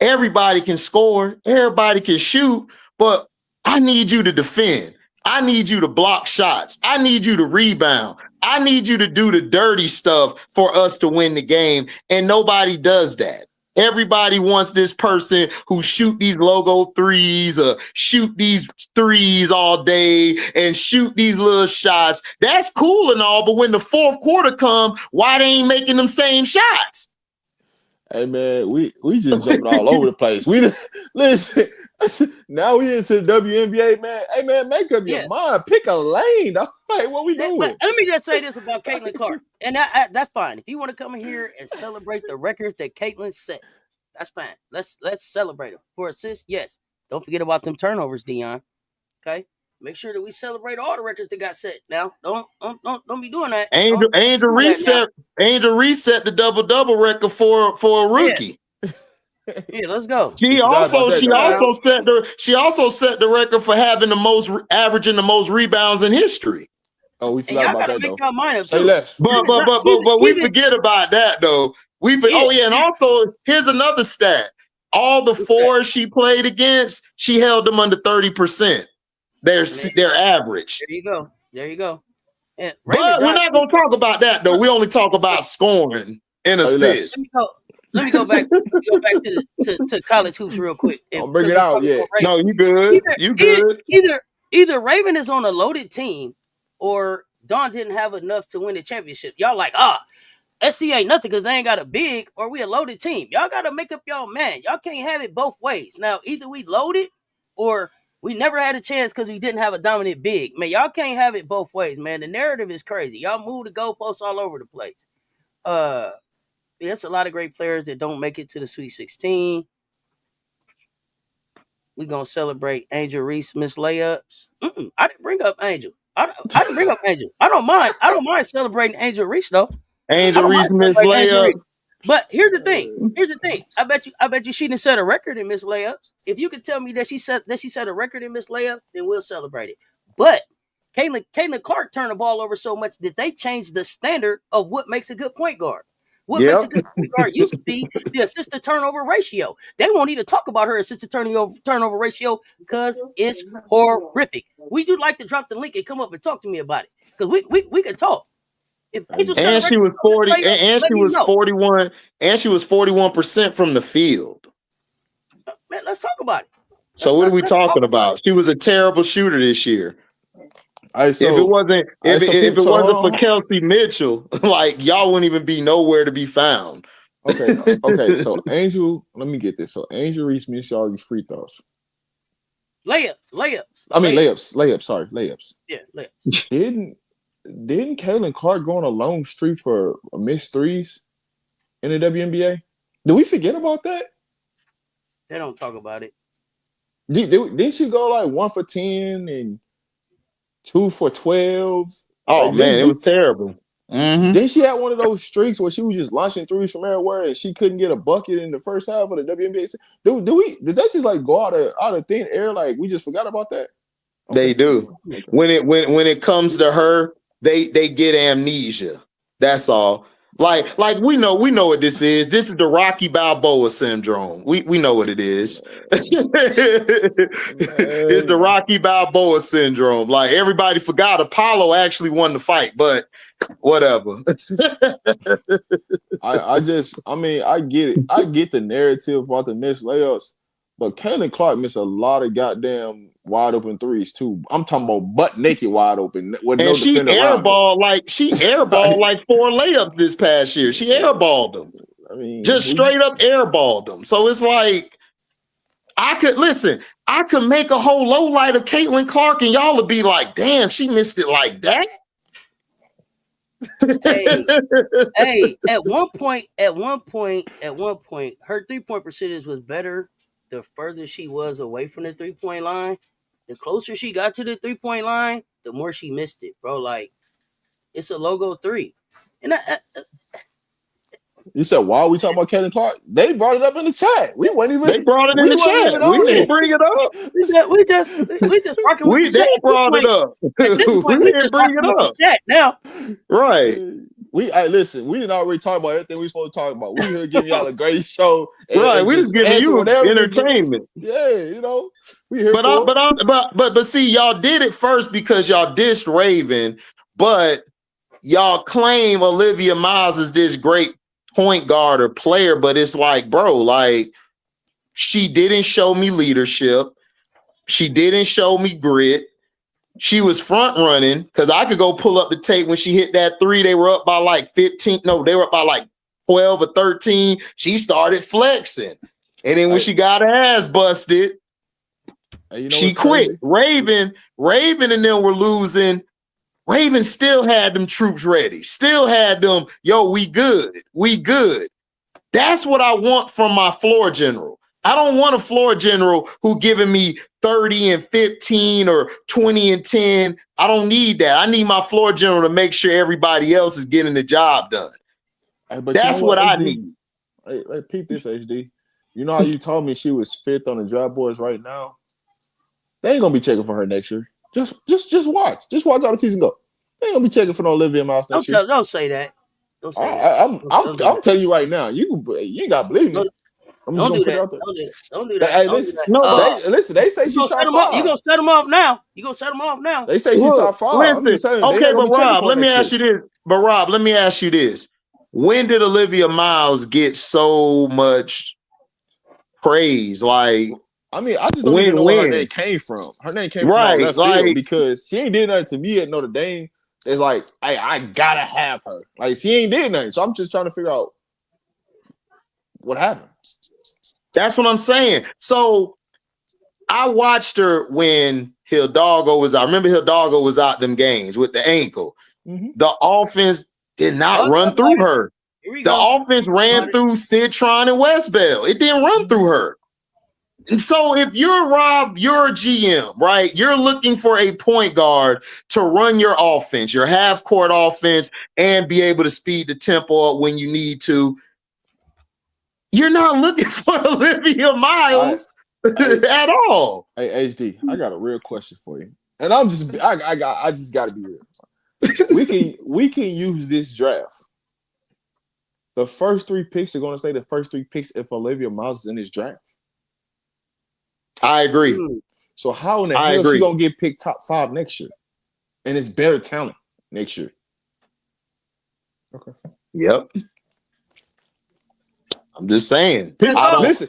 Everybody can score, everybody can shoot, but I need you to defend. I need you to block shots. I need you to rebound. I need you to do the dirty stuff for us to win the game, and nobody does that. Everybody wants this person who shoot these logo threes or shoot these threes all day and shoot these little shots. That's cool and all, but when the fourth quarter come, why they ain't making them same shots? Hey man, we just jumping all over the place. We listen. Now we into the WNBA, man. Hey man, make up your mind. Pick a lane. Like, what we doing? Let me just say this about Caitlin Clark, and that's fine. If you want to come in here and celebrate the records that Caitlin set, that's fine. Let's celebrate them. For assists, yes. Don't forget about them turnovers, Dion. Okay, make sure that we celebrate all the records that got set. Now, don't be doing that. Angel reset the double record for a rookie. Yeah, let's go. She also set the record for having averaging the most rebounds in history. Oh, we forgot about that though. Say less. But we forget about that though. And also here's another stat. All the fours she played against, she held them under 30%. Their average. There you go. And but we're not gonna talk about that though. We only talk about scoring and assists. Let me go back to college hoops real quick. I'll bring it out. Yeah. No, you good. You good. Either Raven is on a loaded team or Dawn didn't have enough to win the championship. Y'all like, SC ain't nothing because they ain't got a big or we a loaded team. Y'all got to make up y'all man. Y'all can't have it both ways. Now, either we loaded or we never had a chance because we didn't have a dominant big. Man, y'all can't have it both ways, man. The narrative is crazy. Y'all move the goalposts all over the place. There's a lot of great players that don't make it to the Sweet 16. We're going to celebrate Angel Reese miss layups. I didn't bring up Angel. I didn't bring up Angel. I don't mind celebrating Angel Reese though. Angel Reese miss layups. But here's the thing. I bet you she didn't set a record in miss layups. If you could tell me that she set a record in miss layups, then we'll celebrate it. But Caitlin Clark turned the ball over so much that they changed the standard of what makes a good point guard. What makes a good point guard used to be the assist to turnover ratio. They won't even talk about her assist to turnover ratio because it's horrific. Would you like to drop the link and come up and talk to me about it? Because we can talk. And she was 40, and she was 41, and she was 41% from the field. Man, let's talk about it. So what are we talking about? She was a terrible shooter this year. If it wasn't for Kelsey Mitchell, like y'all wouldn't even be nowhere to be found. Okay. So Angel, let me get this. So Angel Reese missed all these free throws. Layups. Layups. Sorry, layups. Yeah, layups. Didn't Caitlin Clark go on a long streak for missed threes in the WNBA? Did we forget about that? They don't talk about it. Didn't she go like 1 for 10 and 2 for 12? Oh Like, man, it was terrible. Mm-hmm. Then she had one of those streaks where she was just launching threes from everywhere and she couldn't get a bucket in the first half of the WNBA. Did that just like go out of thin air? Like we just forgot about that? Okay. They do. Okay. When it comes to her, they get amnesia. That's all. Like we know what this is. This is the Rocky Balboa syndrome. We know what it is. It's the Rocky Balboa syndrome. Like everybody forgot Apollo actually won the fight, but whatever. I get it. I get the narrative about the missed layups, but Caitlin Clark missed a lot of goddamn wide open threes too. I'm talking about butt naked wide open with no defender around her. She airballed like 4 layups this past year. She airballed them. I mean, just straight up airballed them. So it's like I could make a whole low light of Caitlin Clark, and y'all would be like, "Damn, she missed it like that." hey, at one point, her 3-point percentage was better the further she was away from the 3-point line. The closer she got to the 3-point line, the more she missed it, bro. Like, it's a logo 3. And you said, why are we talking about Caitlin Clark? They brought it up in the chat. We weren't even. They brought it in the chat. We didn't bring it up. We just rocking with the chat. They brought it up. At this point, we didn't bring it up. Chat now, right? Listen. We didn't already talk about everything we supposed to talk about. We here giving y'all a great show. Right? We just giving you entertainment. Yeah, we here. But see, y'all did it first because y'all dissed Raven, but y'all claim Olivia Miles is this great point guard or player, but it's like, bro, like she didn't show me leadership. She didn't show me grit. She was front running because I could go pull up the tape when she hit that 3. They were up by like 15. No, they were up by like 12 or 13. She started flexing. And then when she got her ass busted, she quit. Raven and them were losing. Raven still had them troops ready. Still had them, we good. We good. That's what I want from my floor general. I don't want a floor general who giving me 30 and 15 or 20 and 10. I don't need that. I need my floor general to make sure everybody else is getting the job done. That's what I need. Hey, peep this, HD. You know how you told me she was 5th on the draft boards right now? They ain't gonna be checking for her next year. Just watch. Just watch how the season go. They ain't gonna be checking for no Olivia Miles next year. Don't say that. I'm telling you right now. You ain't gotta believe me. I'm just gonna put it out there. Don't do that. Hey, listen, they say she's top 5. You gonna set them off now. They say she's top 5. Listen, I'm just saying, okay, but Rob, let me ask you this. When did Olivia Miles get so much praise? Like, I just don't even know where her name came from. Her name came from left field because she ain't did nothing to me at Notre Dame. It's like, hey, I gotta have her. Like, she ain't did nothing. So I'm just trying to figure out what happened. That's what I'm saying. So I watched her when Hidalgo was out. I remember Hidalgo was out them games with the ankle. Mm-hmm. The offense did not run through her. The offense ran through Citron and Westbell. It didn't run through her. And so if you're Rob, you're a GM, right? You're looking for a point guard to run your offense, your half-court offense, and be able to speed the tempo up when you need to. You're not looking for Olivia Miles at all. Hey, HD, I got a real question for you. And I just got to be real. We can use this draft. The first 3 picks are going to stay the first 3 picks if Olivia Miles is in this draft. I agree. So how in the hell is she going to get picked top 5 next year? And it's better talent next year. Okay. Yep. I'm just saying. Listen.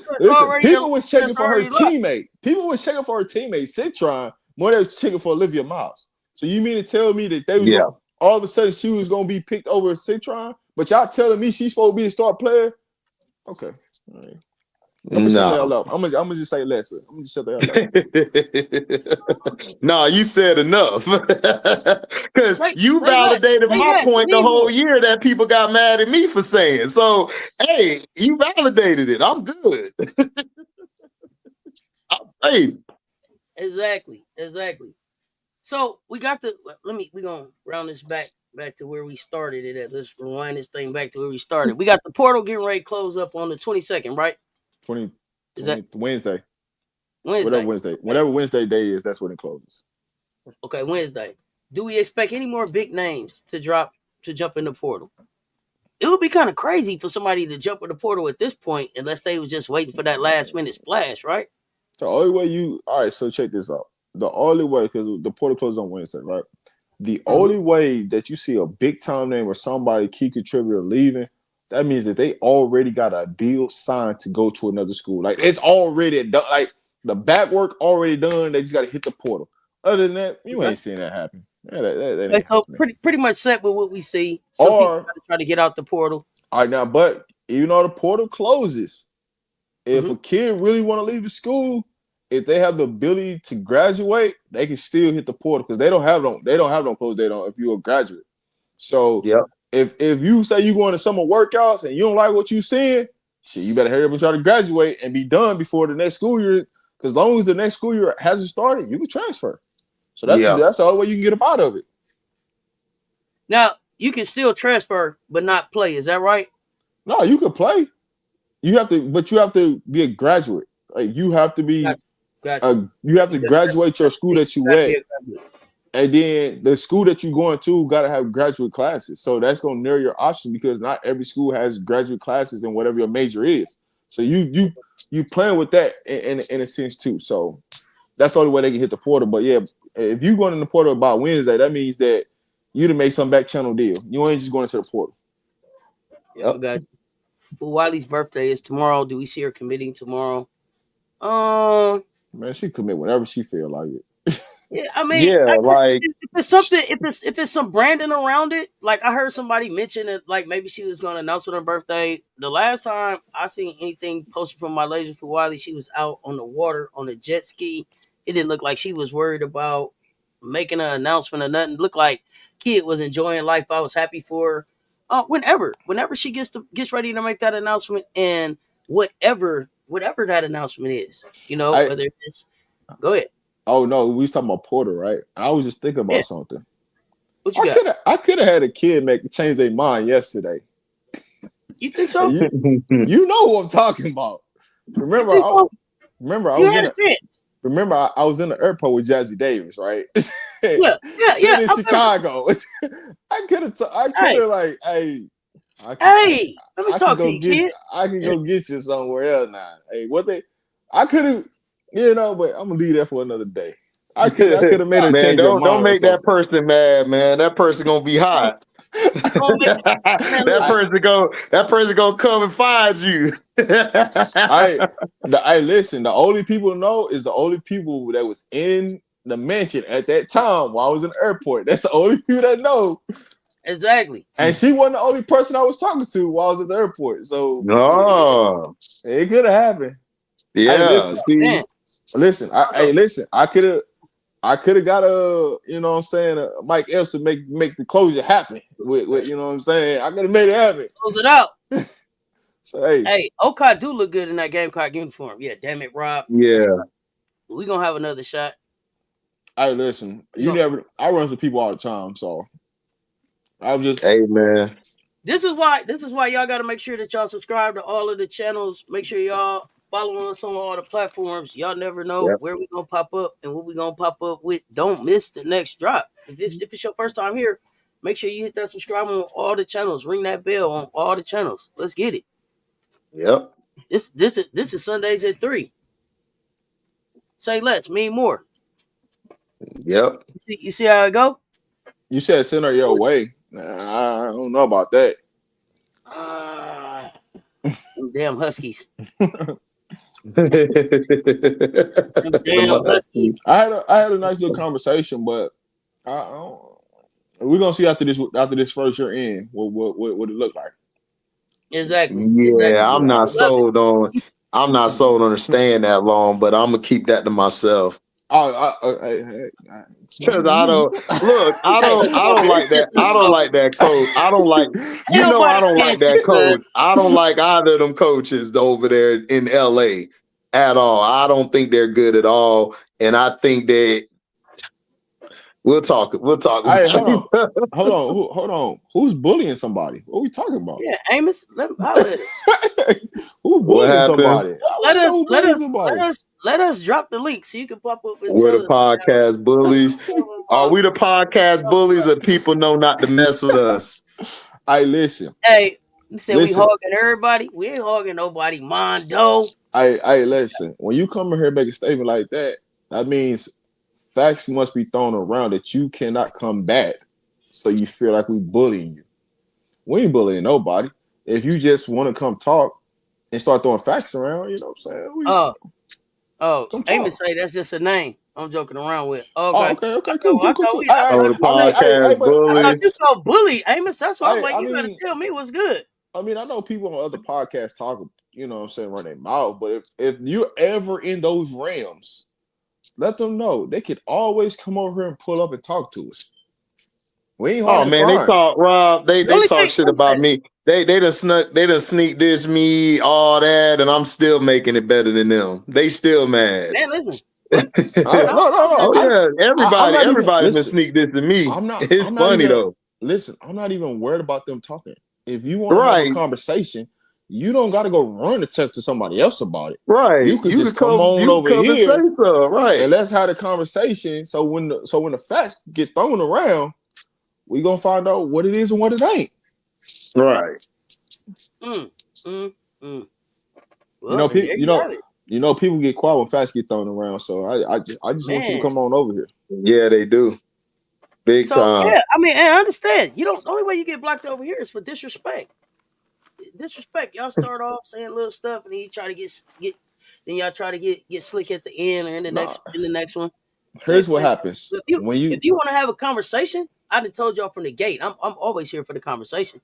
People was checking for her teammate. People was checking for her teammate, Citron, more than checking for Olivia Miles. So you mean to tell me that they was all of a sudden she was going to be picked over Citron? But y'all telling me she's supposed to be the star player? Okay. All right. I'm gonna shut the hell up. I'm gonna just say less. I'm gonna just shut the hell up. No, you said enough. Because you validated my point the whole year that people got mad at me for saying. So, hey, you validated it. I'm good. Hey. Exactly. So we got the. We're gonna round this back to where we started it at. Let's rewind this thing back to where we started. We got the portal getting ready to close up on the 22nd, right? 20 is that Wednesday? Whatever Wednesday day is, that's when it closes. Okay, Wednesday. Do we expect any more big names to jump in the portal? It would be kind of crazy for somebody to jump in the portal at this point, unless they was just waiting for that last minute splash, right? The only way all right, so check this out. The only way, because the portal closes on Wednesday, right? The only way that you see a big time name or somebody key contributor leaving, that means that they already got a deal signed to go to another school. Like, it's already done. Like, the back work already done. They just got to hit the portal. Other than that, you ain't seeing that happen. Yeah, that ain't so pretty much set with what we see. So people try to get out the portal. All right, now, but even though the portal closes, if a kid really want to leave the school, if they have the ability to graduate, they can still hit the portal because they don't have no close date on if you're a graduate. So if you say you're going to summer workouts and you don't like what you're seeing, shit, you better hurry up and try to graduate and be done before the next school year. Because as long as the next school year hasn't started, you can transfer. So that's the only way you can get up out of it. Now you can still transfer but not play. Is that right? No, you can play. You have to be a graduate. Like, you have to be. You have to graduate your school that you at, and then the school that you're going to got to have graduate classes. So that's gonna narrow your options because not every school has graduate classes in whatever your major is. So you playing with that in a sense too. So that's the only way they can hit the portal. But yeah, if you going in the portal about Wednesday, that means that you to make some back channel deal. You ain't just going into the portal. Yep. Okay. Well, Wiley's birthday is tomorrow. Do we see her committing tomorrow? Man, she commit whenever she feel like it. Yeah, I mean, if it's something, if it's some branding around it, like I heard somebody mention it, like maybe she was going to announce on her birthday. The last time I seen anything posted from my lady for Wiley, she was out on the water on a jet ski. It didn't look like she was worried about making an announcement or nothing. It looked like kid was enjoying life. I was happy for her. Whenever she gets ready to make that announcement, and whatever that announcement is, whether it's go ahead. Oh no, we was talking about Porter, right? I was just thinking about something. What you got? I could have had a kid change their mind yesterday. You think so? You know who I'm talking about. Remember, I was in the airport with Jazzy Davis, right? Yeah. In Chicago. I could have like, hey, let me talk to you, kid. I can go get you somewhere else now. Hey, I could have, but I'm gonna leave that for another day. I could have made a change. Don't make that person mad, man. That person gonna be hot. that person gonna come and find you. Listen, the only people know is the only people that was in the mansion at that time while I was in the airport. That's the only people that know. Exactly. And she wasn't the only person I was talking to while I was at the airport. So it could have happened. Yeah. Listen, I could have got a Mike Epps to make the closure happen with you know what I'm saying. I could have made it happen. Close it out. So hey, Okai do look good in that Gamecock uniform. Yeah, damn it, Rob. Yeah, we gonna have another shot. Hey, listen, I run into people all the time, so I'm just hey man. This is why y'all got to make sure that y'all subscribe to all of the channels. Make sure y'all follow us on all the platforms. Y'all never know where we gonna pop up and what we gonna pop up with. Don't miss the next drop. If it's your first time here, make sure you hit that subscribe on all the channels. Ring that bell on all the channels. Let's get it. Yep. This is Sundays at 3. Say less, mean more. Yep. You see how it go? You said send her your way. I don't know about that. Damn Huskies. Damn Huskies. I had a nice little conversation, but we're gonna see after this first year in what it look like. Exactly. Yeah, exactly. I'm not sold on I'm not sold on staying that long, but I'm gonna keep that to myself. Because I don't like that. I don't like that coach. I don't like, I don't like that coach. I don't like either of them coaches over there in LA at all. I don't think they're good at all. And I think that we'll talk. Hey, hold on. Who's bullying somebody? What are we talking about? Yeah, Amos. Who's bullying somebody? Let us drop the link so you can pop up and We're tell the us. podcast bullies. Are we the podcast bullies, or people know not to mess with us? Hey, listen. Hey, you said we hogging everybody. We ain't hogging nobody. Mondo. Hey, listen. When you come in here and make a statement like that, that means facts must be thrown around that you cannot combat. So you feel like we bullying you. We ain't bullying nobody. If you just want to come talk and start throwing facts around, you know what I'm saying? Amos say that's just a name I'm joking around with. Okay, cool. The podcast bully. I thought you called bully, Amos. That's why I'm like, you gotta tell me what's good. I mean, I know people on other podcasts talk, you know what I'm saying, run their mouth, but if you're ever in those realms, let them know. They could always come over here and pull up and talk to us. We ain't hard to find. They talk, Rob. They talk shit about me. They done sneak this me, all that, and I'm still making it better than them. They still mad. Man, listen. No. Oh yeah, everybody's been sneak this to me. It's funny though. Listen, I'm not even worried about them talking. If you want to have a conversation, you don't got to go run and talk to somebody else about it. Right. You could just come on over here and say so. Right. And let's have a conversation. So when the facts get thrown around, we gonna find out what it is and what it ain't. Right. Well, people get quiet when facts get thrown around. So I just want you to come on over here. Yeah, they do. Big time. Yeah, I mean, I understand. The only way you get blocked over here is for disrespect. Y'all start off saying little stuff, and then you try to get then y'all try to get slick at the end or in the next one. Here's what happens. If you want to have a conversation, I done told y'all from the gate. I'm always here for the conversation.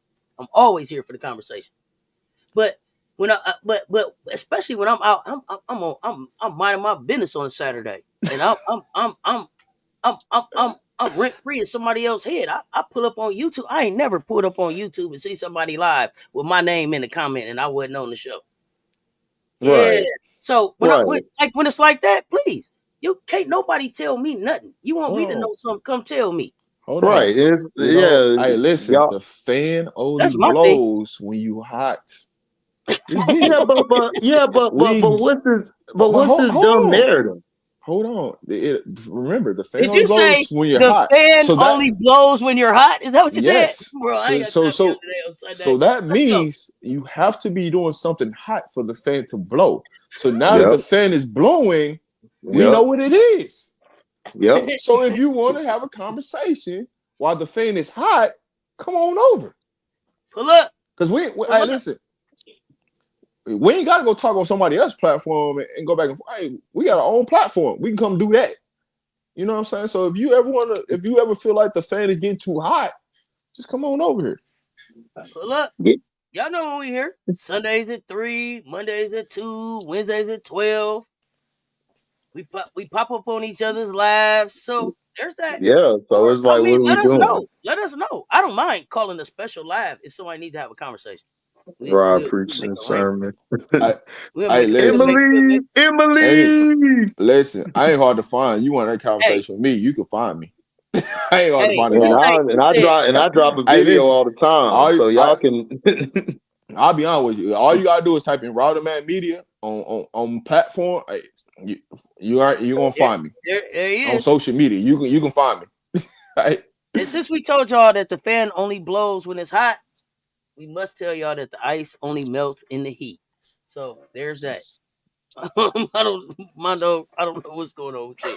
But when but especially when I'm out, I'm minding my business on a Saturday, and I'm rent free in somebody else's head. I pull up on YouTube. I ain't never pulled up on YouTube and see somebody live with my name in the comment and I wasn't on the show. Right. Yeah. So when it's like that, please, you can't nobody tell me nothing. You want me to know something? Come tell me. Hold on. Right. Hey, listen. The fan only blows when you hot. but what's this dumb narrative? Hold on. Remember, the fan only blows when you're hot. The fan only blows when you're hot? Is that what you said? Bro, so that means you have to be doing something hot for the fan to blow. So now that the fan is blowing, we know what it is. Yep. So if you want to have a conversation while the fan is hot, come on over. Pull up. Because listen. We ain't got to go talk on somebody else's platform and go back and forth. Hey, we got our own platform. We can come do that. You know what I'm saying? So if you ever feel like the fan is getting too hot, just come on over here. Pull up. Y'all know when we here. Sundays at 3, Mondays at 2, Wednesdays at 12. We pop up on each other's lives. So there's that. Yeah. So it's like, what are we doing? Let us know. I don't mind calling a special live if somebody needs to have a conversation. Rob preaching sermon. Emily. Listen, I ain't hard to find. You want that conversation with me? You can find me. I ain't hard to find. I drop a video all the time, so y'all can. I'll be honest with you. All you gotta do is type in Raw Man Media on platform. Hey, you're gonna find me. There he is. On social media. You can find me. Right? And since we told y'all that the fan only blows when it's hot, we must tell y'all that the ice only melts in the heat. So there's that. I don't know what's going on with you.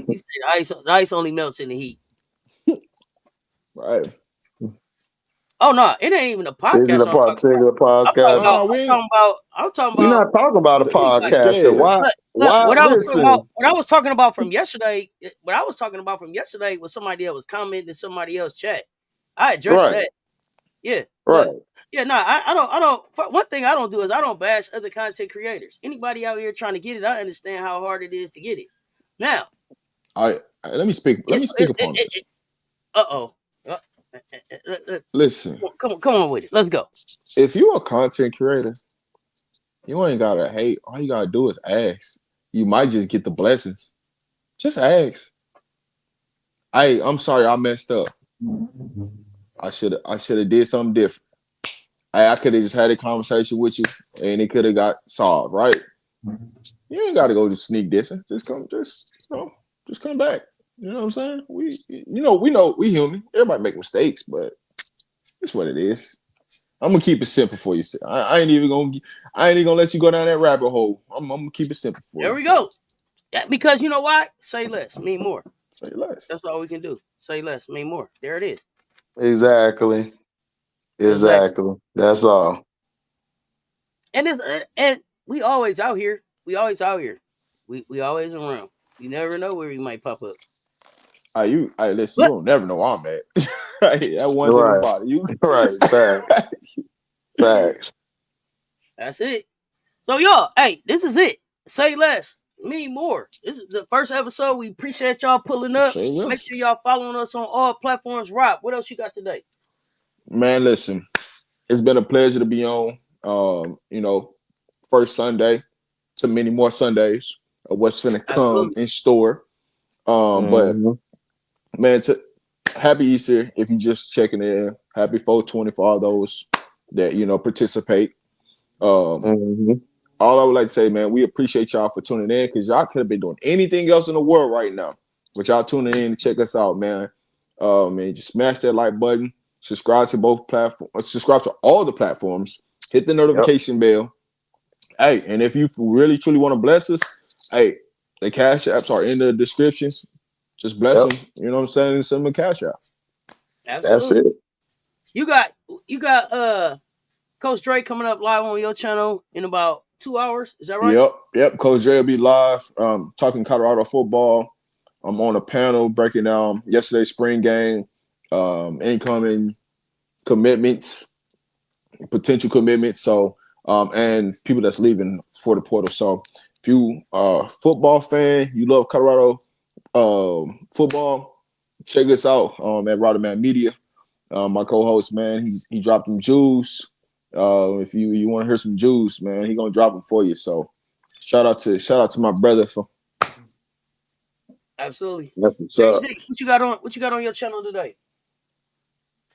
He said the ice only melts in the heat. Right. Oh no, it ain't even a podcast. I'm talking about. We're not talking about a podcast. Why? What I was talking about from yesterday was somebody that was commenting in somebody else's chat. I addressed that. Yeah. Right. Yeah, no, I don't. One thing I don't do is I don't bash other content creators. Anybody out here trying to get it, I understand how hard it is to get it. Now, let me speak upon this. Listen, come on with it. Let's go. If you're a content creator, you ain't gotta hate. All you gotta do is ask. You might just get the blessings. Just ask. Hey, I'm sorry, I messed up. I should have did something different. I could have just had a conversation with you and it could have got solved, right? You ain't gotta go to sneak dissing. Just come back. You know what I'm saying? We know we human. Everybody make mistakes, but it's what it is. I'm gonna keep it simple for you. I ain't even gonna let you go down that rabbit hole. I'm gonna keep it simple for you. There we go. Yeah, because you know why? Say less, mean more. Say less. That's all we can do. Say less, mean more. There it is. Exactly. That's all. And we always out here. We always around. You never know where we might pop up. Listen, you don't never know where I'm at. That one thing about it. You right. Facts. That's it. So y'all, hey, this is it. Say less, mean more. This is the first episode. We appreciate y'all pulling up. Make sure y'all following us on all platforms. Rob, what else you got today? Man, listen, it's been a pleasure to be on. First Sunday to many more Sundays of what's finna come in store. But man, happy Easter if you just checking in. Happy 420 for all those that participate. All I would like to say, man, we appreciate y'all for tuning in because y'all could have been doing anything else in the world right now, but y'all tuning in to check us out, man. Man, just smash that like button. Subscribe to both platforms. Subscribe to all the platforms. Hit the notification bell. Hey, and if you really truly want to bless us, hey, the cash apps are in the descriptions. Just bless them. You know what I'm saying? Send them a cash app. Absolutely. That's it. You got Coach Dre coming up live on your channel in about 2 hours. Is that right? Yep. Coach Dre will be live talking Colorado football. I'm on a panel breaking down yesterday's spring game, incoming commitments, potential commitments. So, and people that's leaving for the portal. So, if you are a football fan, you love Colorado football, check us out at Rodderman Media. My co-host, man, he dropped them jewels. If you want to hear some jewels, man, he gonna drop them for you. So, shout out to my brother for. Absolutely. What you got on your channel today?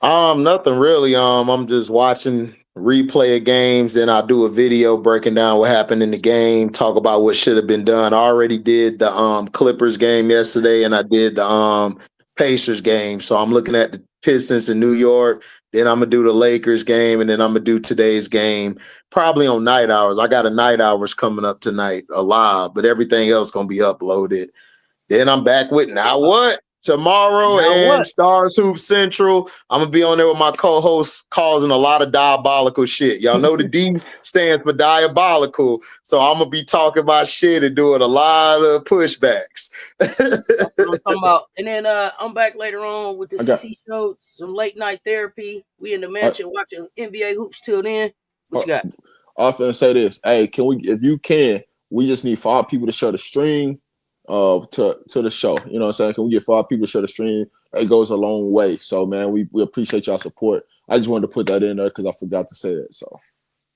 Nothing really. I'm just watching replay of games, then I'll do a video breaking down what happened in the game, talk about what should have been done. I already did the Clippers game yesterday, and I did the Pacers game. So I'm looking at the Pistons in New York. Then I'm gonna do the Lakers game, and then I'm gonna do today's game probably on night hours. I got a night hours coming up tonight, live, but everything else gonna be uploaded. Then I'm back with Now What tomorrow and Stars Hoop Central. I'm gonna be on there with my co-host causing a lot of diabolical shit. Y'all know the D stands for diabolical, so I'm gonna be talking about shit and doing a lot of pushbacks. That's what I'm talking about. And then I'm back later on with the CC show, some late night therapy. We in the mansion watching NBA hoops till then. What you got? I was gonna say this. Hey, if you can, we just need 5 people to share the stream to the show. You know what I'm saying? Can we get 5 people to share the stream? It goes a long way. So man, we appreciate y'all support. I just wanted to put that in there because I forgot to say that. So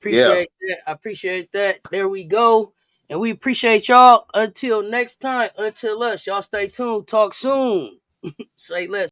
appreciate that. I appreciate that. There we go. And we appreciate y'all. Until next time, until us, y'all stay tuned. Talk soon. Say less.